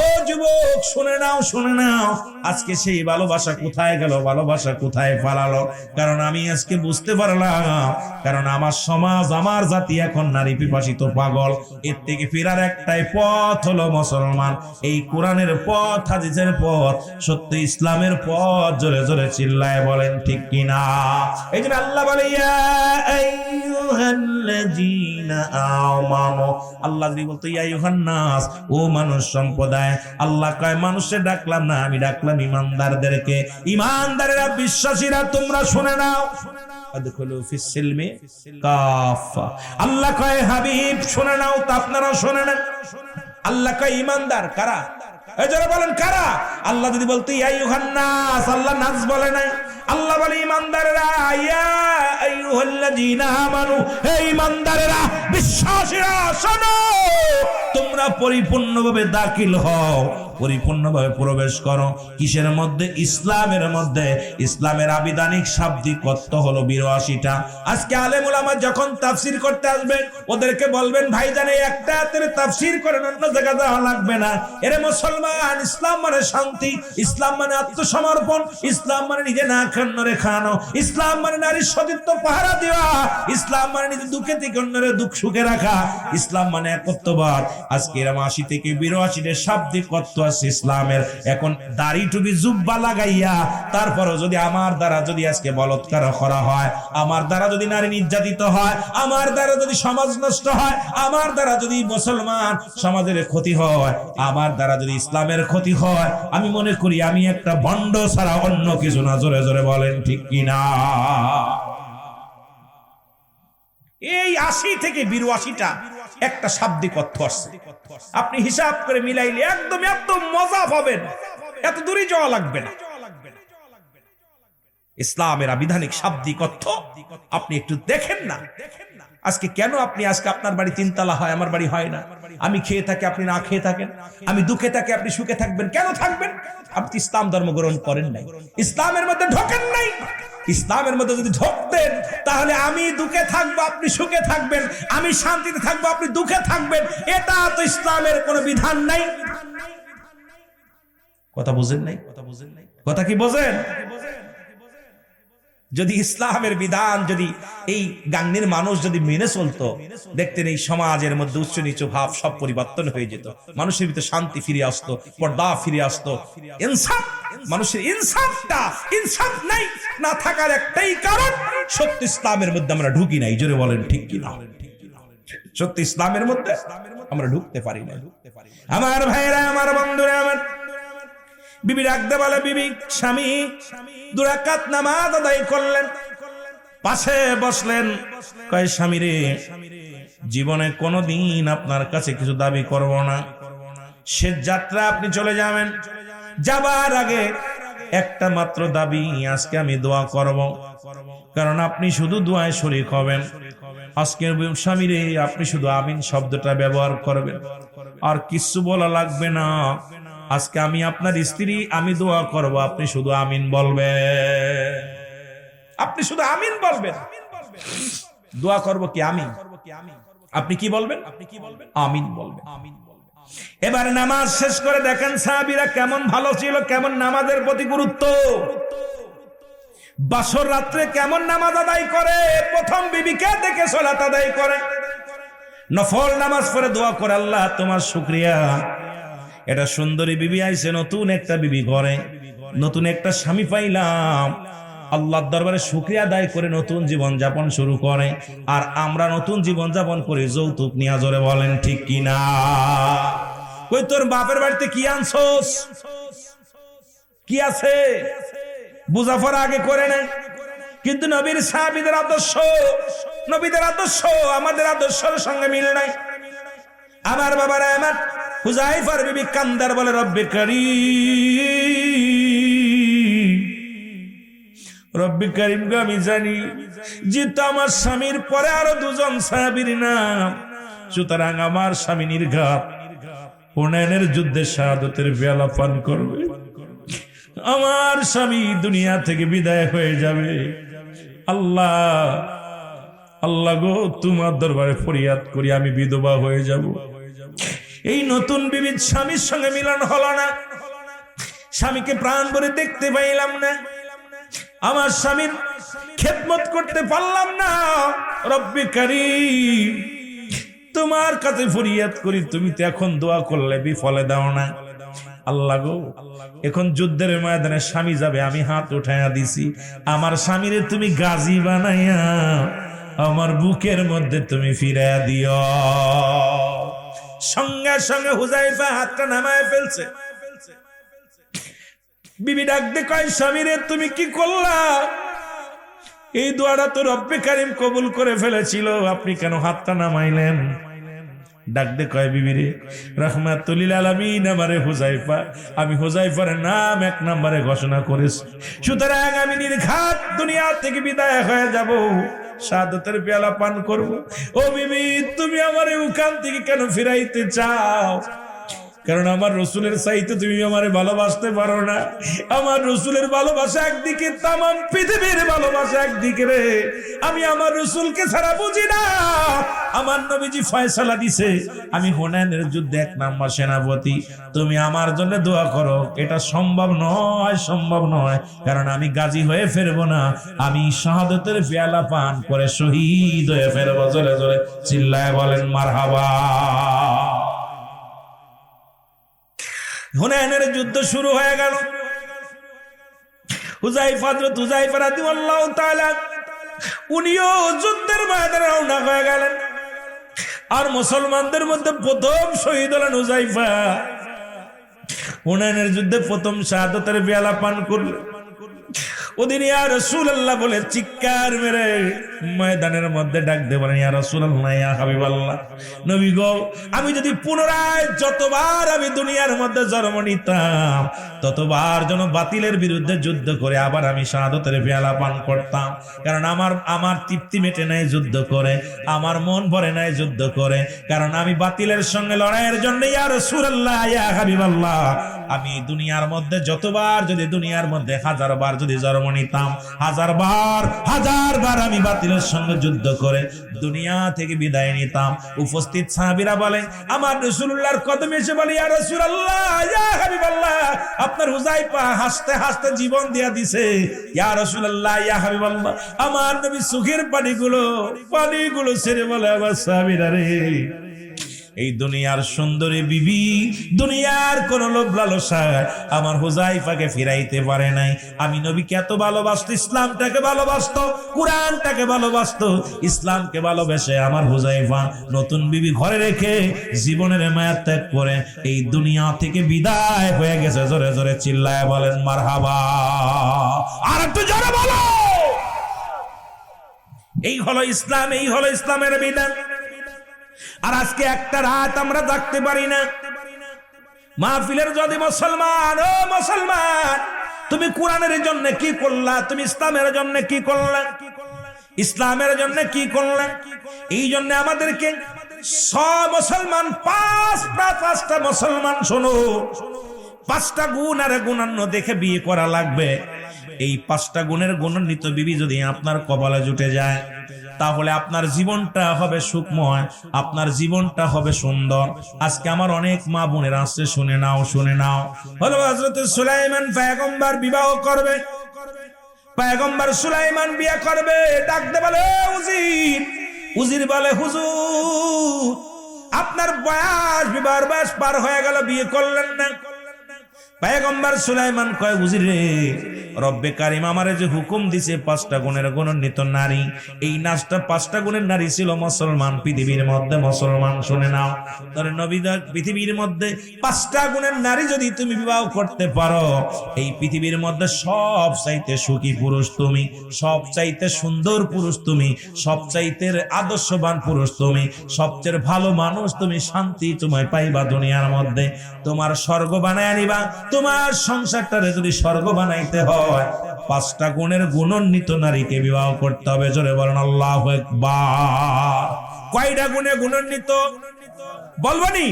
ও যুবক, শুনে নাও, শুনে নাও, আজকে সেই ভালোবাসা কোথায় গেল, ভালোবাসা কোথায় পালালো? কারণ আমি আজকে বুঝতে পারলাম, কারণ আমার সমাজ, আমার জাতি এখন নারী পিপাসিত, পাগল। এর থেকে ফেরার একটাই পথ হলো মুসলমান, এই কোরআনের পথ, হাদিসের পথ, সত্য ইসলামের পথ। জোরে জোরে চিল্লায় বলেন ঠিক কিনা? এই জন্য আল্লাহ বলে, ইয়া আইয়ুহাল্লাযীনা আমানু, আল্লাহ যদি বলতো ইয়া আইয়ুহান নাস, ও মানুষ সম্প্রদায়, আল্লাহ কয় মানুষে ডাকলাম না, আমি ডাকলাম ইমানদারদেরকে। ইমানদারেরা, বিশ্বাসীরা, তোমরা শুনে নাও, আদখুলু ফিস সিলমি কাফা। আল্লাহ কয় হাবিব শুনে নাও, তা আপনারা শুনে নেন। আল্লাহ কয় ইমানদার কারা? এই যারা বলেন কারা? আল্লাহ যদি বলতো ইয়া আইয়ুহান নাস, আল্লাহ নাস বলে নাই, আল্লাহ বলে ইমানদারেরা, ইয়া আইয়ুহাল্লাযীনা আমানু, হে ইমানদারেরা, বিশ্বাসীরা, শোনো, তোমরা পরিপূর্ণভাবে দাখিল হও, পরিপূর্ণভাবে প্রবেশ করো। কিসের মধ্যে? ইসলামের মধ্যে। ইসলামের আবিধানিক শাব্দিক অর্থ হলো 82টা। আজকে আলেম উলামা যখন তাফসীর করতে আসবেন, ওদেরকে বলবেন, ভাইজান এই একটা আয়াতের তাফসীর করেন, অন্য জায়গা যাওয়া লাগবে না। এরে মুসলমান, ইসলাম মানে শান্তি, ইসলাম মানে আত্মসমর্পণ, ইসলাম মানে নিজে না খান্নরে খানো, ইসলাম মানে নারীর সতীত্ব পাহারা দেওয়া, ইসলাম মানে নিজে দুঃখে থেকে অন্যের দুঃখ সুখে রাখা, ইসলাম মানে একত্ববাদ। আজকে এরকম 80 থেকে 82 শাব্দিক অর্থ আছে ইসলামের। এখন দাড়ি টুপি জুব্বা লাগাইয়া তারপরও যদি আমার দ্বারা যদি আজকে বলৎকার করা হয়, আমার দ্বারা যদি নারী নির্যাতিত হয়, আমার দ্বারা যদি সমাজ নষ্ট হয়, আমার দ্বারা যদি মুসলমান সমাজের ক্ষতি হয়, আমার দ্বারা যদি ইসলামের ক্ষতি হয়, আমি মনে করি আমি একটা ভণ্ড ছাড়া অন্য কিছু না। জোরে জোরে বলেন ঠিক কিনা? এই 80 থেকে 82টা একটা শাব্দিক অর্থ আসছে। আপনি হিসাব করে মিলাইলে একদম একদম মজা পাবেন, এত দূরে যাওয়া লাগবে না। ইসলামের আবিধানিক শাব্দিক অর্থ আপনি একটু দেখেন না। আজকে কেন আপনি, আজকে আপনার বাড়ি 3 তলা হয়, আমার বাড়ি হয় না, আমি খেয়ে থাকি, আপনি না খেয়ে থাকেন, আমি দুঃখে থাকি, আপনি সুখে থাকবেন, কেন থাকবেন? আপনি ইসলাম ধর্ম গ্রহণ করেন নাই, ইসলামের মধ্যে ঢোকেন নাই। ইসলামের মধ্যে যদি ঢোকতেন, তাহলে আমি দুঃখে থাকবো, আপনি সুখে থাকবেন, আমি শান্তিতে থাকবো, আপনি দুঃখে থাকবেন। এটা তো ইসলামের কোনো বিধান নাই। কথা বুঝেন নাই? কথা কি বোঝেন? যদি ইসলামের বিধান যদি এই গাঙ্গের মানুষ যদি মেনে চলতো, দেখতেন এই সমাজের মধ্যে উচ্চ নিচু ভাব সব পরিবর্তন হয়ে যেত, মানুষের ভিতরে শান্তি ফিরে আসতো, পর্দা ফিরে আসতো, ইনসাফ। মানুষের ইনসাফ নাই, না থাকার একটাই কারণ, সত্য ইসলামের মধ্যে আমরা ঢুকি নাই। জোরে বলেন ঠিক কিনা? সত্য ইসলামের মধ্যে আমরা ঢুকতে পারি না। আমার ভাইরা, আমার বন্ধুরা, আমার বিবি ডাকতে বলে, বিবি, স্বামী 2 রাকাত নামাজ আদায় করলেন, পাশে বসলেন, কয় স্বামী রে, জীবনে কোনোদিন আপনার কাছে কিছু দাবি করব না, শেষ যাত্রা আপনি চলে যাবেন, যাবার আগে একটা মাত্র দাবি, আজকে আমি দোয়া করব, কারণ আপনি শুধু দোয়ায় শরীক হবেন। আজকের স্বামী রে, আপনি শুধু আমিন শব্দটা ব্যবহার করবেন। আর কিছু বলা লাগবে না। আজকে আমি আপনার স্ত্রী, আমি দোয়া করব, আপনি শুধু আমিন বলবেন। আপনি শুধু আমিন বলবেন। দোয়া করব কি আমিন, আপনি কি বলবেন? আমিন বলবেন। এবার নামাজ শেষ করে দেখেন সাহাবীরা কেমন ভালো ছিল, কেমন নামাজের প্রতি গুরুত্ব। বাসর রাত্রে কেমন নামাজ আদায় করে, প্রথম বিবিকে দেখে সালাত আদায় করে, নফল নামাজ পড়ে দোয়া করে, আল্লাহ তোমার শুকরিয়া, এটা সুন্দরী বিবি আইছে, নতুন একটা বিবি ঘরে, নতুন একটা স্বামী পাইলাম। আল্লাহর দরবারে শুকরিয়া আদায় করে নতুন জীবন যাপন শুরু করে। আর আমরা নতুন জীবন যাপন করি যৌতুক নিয়া। জোরে বলেন ঠিক কিনা? কই তোর বাপের বাড়িতে কি আনছস, কি আছে? বুঝাফর আগে করে নাই। কিন্তু নবীর সাহাবীদের আদর্শ, নবীদের আদর্শ আমাদের আদর্শের সঙ্গে মিল নাই। আমার বাবারা, আমার হুযায়ফার বিবি কান্দার বলে, রব্বে কারীম, রব্বে কারীম গো, আমি জানি যেহেতু আমার স্বামীর পরে আরো দুজন সাহাবীর নাম, সুতরাং আমার স্বামী নির্ঘাত হুনাইনের যুদ্ধে শাহাদাতের পেয়ালা পান করবে। আমার স্বামী দুনিয়া থেকে বিদায় হয়ে যাবে। আল্লাহ, আল্লাহ গো, তোমার দরবারে ফরিয়াদ করি, আমি বিধবা হয়ে যাব। এই নতুন বিবির স্বামীর সঙ্গে মিলন হলো না, স্বামীকে প্রাণ ভরে দেখতে পাইলাম না, আমার স্বামীর খেদমত করতে পারলাম না। রব্বে কারীম, তোমার কাছে ফরিয়াদ করি, তুমি তো এখন দোয়া করলে বিফলে দাও না। আল্লাহ গো, এখন যুদ্ধের ময়দানে স্বামী যাবে, আমি হাত উঠাইয়া দিছি, আমার স্বামীরে তুমি গাজী বানাইয়া আমার বুকের মধ্যে তুমি ফিরাইয়া দিও। সঙ্গে সঙ্গে হুযায়ফা হাতটা নামায় ফেলছে। বিবি ডাক দে কয়, স্বামীরে তুমি কি করলা? এই দোয়াটা তো রব্বে কারীম কবুল করে ফেলেছিল, আপনি কেন হাতটা নামাইলেন? ডাক দে কয়, বিবিরে, রাহমাতুল লিল আলামিন আমারে হুযায়ফা, আমি হুযায়ফার নাম এক নম্বরে ঘোষণা করেছি, সুতরাং আমি নির্ঘাত দুনিয়া থেকে বিদায় হয়ে যাব, শাহাদাতের পেয়ালা পান করব। ও বিবি, তুমি আমারে ওখান থেকে কেন ফিরাইতে চাও? কারণ আমার রসুলের চাইতে তুমি আমারে ভালোবাসতে পারো না। আমার রসুলের ভালোবাসা একদিকে, তামাম পৃথিবীর ভালোবাসা একদিকে রে। আমি আমার রসুলকে ছাড়া বুঝি না। আমার নবীজি ফয়সালা দিছে, আমি হুনাইনের যুদ্ধে 1 নাম্বার সেনাপতি, তুমি আমার জন্য দোয়া করো। এটা সম্ভব নয়, সম্ভব নয়, কারণ আমি গাজী হয়ে ফেরবো না, আমি শাহাদাতের পেয়ালা পান করে শহীদ হয়ে ফেরবো। জোরে জোরে চিল্লায় বলেন মারহাবা। হুনাইনের যুদ্ধ শুরু হয়ে গেল। হুযায়ফা রাদিয়াল্লাহু তাআলা উনিও যুদ্ধের ময়দানে রওনা হয়ে গেলেন। আর মুসলমানদের মধ্যে প্রথম শহীদ হলেন হুযায়ফা। হুনাইনের যুদ্ধে প্রথম শাহাদাতের পেয়ালা পান করলেন। ওদিন ইয়া রাসূলুল্লাহ বলে চিৎকার মেরে ময়দানের মধ্যে ডাক দিয়ে বলেন, ইয়া রাসূলুল্লাহ, ইয়া হাবিবাল্লাহ, নবী গো, আমি যদি পুনরায় যতবার আমি দুনিয়ার মধ্যে জন্ম নিতাম, ততবার যেন বাতিলের বিরুদ্ধে যুদ্ধ করে আবার আমি শাহাদাতের পেয়ালা পান করতাম। কারণ আমার তৃপ্তি মেটে নাই যুদ্ধ করে, আমার মন ভরে নাই যুদ্ধ করে, কারণ আমি বাতিলের সঙ্গে লড়াইয়ের জন্য, ইয়া রাসূলুল্লাহ, ইয়া হাবিবাল্লাহ, আমি দুনিয়ার মধ্যে যতবার, যদি দুনিয়ার মধ্যে 1000 বার যদি জন্ম নিতাম, 1000 বার আমি বাতিলের সঙ্গে যুদ্ধ করে দুনিয়া থেকে বিদায় নিতাম। উপস্থিত সাহাবীরা বলে, আমার রাসূলুল্লাহর কদমে এসে বলে, ইয়া রাসূলুল্লাহ, ইয়া হাবিবাল্লাহ, আপনার হুযায়ফা হাসতে হাসতে জীবন দিয়া দিছে। ইয়া রাসূলুল্লাহ, ইয়া হাবিবাল্লাহ, আমার নবী চোখের পানিগুলো ছেড়ে বলে, আমার সাহাবীরা রে, এই দুনিয়ার সুন্দরী বিবি দুনিয়ার কোন লোভ লালসায় আমার হুযায়ফাকে ফিরাইতে পারে নাই। আমি নবীকে এত ভালোবাসতো, ইসলামটাকে ভালোবাসতো, কুরআনটাকে ভালোবাসতো, ইসলামকে ভালোবেসে আমার হুযায়ফা নতুন বিবি ঘরে রেখে জীবনের মায়া ত্যাগ করে এই দুনিয়া থেকে বিদায় হয়ে গেছে। জোরে জোরে চিল্লায় বলেন মারহাবা। আর একটু জোরে বলো। এই হলো ইসলাম, এই হলো ইসলামের বিধান। আর আজকে একটা রাত আমরা থাকতে পারি না। মাহফিলের যদি মুসলমান, ও মুসলমান, তুমি কোরআনের জন্য কি করলা? তুমি ইসলামের জন্য কি করলা? ইসলামের জন্য কি করলা? এই জন্য আমাদেরকে মুসলমান পাঁচটা মুসলমান শোনো, 5টা গুণ আর গুণান্য দেখে বিয়ে করা লাগবে। এই 5টা গুণের গুণান্বিত বিবি যদি আপনার কপালে জুটে যায়, তাহলে আপনার জীবনটা হবে সুখময়, আপনার জীবনটা হবে সুন্দর। আজকে আমার অনেক মা বোনের আসছে, শুনে নাও হলো হযরত সুলাইমান পয়গম্বর বিবাহ করবে, পয়গম্বর সুলাইমান বিয়ে করবে। ডাকতে বলে উজির বলে হুজুর আপনার বিবাহের বয়স পার হয়ে গেল, বিয়ে করলেন না। পয়গম্বর সুলাইমান কয় উজির রে, রব্বে কারিম আমারে যে হুকুম দিছে 5টা গুণের গুণান্বিত নারী, এই নাচটা 5টা গুণের নারী ছিল মুসলমান পৃথিবীর মধ্যে। মুসলমান শুনে নাও, ধরে নবী পৃথিবীর মধ্যে 5টা গুণের নারী যদি তুমি বিবাহ করতে পারো, এই পৃথিবীর মধ্যে সব চাইতে সুখী পুরুষ তুমি, সব চাইতে সুন্দর পুরুষ তুমি, সব চাইতে আদর্শবান পুরুষ তুমি, সবচেয়ে ভালো মানুষ তুমি, শান্তি তোমায় পাইবা দুনিয়ার মধ্যে। তোমার স্বর্গ বানায় নিবা, তোমার সংসারটারে যদি স্বর্গ বানাইতে হয় 5টা গুণের গুণান্বিত নারীকে বিবাহ করতে হবে। জোরে বলেন আল্লাহু আকবার। কয়টা গুণে গুণান্বিত বলবনি?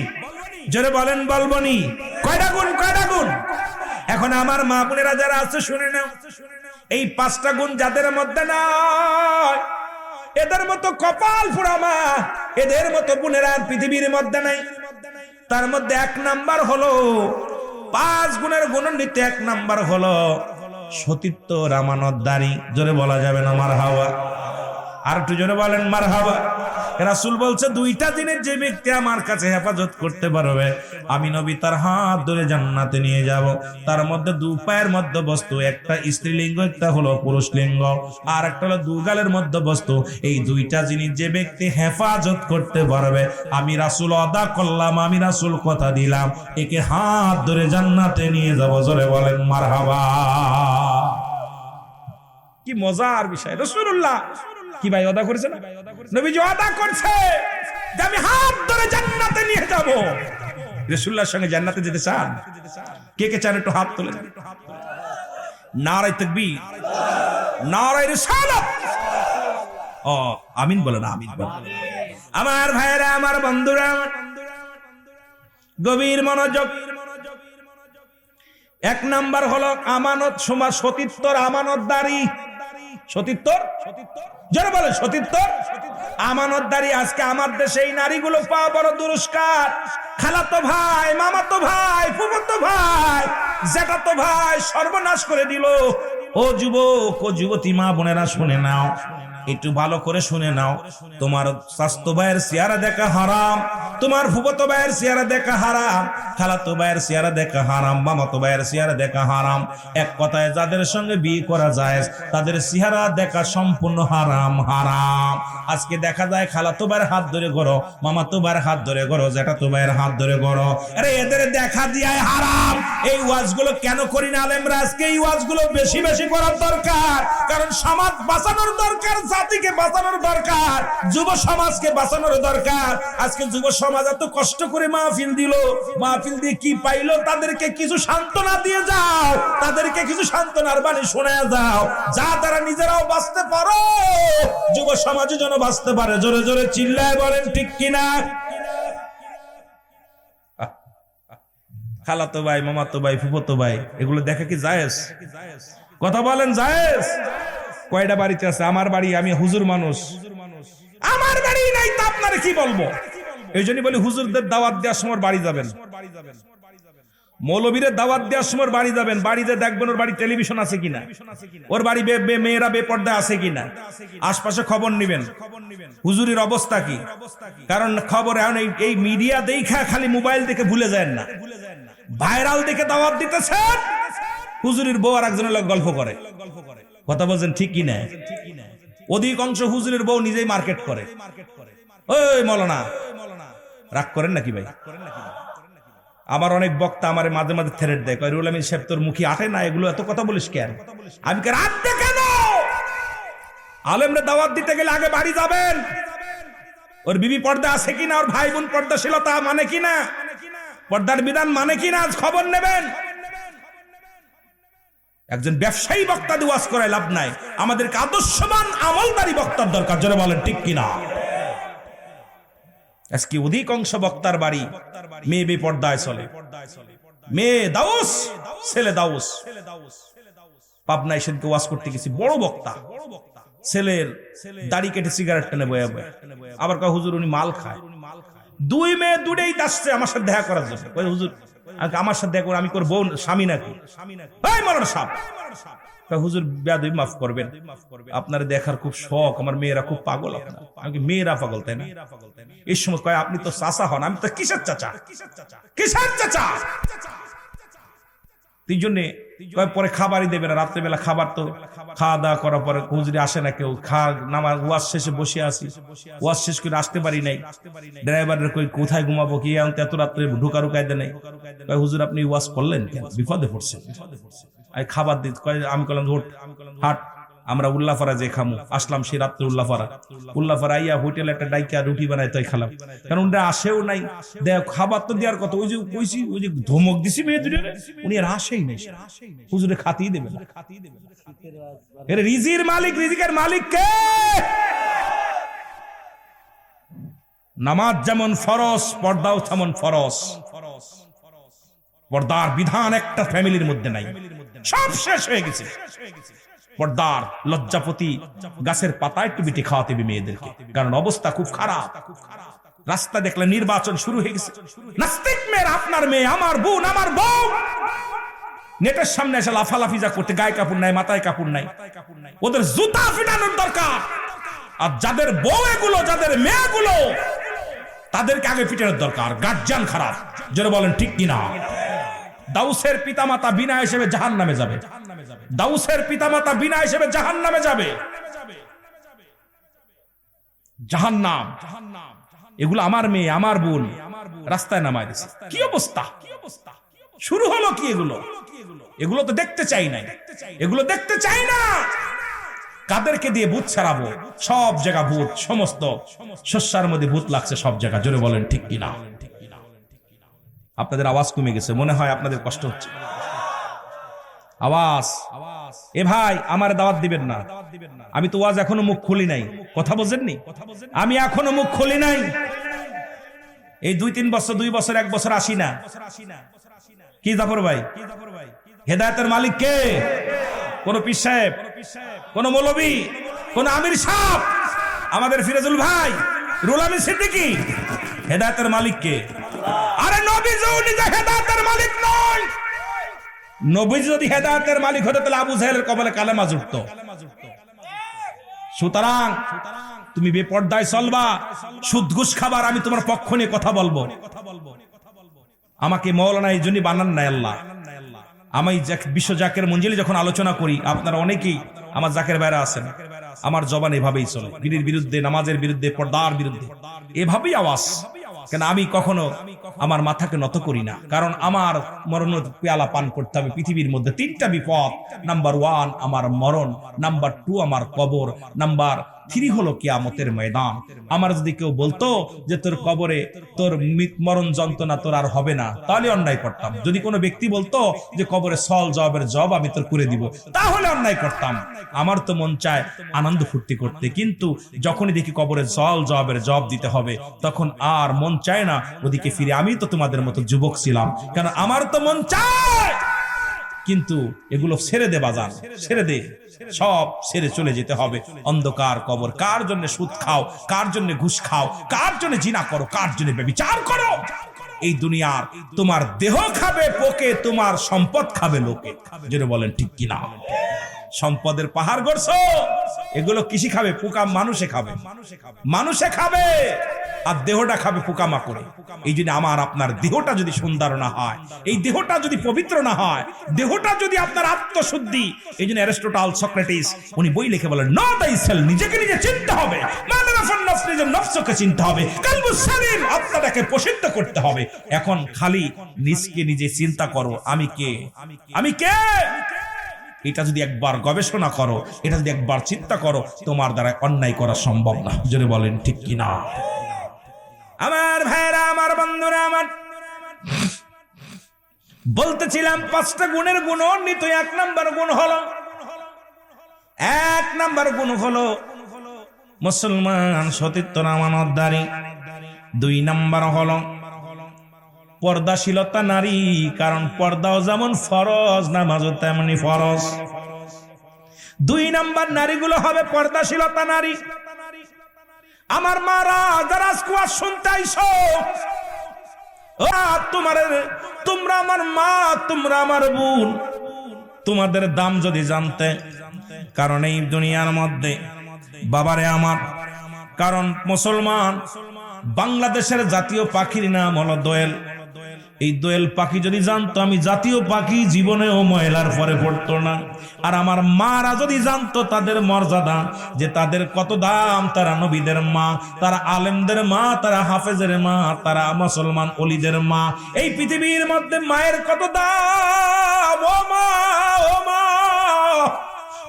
জোরে বলেন বলবনি? কয়টা গুণ? এখন আমার মা বোনেরা যারা আছে শুনে নাও, এই 5টা গুণ যাদের মধ্যে নাই, এদের মতো কপাল পোড়া মা, এদের মতো বোনেরা পৃথিবীর মধ্যে নাই। তার মধ্যে 1 নাম্বার হলো 5 গুণের গুণান্বিত 1 নাম্বার হলো সতীত্ব, আমানতদারি। জোরে বলা যাবে না মারহাবা? আর একটু জোরে বলেন মারহাবা। রাসূল বলছে 2টা জিনিস যে ব্যক্তি আমার কাছে হেফাজত করতে পারবে, আমি নবী তার হাত ধরে জান্নাতে নিয়ে যাব। তার মধ্যে 2 পায়ের মধ্যে বস্তু, একটা স্ত্রীলিঙ্গ, একটা হলো পুরুষ লিঙ্গ, আর একটা হলো 2 গালের মধ্যে বস্তু। এই 2টা জিনিস যে ব্যক্তি হেফাজত করতে পারবে, আমি রাসূল ওয়াদা করলাম, আমি রাসূল কথা দিলাম, একে হাত ধরে জান্নাতে নিয়ে যাব। জোরে বলেন মারহাবা। কি মজার বিষয়! রাসূলুল্লাহ কি ভাই ওয়াদা করেছে না? নবীজি ওয়াদা করছে যে আমি হাত ধরে জান্নাতে নিয়ে যাব। রাসূলুল্লাহর সঙ্গে জান্নাতে যেতে চান? কে কে চান একটু হাত তোলেন। নারে তাকবীর, নারে রিসালাত। আমিন বলেন, আমিন বলেন। আমার ভাইরা, আমার বন্ধুরা, গভীর মনোযোগ। 1 নাম্বার হলো আমানত, সতীত্বর আমানতদারি। সতীত্বর, যারা বলে সতীত্বর আমানতদারি। আজকে আমার দেশে এই নারীগুলো পাওয়া বড় দুরস্কার। খালাতো ভাই, মামাতো ভাই, ফুফাতো ভাই, জ্যাঠাতো ভাই সর্বনাশ করে দিল। ও যুবক, ও যুবতী মা বোনেরা শুনে নাও, একটু ভালো করে শুনে নাও। তোমার স্বাস্থ্য ভাইয়ের চেহারা দেখা হারাম, তোমার ফুফাতো ভাইয়ের চেহারা দেখা হারাম, খালাতো ভাইয়ের চেহারা দেখা হারাম, মামাতো ভাইয়ের চেহারা দেখা হারাম। এক কথায় যাদের সঙ্গে বিয়ে করা যায় তাদের চেহারা দেখা সম্পূর্ণ হারাম। আজকে দেখা যায় খালাতো ভাইয়ের হাত ধরে করো, মামাতো ভাইয়ের হাত ধরে করো, জ্যাঠাতো ভাইয়ের হাত ধরে করো। আরে এদের দেখা দিয়ায় হারাম। এই ওয়াজগুলো কেন করি না আলেমরা? আজকে এই ওয়াজগুলো বেশি বেশি করার দরকার, কারণ সমাজ বাঁচানোর দরকার, জাতিকে বাঁচানোর দরকার, যুব সমাজকে বাঁচানোর দরকার। আজকে যুব সমাজ এত কষ্ট করে মাহফিল দিল, মাহফিল দিয়ে কি পাইলো? তাদেরকে কিছু সান্ত্বনা দিয়ে যাও, তাদেরকে কিছু সান্ত্বনার বাণী শোনায় যাও, যা তারা নিজেরাও বাঁচতে পারো, যুব সমাজও যেন বাঁচতে পারে। জোরে জোরে চিল্লায় বলেন ঠিক কিনা? খালাতো ভাই, মামাতো ভাই, ফুফাতো ভাই, এগুলো দেখা কি জায়েজ? কথা বলেন জায়েজ? কয়টা বাড়িতে আছে? আমার বাড়ি, আমি হুজুর মানুষ, আমার বাড়ি নাই তা আপনারা কি বলবো? এই জন্যই বলি হুজুরদের দাওয়াত দেওয়ার সময় বাড়ি যাবেন, মৌলবীদের দাওয়াত দেওয়ার সময় বাড়ি যাবেন, বাড়িতে দেখবেন ওর বাড়ি টেলিভিশন আছে কিনা, ওর বাড়ি মেয়েরা বেপর্দা আছে কিনা, আশপাশে খবর নিবেন হুজুরির অবস্থা কি। কারণ খবর এখন এই মিডিয়া দেখা খালি মোবাইল দেখে ভুলে যায় না, ভাইরাল দেখে দাওয়াত দিতেছেন, হুজুরির বউ আর একজনের লোক গল্প করে। কথা বলছেন ঠিক কিনা? অধিকাংশ হুজুরের বউ নিজেই মার্কেট করে। ওই মৌলানা রাগ করেন নাকি ভাই? আমার অনেক বক্তা আমারে মাঝে মাঝে থ্রেট দেয়, কয় রুহুল আমিন সাহেব তোর মুখে আটে না, এগুলো এত কথা বলিস কেন? আমি কে রাত দে কেন? আলেমরে দাওয়াত দিতে গেলে আগে বাড়ি যাবেন, ওর বিবি পর্দা আছে কিনা, ওর ভাই বোন পর্দাশীলতা মানে কিনা, পর্দার বিধান মানে কিনা খবর নেবেন। একজন ব্যবসায়ী বক্তা দিয়ে ওয়াজ করায় লাভ নাই, আমাদেরকে আদর্শবান আমলদারি বক্তার দরকার। জোরে বলেন ঠিক কিনা? আজকে অধিকাংশ বক্তার বাড়ি মেয়ে বেপর্দায় চলে, মেয়ে দাউস ছেলে দাউস। পাবনায় সেদিকে ওয়াজ করতে গেছি, বড় বক্তা, ছেলের দাড়ি কেটে সিগারেট টেনে বয়ে বয়ে, আবার কয় হুজুর উনি মাল খায়। দুই মেয়ে দুটেই আসছে আমার সাথে দেখা করার জন্য। হুজুর আমার সাথে দেখা করে আমি করবো স্বামী নাকি? মারার সাপ। হুজুর বেয়াদবি মাফ করবেন, আপনার দেখার খুব শখ, আমার মেয়েরা খুব পাগল। আমি মেয়েরা পাগল তাই না? এই সময় কয় আপনি তো চাচা হন। আমি তো কিসের চাচা, কিসের চাচা? এই জন্য পরে খাবারই দেবে না, রাত্রেবেলা খাবার তো খাওয়া দাওয়া করার পরে হুজুরে আসে না কেউ, নামাজ ওয়াজ শেষে বসে আসি, ওয়াজ শেষ করে আসতে পারি নাই, ড্রাইভারের কই কোথায় ঘুমাবো কি এত রাত্রে ঢুকারু কায়দা নেই। হুজুর আপনি ওয়াজ করলেন কেন? বিপদে পড়ছেন। খাবার দিতে আমি বললাম হাট, আমরা উল্লাফারা যে খামু। আসলাম সেই রাত্রে উল্লাফারা আইয়া হোটেল একটা ডাইকা রুটি বানাই তাই খেলাম, কারণ উনি আসেও নাই। দেখ খাবার তো দেওয়ার কথা, ওই যে কইছি, ওই যে ধমক দিছি মেয়ে দুটো, উনি আর আসেই নাই। হুজুরে খাতিই দেবে না। এর রিজির মালিক, রিজিকের মালিক কে? নামাজ যেমন ফরজ, পর্দাও তেমন ফরজ। পর্দার বিধান একটা ফ্যামিলির মধ্যে নাই, সব শেষ হয়ে গেছে। পর্দার লজ্জাপতি গাছের পাতা একটু বিটে খাওয়াতে হবে মেয়েদেরকে, কারণ অবস্থা খুব খারাপ। রাস্তা দেখলে নির্বাচন শুরু হয়ে গেছে। নাস্তিক মেয়ের, আপনার মেয়ে, আমার বোন, আমার বউ, নেটের সামনে এসে লাফালাফি যা করতে, গায়ে কাপড় নাই, মাথায় কাপড় নাই, ওদের জুতা ফিটানোর দরকার। আর যাদের বউ এগুলো, যাদের মেয়েগুলো, তাদেরকে আগে ফিটানোর দরকার। গার্জিয়ান খারাপ, যারা বলেন ঠিক কিনা? দাউসের পিতামাতা বিনা হিসেবে জাহান্নামে যাবে, দাউসের পিতামাতা বিনা হিসেবে জাহান্নামে যাবে। জাহান্নাম। এগুলো আমার মেয়ে, আমার বোন রাস্তায় নামায় দিছে। কি অবস্থা শুরু হলো? কি এগুলো? এগুলো তো দেখতে চাই না, এগুলো দেখতে চাই না। কাদেরকে দিয়ে ভূত ছাড়াবো? সব জায়গা ভূত, সমস্ত শস্যার মধ্যে ভূত লাগছে সব জায়গা। জোরে বলেন ঠিক কিনা? আপনাদের আওয়াজ কমে গেছে, মনে হয় আপনাদের কষ্ট হচ্ছে। আওয়াজ, এ ভাই আমার দাওয়াত দিবেন না। আমি তো ওয়াজ এখনো মুখ খুলি নাই, কথা বোঝেননি? আমি এখনো মুখ খুলি নাই। এই 2-3 বছর, 2 বছর, 1 বছর আসি না। কি জাফর ভাই? হেদায়েতের মালিক কে? কোন পীর সাহেব, কোন মৌলবী, কোন আমির সাহেব, আমাদের ফিরোজুল ভাই, রুহুল আমিন সিদ্দিকী? হেদায়েতের মালিক কে? আরে নবী নিজে হেদায়েতের মালিক নয়। নবী যদি হেদায়েতের মালিক হতো তাহলে আবু জাহেলের কবলে কালেমা জুড়তো। সুতরাং তুমি বেপর্দায় চলবা, সুদ ঘুষ খাবার, আমি তোমার পক্ষ নিয়ে কথা বলবো। আমাকে মাওলানা এই জন্যই বানান নাই আল্লাহ। আমি বিশ্ব জাকের মঞ্জিলে যখন আলোচনা করি, আপনারা অনেকেই আমার জাকের বাইরে আছেন, আমার জবান এভাবেই চলে, বিড়ির বিরুদ্ধে, নামাজের বিরুদ্ধে, পর্দার বিরুদ্ধে, এভাবেই আওয়াজ। কেন আমি কখনো আমার মাথাকে নত করি না, কারণ আমার মরণ পেয়ালা পান করতে হবে। পৃথিবীর মধ্যে 3টা বিপদ। নাম্বার 1 আমার মরণ, নাম্বার 2 আমার কবর, নাম্বার 3 হলো কিয়ামতের ময়দান। আমার যদি কেউ বলতো যে তোর কবরে তোর মরণ যন্ত্রণা তোর আর হবে না, তাহলে অন্যায় করতাম। যদি কোনো ব্যক্তি বলতো যে কবরে সল জবাবের জব আমি তোর করে দিব, তাহলে অন্যায় করতাম। আমার তো মন চায় আনন্দ ফুর্তি করতে, কিন্তু যখনই দেখি কবরে সল জবাবের জব দিতে হবে, তখন আর মন চায় না ওদিকে ফিরে। আমি তো তোমাদের মতো যুবক ছিলাম, কারণ আমার তো মন চায়, কিন্তু এগুলো ছেড়ে দে বাজান, ছেড়ে দে, সব ছেড়ে চলে যেতে হবে অন্ধকার কবর। কার জন্য সুদ খাও, কার জন্য ঘুষ খাও, কার জন্য জিনা করো, কার জন্য ব্যভিচার করো? এই দুনিয়ার তোমার দেহ খাবে পোকে, তোমার সম্পদ খাবে লোকে। যেটা বলেন ঠিক কিনা? সম্পদের পাহাড় গড়ছো, এগুলো কৃষি খাবে, পোকা মানুষে খাবে, মানুষে খাবে, আর দেহটা খাবে পোকামাকড়ে। এই জন্য আমার আপনার দেহটা যদি সুন্দর না হয়, এই দেহটা যদি পবিত্র না হয়, দেহটা যদি আপনার আত্মশুদ্ধি, এই জন্য অ্যারিস্টটল, সক্রেটিস উনি বই লিখে বলেন, নো দাইসেল, নিজেকে নিজে চিনতে হবে, নিজের নফসকে চিনতে হবে, কলবুস সালিম, আত্মাটাকে প্রসিদ্ধ করতে হবে। এখন খালি নিজকে নিজে চিন্তা করো, আমি কে, আমি কে? এটা যদি একবার গবেষণা করো, এটা যদি একবার চিন্তা করো, তোমার দ্বারা অন্যায় করা সম্ভব না। জোরে বলেন ঠিক কিনা? আমার ভাইরা, আমার বন্ধুরা, আমার বলতেছিলাম 5টা গুণের গুণান্বিত 1 নাম্বার গুণ হলো, 1 নাম্বার গুণ হলো মুসলমান সতীর্থ আমানতদারি। দুই নাম্বার হলো পর্দাশীলতা নারী, কারণ পর্দাও যেমন ফরজ, নামাজও তেমনি ফরজ। দুই নাম্বার নারীগুলো হবে পর্দাশীলতা নারী। আমার মারা যারা আজকে শুনতে আইছো, তোমরা আমার মা, তোমরা আমার বোন, তোমাদের দাম যদি জানতে। কারণ এই দুনিয়ার মধ্যে বাবারে আমার, কারণ মুসলমান, বাংলাদেশের জাতীয় পাখির নাম হলো দোয়েল। এই দোয়েল পাখি যদি জানতো আমি জাতীয় পাখি, জীবনেও ময়লার পরে পড়তো না। আর আমার মারা যদি জানতো তাদের মর্যাদা, যে তাদের কত দাম, তারা নবীদের মা, তারা আলেমদের মা, তারা হাফেজের মা, তারা মুসলমান ওলিদের মা, এই পৃথিবীর মধ্যে মায়ের কত দাম। ও মা, ও মা,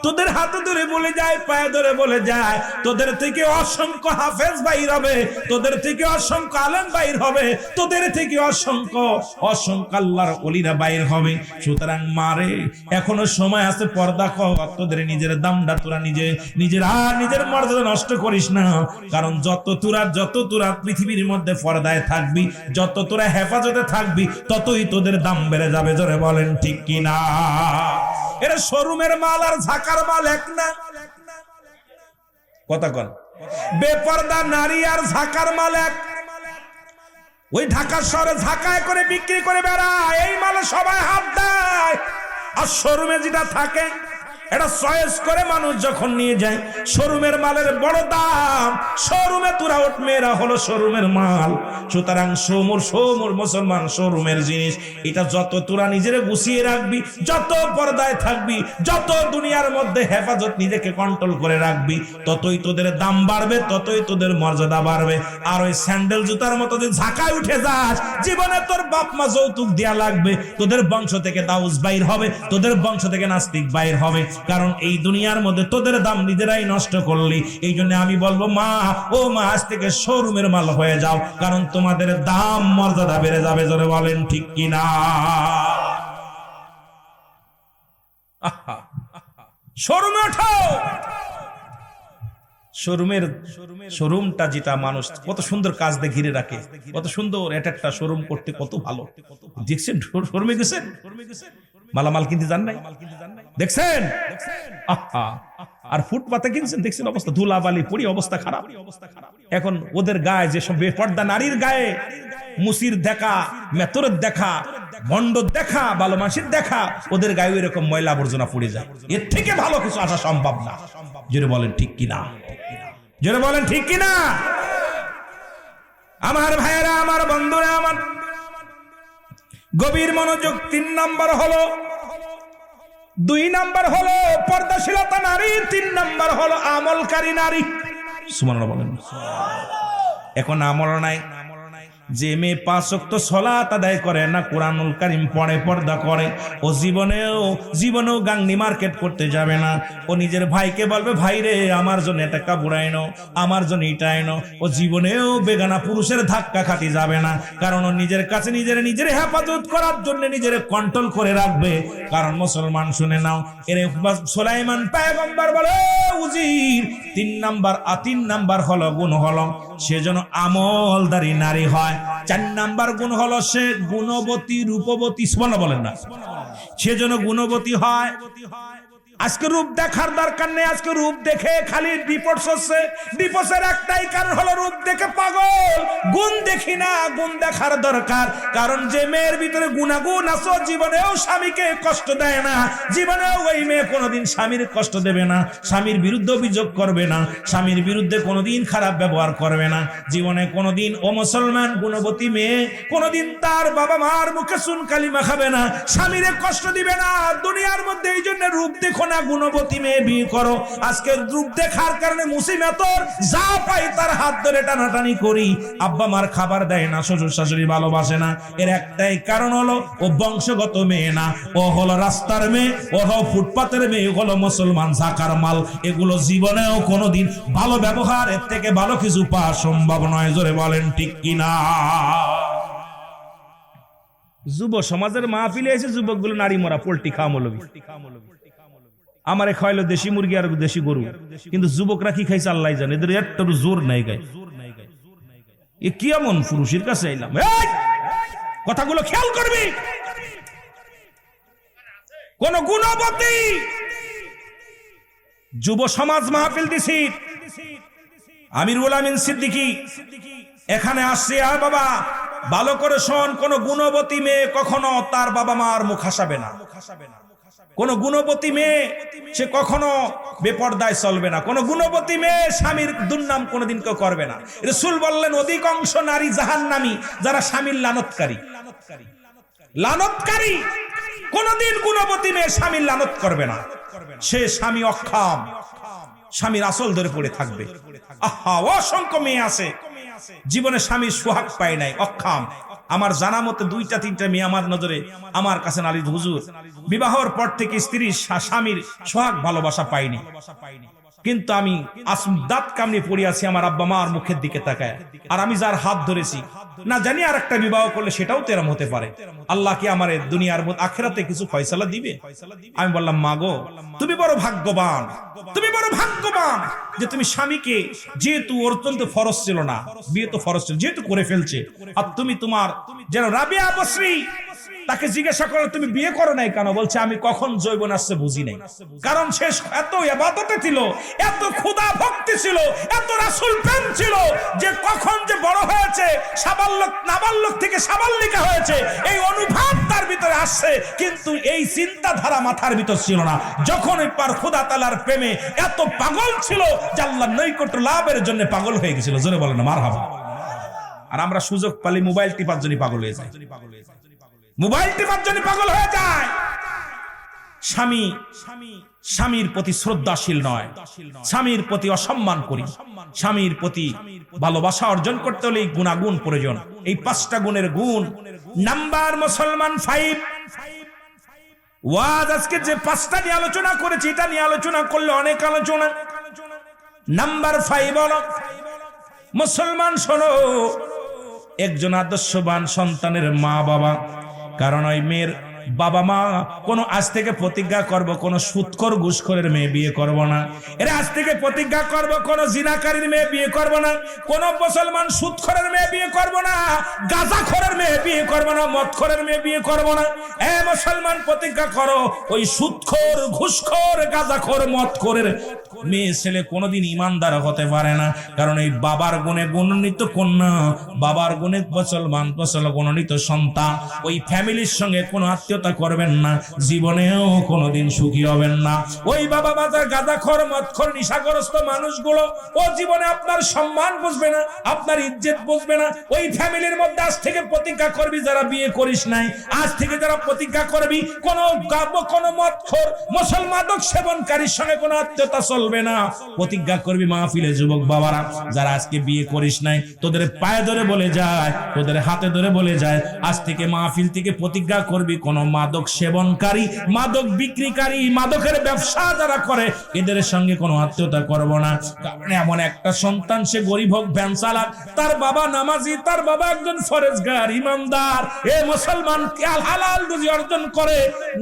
তোদের হাতে ধরে বলে যায়, পায়ে ধরে বলে যায়, তোদের থেকে অসংখ্য হাফেজ বাইর হবে, তোদের থেকে অসংখ্য আলেম বাইর হবে, তোদের থেকে অসংখ্য আল্লাহর ওলিরা বাইর হবে। সুতরাং মারে, এখনো সময় আছে, পর্দা কর। তোদের নিজের দামটা তোরা নিজের মর্যাদা নষ্ট করিস না। কারণ যত তোরা পৃথিবীর মধ্যে পর্দায় থাকবি, যত তোরা হেফাজতে থাকবি, ততই তোদের দাম বেড়ে যাবে। জোরে বলেন ঠিক কিনা? এরা শোরুমের মাল আর ঝাকার মাল এক না? কথা কন। বেপর্দা নারী আর ঝাকার মাল এক। ওই ঢাকা শহরে ঝাকায় করে বিক্রি করে বেড়ায়, এই মালে সবাই হাত দেয়। আর শোরুমে যেটা থাকে এটা চয়েস করে মানুষ যখন নিয়ে যায়। শোরুমের মালের বড় দাম। শোরুমে তোরা ওঠ, মেয়েরা হলো শোরুমের মাল। সুতরাং সোমর মুসলমান শোরুমের জিনিস। এটা যত তোরা নিজেরে গুছিয়ে রাখবি, যত পর্দায় থাকবি, যত দুনিয়ার মধ্যে হেফাজত নিজেকে কন্ট্রোল করে রাখবি, ততই তোদের দাম বাড়বে, ততই তোদের মর্যাদা বাড়বে। আর ওই স্যান্ডেল জুতার মতো যে ঝাঁকায় উঠে যাস, জীবনে তোর বাপ মা যৌতুক দেয়া লাগবে, তোদের বংশ থেকে দাউস বাইর হবে, তোদের বংশ থেকে নাস্তিক বাইর হবে। কারণ এই দুনিয়ার মধ্যে তোদের দাম নিজেরাই নষ্ট করলি। এই জন্য আমি বলবো মা, ও মা, আজ থেকে শোরুমের মাল হয়ে যাও, কারণ তোমাদের দাম মর্যাদা বেড়ে যাবে। জোরে বলেন ঠিক কিনা? শোরুমে ওঠো। শোরুমটা যেটা মানুষ কত সুন্দর কাজ দিয়ে ঘিরে রাখে, কত সুন্দর। এটা একটা শোরুম করতে কত ভালো। দেখছেন শোরুমে গেছেন, মালামাল কিনতে যান নাই, দেখছেন? আর ফুটপাতে কিনছেন, দেখছেন অবস্থা, ধুলাবালি পড়ি অবস্থা খারাপ। এখন ওদের গায়ে, যে সব বেপর্দা নারীর গায়ে মুসির দেখা, মেতরের দেখা, মন্ডর দেখা, ভালো মানুষের দেখা, ওদের গায়ে এরকম ময়লা আবর্জনা পড়ে যায়। এর থেকে ভালো কিছু আসা সম্ভব না। জোরে বলেন ঠিক কিনা? জোরে বলেন ঠিক কিনা? আমার ভাইয়েরা, আমার বন্ধুরা, আমার গভীর মনোযোগ। 3 নাম্বার হলো, 2 নাম্বার হলো পর্দাশীলতা নারী, 3 নাম্বার হলো আমলকারী নারী। সুবহানাল্লাহ বলেন। এখন আমল নাই। যে মেয়ে 5 ওয়াক্ত সালাত আদায় করে না, কোরআনুল কারীম পড়ে, পর্দা করে, ও জীবনেও গাংনি মার্কেট করতে যাবে না। ও নিজের ভাইকে বলবে, ভাই রে আমার জন্য এটা কাপড় আইনো, আমার জন্য এটা আইনো। ও জীবনেও বেগানা পুরুষের ধাক্কা খাটি যাবে না। কারণ ও নিজের কাছে নিজের হেফাজত করার জন্য নিজের কন্ট্রোল করে রাখবে। কারণ মুসলমান শুনে নাও, এর সুলাইমান পয়গম্বর বলে, উজির 3 নাম্বার হলো গুণ হলো সেজন্য আমলদারি নারী হয়। 4 নাম্বার গুণ হলো সে গুণবতী, রূপবতী। সুবহানাল্লাহ বলেন না? সেজন্য গুণবতী হয়। আজকে রূপ দেখার দরকার নেই। আজকে রূপ দেখে খালি ডিপোর্স হচ্ছে। ডিপোর্সের একটাই কারণ হলো রূপ দেখে পাগল। গুণ দেখি না, গুণ দেখার দরকার। কারণ যে মেয়ের ভিতরে গুণাগুণ আছে, জীবনেও স্বামীকে কষ্ট দেয় না, জীবনেও ওই মেয়ে কোনোদিন স্বামীর কষ্ট দেবে না, স্বামীর বিরুদ্ধে অভিযোগ করবে না, স্বামীর বিরুদ্ধে কোনোদিন খারাপ ব্যবহার করবে না। জীবনে কোনোদিন ও মুসলমান গুণবতী মেয়ে কোনোদিন তার বাবা মার মুখে চুন কালিমা খাবে না, স্বামীরে কষ্ট দিবে না। দুনিয়ার মধ্যে এই জন্য রূপ দেখো না, গুণবতী মেয়ে বিয়ে করো। আজকে রূপ দেখার কারণে মুসিবতর যা পাই তার হাত ধরে টানাটানি করি, আব্বা মার খাবার দেয় না, শ্বশুর শাশুড়ি ভালোবাসে না। এর একটাই কারণ হলো ও বংশগত মেয়ে না, ও হলো রাস্তার মেয়ে, ও হলো ফুটপাতের মেয়ে, হলো মুসলমান ঝাকার মাল। এগুলো জীবনেও কোনোদিন ভালো ব্যবহার, এর থেকে ভালো কিছু পাওয়া সম্ভব নয়। জোরে বলেন ঠিক কিনা? যুব সমাজের মাহফিলে এসে যুবকগুলো নারী মরা পোল্ট্রি খাওয়া মৌলবি। আমারে খাইলো দেশি মুরগি আর দেশি গরু, কিন্তু যুবকরা কি খাইছে আল্লাহ জানে। এদের একটু জোর নাই গায়ে। এ কি এমন পুরুষের কাছে এলাম? এই কথাগুলো খেয়াল করবি। কোন গুণবতী যুব সমাজ মাহফিল দিছি, আমিরুল আমিন সিদ্দিকী এখানে আসছে। আর বাবা ভালো করে শোন, কোন গুণবতী মেয়ে কখনো তার বাবা মার মুখ হাসাবে না। কোন গুণবতী মেয়ে সে কখনো বেপর্দায় চলবে না। কোন গুণবতী মেয়ে স্বামীর দুর্নাম কোনোদিন কেউ করবে না। রাসূল বললেন, অধিকাংশ নারী জাহান্নামী যারা স্বামীর লানতকারী। লানতকারী কোনদিন গুণবতী মেয়ে স্বামীর লানত করবে না। সে স্বামী অক্ষম, স্বামীর আসল ধরে পড়ে থাকবে। আহা, অসংখ্য মেয়ে আছে জীবনে স্বামীর সোহাগ পায় নাই, অক্ষম। আমার জানা মতে 2-3টা মেয়ে আমার নজরে আমার কাছে নালিশ, হুজুর বিবাহর পর থেকে স্ত্রীর স্বামীর সোহাগ ভালোবাসা পাইনি, কিন্তু আমি দাঁত কামড়ে পড়ে আছি আমার আব্বা মার মুখের দিকে তাকায়, আর আমি যার হাত ধরেছি না জানি আর একটা বিবাহ করলে সেটাও তেরাম হতে পারে। আল্লাহ কি আমার দুনিয়ার আখিরাতে কিছু ফয়সালা দিবে? আমি বললাম, মা গো, তুমি বড় ভাগ্যবান, তুমি বড় ভাগ্যবান যে তুমি স্বামীকে, যেহেতু অত্যন্ত ফরজ ছিল না, বিয়ে তো ফরজ ছিল, যেহেতু করে ফেলছে, আর তুমি তোমার যেন রাবিয়া বসরি তাকে জিজ্ঞাসা করো তুমি বিয়ে করো নাই কেন? বলছে, আমি কখন যৌবন আসছে বুঝি নাই। কারণ শেষ এত ইবাদতে ছিল, এত খোদা ভক্তি ছিল, এত রাসূল প্রেম ছিল, যে কখন যে বড় হয়েছে, সাবাল্যক নাবাল্যক থেকে সাবাল্যিকা হয়েছে, এই অনুভব তার ভিতরে আসছে, কিন্তু এই চিন্তাধারা মাথার ভিতর ছিল না। যখন ওই পার খোদা তাআলার প্রেমে এত পাগল ছিল যে আল্লাহর নৈকট্য লাভের জন্য পাগল হয়ে গেছিল। জোরে বলেন মারহাবা। আর আমরা সুযোগ পালি মোবাইল টিপার জন্য পাগল হয়ে যাই, মোবাইল টিপার জন্য পাগল হয়ে যায়। স্বামীর প্রতি শ্রদ্ধাশীল নয়, স্বামীর প্রতি অসম্মান করি। স্বামীর প্রতি ভালোবাসা অর্জন করতে হলে এই গুণাগুণ প্রয়োজন। এই 5টা গুণের গুণ নাম্বার মুসলমান 5। ওয়াজ আজকে যে 5টা নিয়ে আলোচনা করেছি, এটা নিয়ে আলোচনা করলে অনেক আলোচনা। নাম্বার 5 হলো, মুসলমান শোনো, একজন আদর্শবান সন্তানের মা বাবা, কারণ ওই মেয়ের বাবা মা কোন আজ থেকে প্রতিজ্ঞা করব কোন সুদখোর ঘুষখোরের মেয়ে বিয়ে করব না। এরা আজ থেকে প্রতিজ্ঞা করব কোন জিনাকারীর মেয়ে বিয়ে করব না, কোন মুসলমান সুদখোরের মেয়ে বিয়ে করব না, গাঁজাখোরের মেয়ে বিয়ে করব না, মদখোরের মেয়ে বিয়ে করব না। এ মুসলমান প্রতিজ্ঞা করো, ওই সুদখোর ঘুষখোর গাঁজাখোর মদখোরের মেয়ে ছেলে কোনোদিন ইমানদার হতে পারে না। কারণ এই বাবার গুণে গুণান্বিত কন্যা, বাবার গুণে মুসলমান গুণান্বিত সন্তান, ওই ফ্যামিলির সঙ্গে কোনো আত্মীয়তা করবেন না, জীবনেও কোনোদিন সুখী হবেন না। ওই বাবা বাজার গাঁজাখোর মদখোর নিশাগ্রস্ত মানুষগুলো ও জীবনে আপনার সম্মান বুঝবে না, আপনার ইজ্জত বুঝবে না। ওই ফ্যামিলির মধ্যে আজ থেকে প্রতিজ্ঞা করবি, যারা বিয়ে করিস নাই, আজ থেকে যারা প্রতিজ্ঞা করবি কোন মদখোর মুসলমানক সেবনকারীর সঙ্গে কোনো আত্মীয়তা চলবে না। প্রতিজ্ঞা করবি মাহফিলে যুবক বাবারা, যারা আজকে বিয়ে করিস নাই, তোদের পায়ে ধরে বলে যায়, তোদের হাতে ধরে বলে যায়, আজ থেকে মাহফিল থেকে প্রতিজ্ঞা করবি কোন মাদক সেবনকারী, মাদক বিক্রিকারী, মাদকের ব্যবসা যারা করে, এদের সঙ্গে কোনো আত্মীয়তা করব না। কারণ এমন একটা সন্তান, সে গরিব হোক, ভ্যান চালাক, তার বাবা নামাজি, তার বাবা একজন ফরেজগার ইমানদার, এ মুসলমান হালাল রুজি অর্জন করে,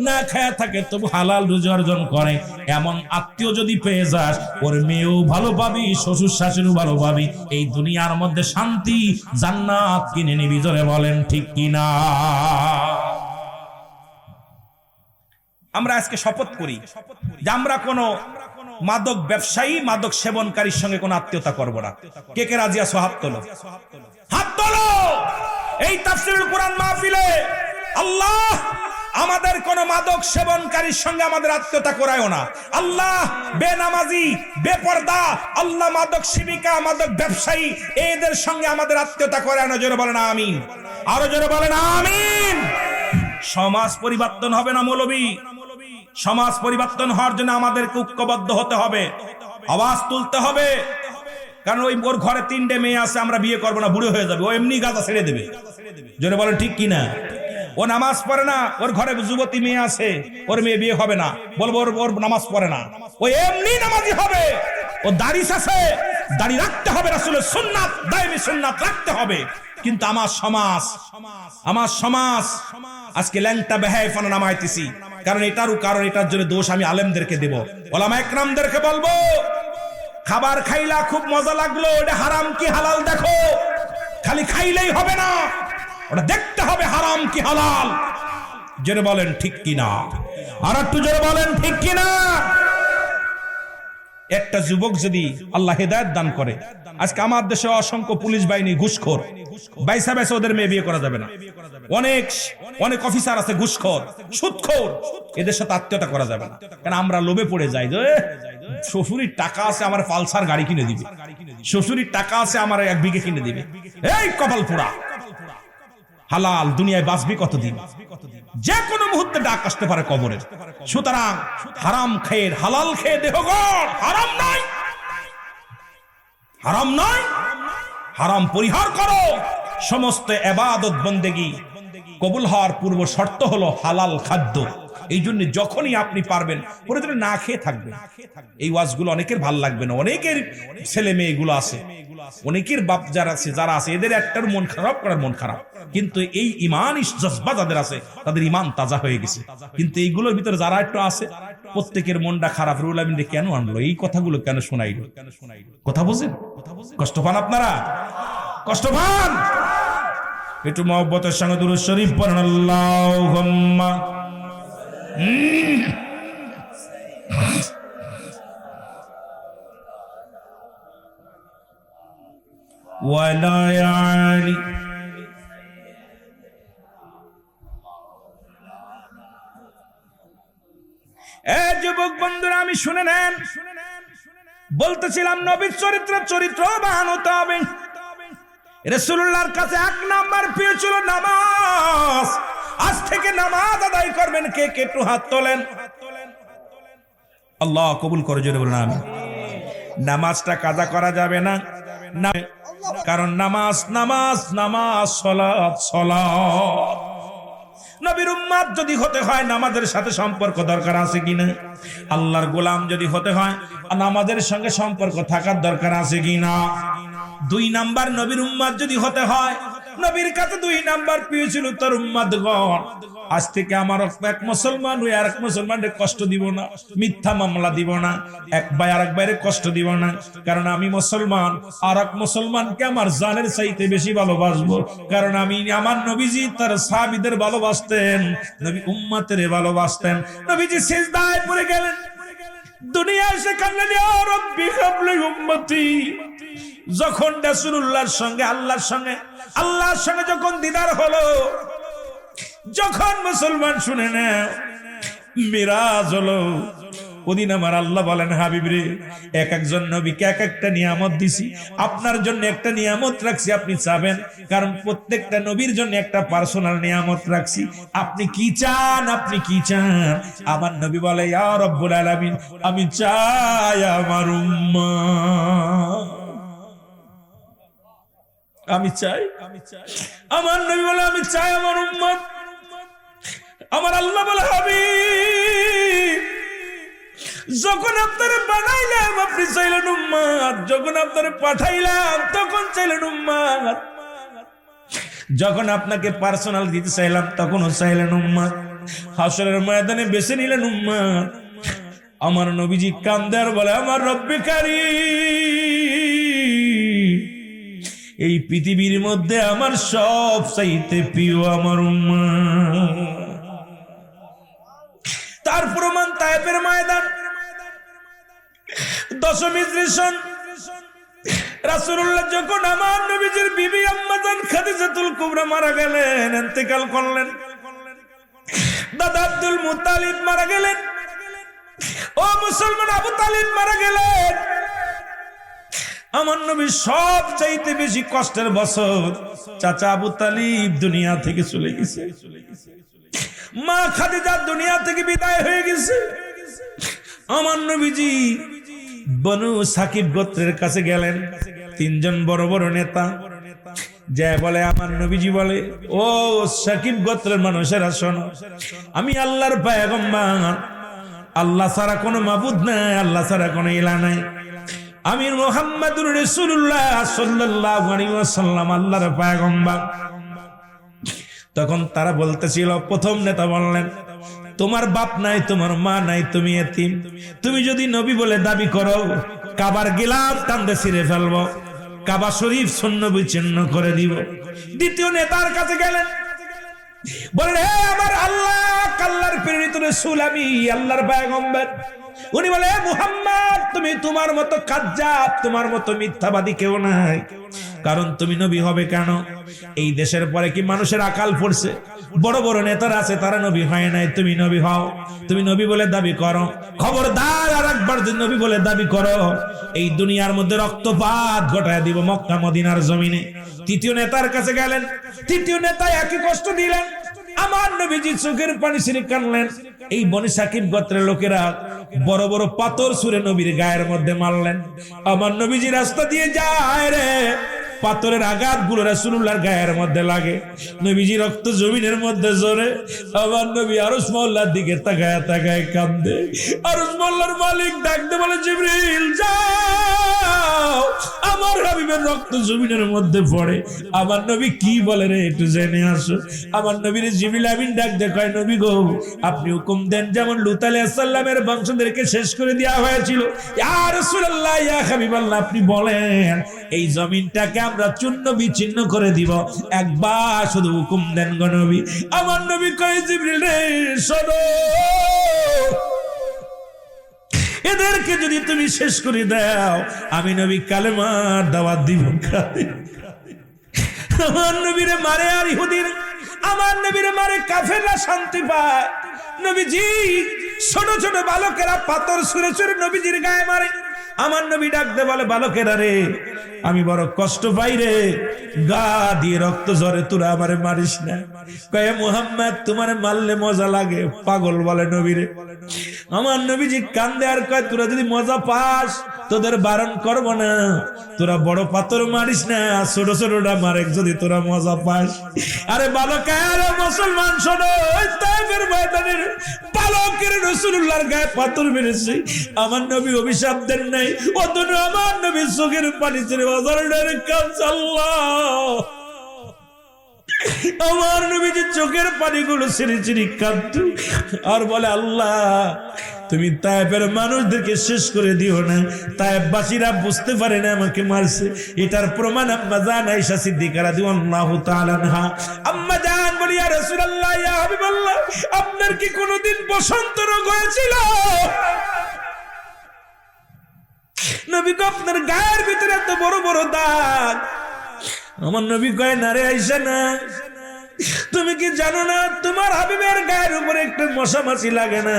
না খায়া থাকে তবু হালাল রুজি অর্জন করে, এমন আত্মীয় যদি পেয়ে যাস, ওর মেয়েও ভালো পাবি, শ্বশুর শাশুড়িও ভালো পাবি, এই দুনিয়ার মধ্যে শান্তি জান্নাত কিনে নিবি। জোরে বলেন ঠিক কিনা? আমরা আজকে শপথ করি যে আমরা কোন মাদক ব্যবসায়ী, মাদক সেবনকারীর সঙ্গে কোন আত্মীয়তা করব না। কে কে রাজি আছো? হাত তোলো, হাত তোলো। এই তাফসীরুল কুরআন মাহফিলে আল্লাহ আমাদের কোন মাদক সেবনকারীর সঙ্গে আমাদের আত্মীয়তা করায়ও না। আল্লাহ বেনামাজি, বেপর্দা, আল্লাহ মাদক সেবিকা, মাদক ব্যবসায়ী, এদের সঙ্গে আমাদের আত্মীয়তা করায় না। জোরে বলেন আমিন, আরো জোরে বলেন আমিন। সমাজ পরিবর্তন হবে না মৌলবী, সমাজ পরিবর্তন হওয়ার জন্য আমাদেরকে ঐক্যবদ্ধ হতে হবে, আওয়াজ তুলতে হবে। কারণ ওর ঘরে 3টে মেয়ে আছে, আমরা বিয়ে করবো না, বুড়ো হয়ে যাবে, ও এমনি গাঁজা ছেড়ে দেবে। জোরে বলেন ঠিক কিনা? ও নামাজ পড়ে না, ওর ঘরে যুবতী মেয়ে আছে, ওর মেয়ে বিয়ে হবে না, বলবো ওর নামাজ পড়ে না, ও এমনি নামাজি হবে। ও দাড়ি আছে, দাড়ি রাখতে হবে, রাসূলের সুন্নাত, দায়মি সুন্নাত রাখতে হবে। কিন্তু আমার সমাজ আজকে ল্যাংটা বেহায়াপনা নামাইতেছি। কারণ এটার জন্য দোষ আমি আলেমদেরকে দেব, ওলামা ইকরামদেরকে বলবো, খাবার খাইলা খুব মজা লাগলো, এটা হারাম কি হালাল দেখো। খালি খাইলেই হবে না, ওটা দেখতে হবে হারাম কি হালাল। জোরে বলেন ঠিক কিনা, আর একটু জোরে বলেন ঠিক কিনা। একটা যুবক যদি আল্লাহ হেদায়েত দান করে, আজকে আমার দেশে অসংখ্য পুলিশ বাহিনী ঘুষখোর, বাইসা বাইসা ওদের মেয়ে বিয়ে করা যাবে না। অনেক অনেক অফিসার আছে ঘুষখোর, সুদখোর, এদের সাথে আত্মীয়তা করা যাবে না। কারণ আমরা লোভে পড়ে যাই যে শ্বশুরের টাকা আছে আমার পালসার গাড়ি কিনে দিবে, শ্বশুরের টাকা আছে আমার 1 বিঘে কিনে দিবে। এই কপাল পোড়া, হালাল দুনিয়ায় বাঁচবি কতদিন? যে কোনো মুহূর্তে ডাক আসতে পারে কবরের। সুতরাং হারাম খেয়ে হালাল খেয়ে দেহ গড়, হারাম নয়, হারাম নয়, হারাম পরিহার করো। সমস্ত ইবাদত বন্দেগী কবুল হওয়ার পূর্ব শর্ত হলো হালাল খাদ্য। এই জন্য যখনই আপনি পারবেন প্রতিদিন না খেয়ে থাকবেন। এই ওয়াজগুলো অনেকের ভাল লাগবে না, অনেকের ছেলে মেয়েগুলো আছে, অনেকের বাপ যারা আছে এদের একটার মন খারাপ করার মন খারাপ, কিন্তু এই ঈমান জজবা যাদের আছে তাদের ঈমান তাজা হয়ে গেছে। কিন্তু এইগুলোর ভিতরে যারা একটু আছে প্রত্যেকের মনটা খারাপ। রুহুল আমিন কেন আনলো, এই কথাগুলো কেন শোনাইলো? কথা বুঝেন? কষ্ট পান আপনারা? কষ্ট পান? একটু মহব্বতের সঙ্গে দুরূদ শরীফ পড়েন। আল্লাহুম্মা ওয়ালা আলি যুবক বন্ধুরা আমি শুনে নেন, বলতেছিলাম নবীর চরিত্রবান হতে হবে। রাসূলুল্লাহর কাছে 1 নাম্বার প্রিয় ছিল নামাজ। আজ থেকে নামাজ আদায় করবেন কে কে একটু হাত তোলেন। আল্লাহ কবুল করে, জোরে বলুন আমিন। নামাজটা কাজা করা যাবে না, কারণ নামাজ নামাজ নামাজ, সালাত সালাত। নবীর উম্মত যদি হতে হয় নামাজের সাথে সম্পর্ক দরকার আছে কিনা? আল্লাহর গোলাম যদি হতে হয় নামাজের সঙ্গে সম্পর্ক থাকার দরকার আছে কিনা? 2 নাম্বার নবীর উম্মত যদি হতে হয়, নবীর কাছে 2 নাম্বার প্রিয় ছিল তার উম্মতগণ। আজ থেকে আমার এক মুসলমান ওই আরেক মুসলমানকে কষ্ট দিব না, মিথ্যা মামলা দিব না, এক ভাই আরেক ভাইয়ের কষ্ট দিব না। কারণ আমি মুসলমান, আরেক মুসলমানকে আমার জানের চাইতে বেশি ভালোবাসবো। কারণ আমি আমার নবীজি তার সাহাবীদের ভালোবাসতেন, নবী উম্মতের ভালোবাসতেন। নবীজি সিজদায় পড়ে গেলেন, দুনিয়া এসে কান্না দিয়ে ও রব্বি হাবলি উম্মতি। যখন রাসূলুল্লাহর সঙ্গে আল্লাহর সঙ্গে যখন দিদার হলো, যখন মুসলমান শুনে না মিরাজ হলো, ওদিন আমার আল্লাহ বলেন হাবিব রে, এক একজন নবীকে এক একটা নিয়ামত দিছি, আপনার জন্য একটা নিয়ামত রাখছি, আপনি চাবেন? কারণ প্রত্যেকটা নবীর জন্য একটা পার্সোনাল নিয়ামত রাখছি। আপনি কি চান? আপনি কি চান? আমার নবী বলে ইয়া রব্বুল আলামিন, আমি চাই আমার উম্মত, আমি চাই। আমার নবী বলে আমি চাই আমার উম্মত। আমার আল্লাহ বলে হাবিব, যখন আপনারে বানাইলাম আপনি চাইলেন উম্মত, যখন আপনারে পাঠাইলাম তখন চাইলেন উম্মত, যখন আপনাকে পার্সোনাল দিতে চাইলাম তখনও চাইলেন উম্মত, হাসরের ময়দানে বেছে নিলেন উম্মত। আমার নবীজি কান্দে আর বলে আমার রব্বে কারীম, এই পৃথিবীর মধ্যে আমার সব চাইতে প্রিয় আমার উম্মত। তার প্রমাণ তায়েফের ময়দান, দশম হিজরি। রাসূলুল্লাহ যখন আমার নবীজির বিবি আম্মা জান খাদিজাতুল কুবরা মারা গেলেন, ইন্তেকাল করলেন, দাদা আব্দুল মুত্তালিব মারা গেলেন, ও মুসলমান আবু তালিব মারা গেলেন। আমার নবী সব চাইতে বেশি কষ্টের বছর চাচা আবু তালিব দুনিয়া থেকে চলে গেছে, মা খাদিজা দুনিয়া থেকে বিদায় হয়ে গেছে। আমার নবীজি বনু সাকিব গোত্রের কাছে গেলেন, 3 জন বড় বড় নেতা যে বলে, আমার নবীজি বলে ও সাকিব গোত্রের মানুষেরা শোনো, আমি আল্লাহর পয়গম্বর, আল্লাহ ছাড়া কোনো মাবুদ নাই, আল্লাহ ছাড়া কোনো ইলাহ নাই, আমি মুহাম্মাদুর রাসূলুল্লাহ সাল্লাল্লাহু আলাইহি ওয়াসাল্লাম আল্লাহর পয়গম্বর। তখন তারা বলতেছিল, প্রথম নেতা বললেন, তোমার বাপ নাই, তোমার মা নাই, তুমি এতিম, তুমি যদি নবী বলে দাবি করো কাবার গিলাফ টানতে ছিঁড়ে ফেলবো। কাবা শরীফ ছিন্ন বিচ্ছিন্ন করে দিব। দ্বিতীয় নেতার কাছে গেলেন, বলেন হে আমার আল্লাহ, আল্লাহর প্রেরিত রাসূল, আমি আল্লাহর পয়গম্বর। উনি বলে মুহাম্মদ, তুমি তোমার মতো কাজ্জাব, তোমার মতো মিথ্যাবাদী কেউ নাই। কারণ তুমি নবী হবে কেন? এই দেশের পরে কি মানুষের আকাল পড়ছে? বড় বড় নেতারা আছে, তারা নবী হয় নাই, তুমি নবী হও। তুমি নবী বলে দাবি করো, খবরদার আর একবার যদি নবী বলে দাবি করো, এই দুনিয়ার মধ্যে রক্তপাত ঘটায় দিব মক্কা মদিনার জমিনে। তৃতীয় নেতার কাছে গেলেন, তৃতীয় নেতা একই কষ্ট দিলেন। আমার নবীজি চোখের পানি ছেড়ে কানলেন। এই বনি সাকিব গোত্রের লোকেরা বড় বড় পাথর ছুঁড়ে নবীর গায়ের মধ্যে মারলেন। আমার নবীজি রাস্তা দিয়ে যায় রে, পাথরের আঘাত গুলো রাসূলুল্লাহর গায়ের মধ্যে লাগে, নবীজি রক্ত জমিনের মধ্যে ঝরে। আমার নবী আরশ মহল্লার দিকে তাকায় তাকায় কাঁদে। আরশ মহল্লার মালিক ডাকতে বলে, জিবরিল যাও, আমার হাবিবের রক্ত জমিনের মধ্যে পড়ে। আমার নবী কি বলে রে, একটু জেনে আসো। আমার নবীর জিবরিল আমিন ডাক দেখায়, নবী গো, আপনি হুকুম দেন যেমন লূত আলাইহিস সালামের বংশধরকে শেষ করে দেওয়া হয়েছিল। ইয়া রাসূলুল্লাহ, ইয়া হাবিবাল্লাহ, আপনি বলেন এই জমিনটাকে আমরা চূর্ণ বিচ্ছিন্ন করে দিব, একবার শুধু হুকুম দেন গো নবী। আমার নবী কয়, জিবরিল রে শোনো, এদেরকে যদি তুমি শেষ করে দাও, আমি নবী কালেমার দাওয়াত দিব। আমার নবীরে মারে আর ইহুদির, আমার নবীরে মারে কাফেররা শান্তি পায়। নবীজি ছোট ছোট বালকেরা পাথর ছুঁড়ে ছুঁড়ে নবীজির গায়ে মারে। আমার নবী ডাকতে বলে, বালকেরা রে, আমি বড় কষ্ট পাই রে, গা দিয়ে রক্ত ঝরে, তোরা আমারে মারিস না। কয়ে মুহাম্মদ, তোমার মারলে মজা লাগে, পাগল বলে নবীরে। আমার নবীজি কান্দে আর কয়, তোরা যদি মজা পাস তোদের বারণ করবো না, তোরা বড় পাথর মারিস না, ছোট ছোটটা মারে যদি তোরা মজা পাস। আরে বালকেরা, মুসলমান শোনো, তায়েফের ময়দানের বালকের রাসূলুল্লাহর গায়ে পাথর মেরেছে, আমার নবী অভিশাপ দেন নাই। অতন আমার নবী চোখের পানি ছেড়ে কাঁদছে। আল্লাহ, আমার নবীজি চোখের পানিগুলো ছেড়ে ছেড়ে কাঁদতো আর বলে, আল্লাহ তুমি তায়েফের মানুষদেরকে শেষ করে দিও না, তায়েফবাসীরা বুঝতে পারে না আমাকে মারছে। এটার প্রমাণ আম্মা জান আয়েশা সিদ্দিকা রাদিয়াল্লাহু তাআলা আনহা। আম্মা জান বলি, ইয়া রাসূলুল্লাহ, ইয়া হাবিবাল্লাহ, আপনার কি কোনোদিন বসন্ত রোগ হয়েছিল? নবী গো, আপনার গায়ের ভিতরে এত বড় বড় দাগ। আমার নবী কয়, না রে আয়েশা, না, তুমি কি জানো না তোমার হাবিবের গায়ের উপরে একটু মশা মাছি লাগে না?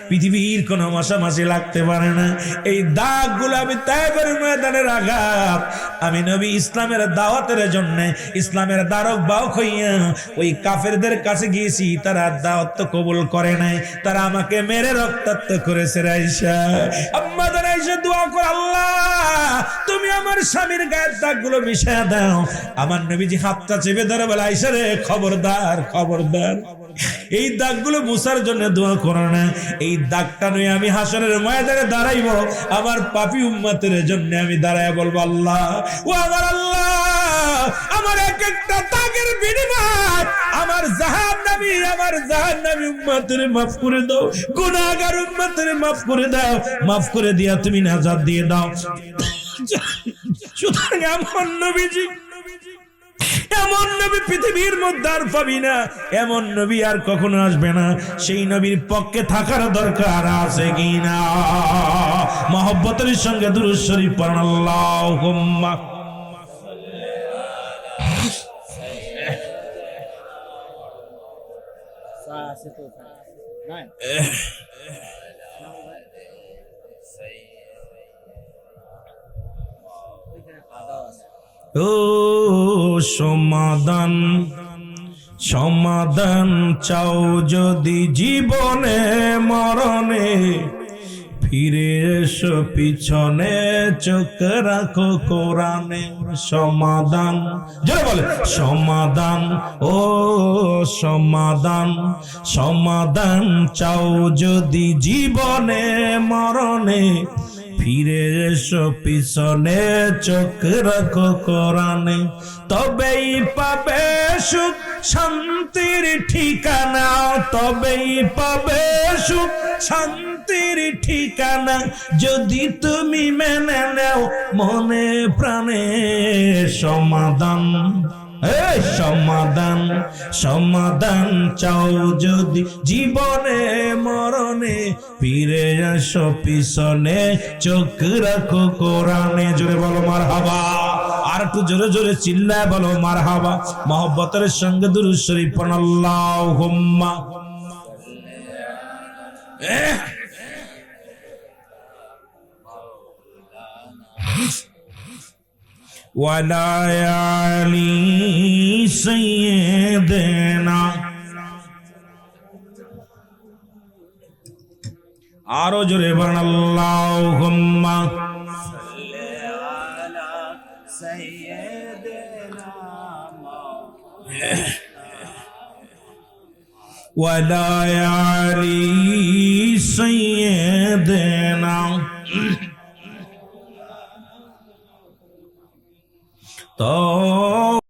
পৃথিবীর কোন মশা মাছি লাগতে পারে না। এই দাগগুলো আমি তায়েফের ময়দানের আঘাত, আমি নবী ইসলামের দাওয়াতের জন্য ইসলামের দ্বারক বাহক হইয়া ওই কাফেরদের কাছে গিয়েছি, তারা দাওয়াত কবুল করে নাই, তারা আমাকে মেরে রক্তাক্ত করেছে। আয়েশা, আম্মা জান আয়েশা দোয়া করে, আল্লাহ তুমি আমার স্বামীর গায়ের দাগগুলো মিশিয়ে দাও। আমার নবীজি হাতটা চেপে ধরে বলে, আয়েশা রে, খবরদার খবরদার, এই দাগগুলো মুছার জন্য দোয়া করো না। এই দাগটা নয় আমি হাসরের ময়দানে দাঁড়াইব, আমার পাপী উম্মতের জন্য আমি দাঁড়ায় বলবো, আল্লাহ, ও আমার আল্লাহ, আমার এক একটা দাগের বিনিময় আমার জাহান্নামী উম্মতের মাফ করে দাও, গুনাহগার উম্মতের মাফ করে দাও, মাফ করে দিয়া তুমি নাজাত দিয়ে দাও। সুতরাং এমন নবীজি, এমন নবী পৃথিবীর মধ্যে আর পাবি না, এমন নবী আর কখনো আসবে না। সেই নবীর পক্ষে থাকার দরকার আছে কিনা? মহব্বতের সঙ্গে দুরূদ শরীফ পড়ুন, আল্লাহুম্মা ও সমাধান, সমাধান চাও যদি জীবনে মরণে, ফিরে এসো পিছনে, চোখ রাখো কোরআনে। সমাধান, জোরে বলে, সমাধান, ও সমাধান, সমাধান চাও যদি জীবনে মরণে, ফিরে এসো পিছনে চোখ রাখো কোরআনে তবেই পাবে সুখ শান্তির ঠিকানা তবেই পাবে সুখ শান্তির ঠিকানা যদি তুমি মেনে নাও মনে প্রাণে সমাধান সমাধান সমাধান চাও যদি জীবনে মরণে ফিরে আসো পিছনে চোখ রাখো কোরআনে জোরে বলো মারহাবা আর একটু জোরে জোরে চিল্লায় বলো মারহাবা মহব্বতের সঙ্গে দুরূদ শরীফ পড়ুন আল্লাহুম্মা وعلى آل سيدنا আরো জোরে বলেন আল্লাহুম্মা সাল্লি আলা সাইয়্যিদিনা ওয়ালা আলি সাইয়্যিদিনা তো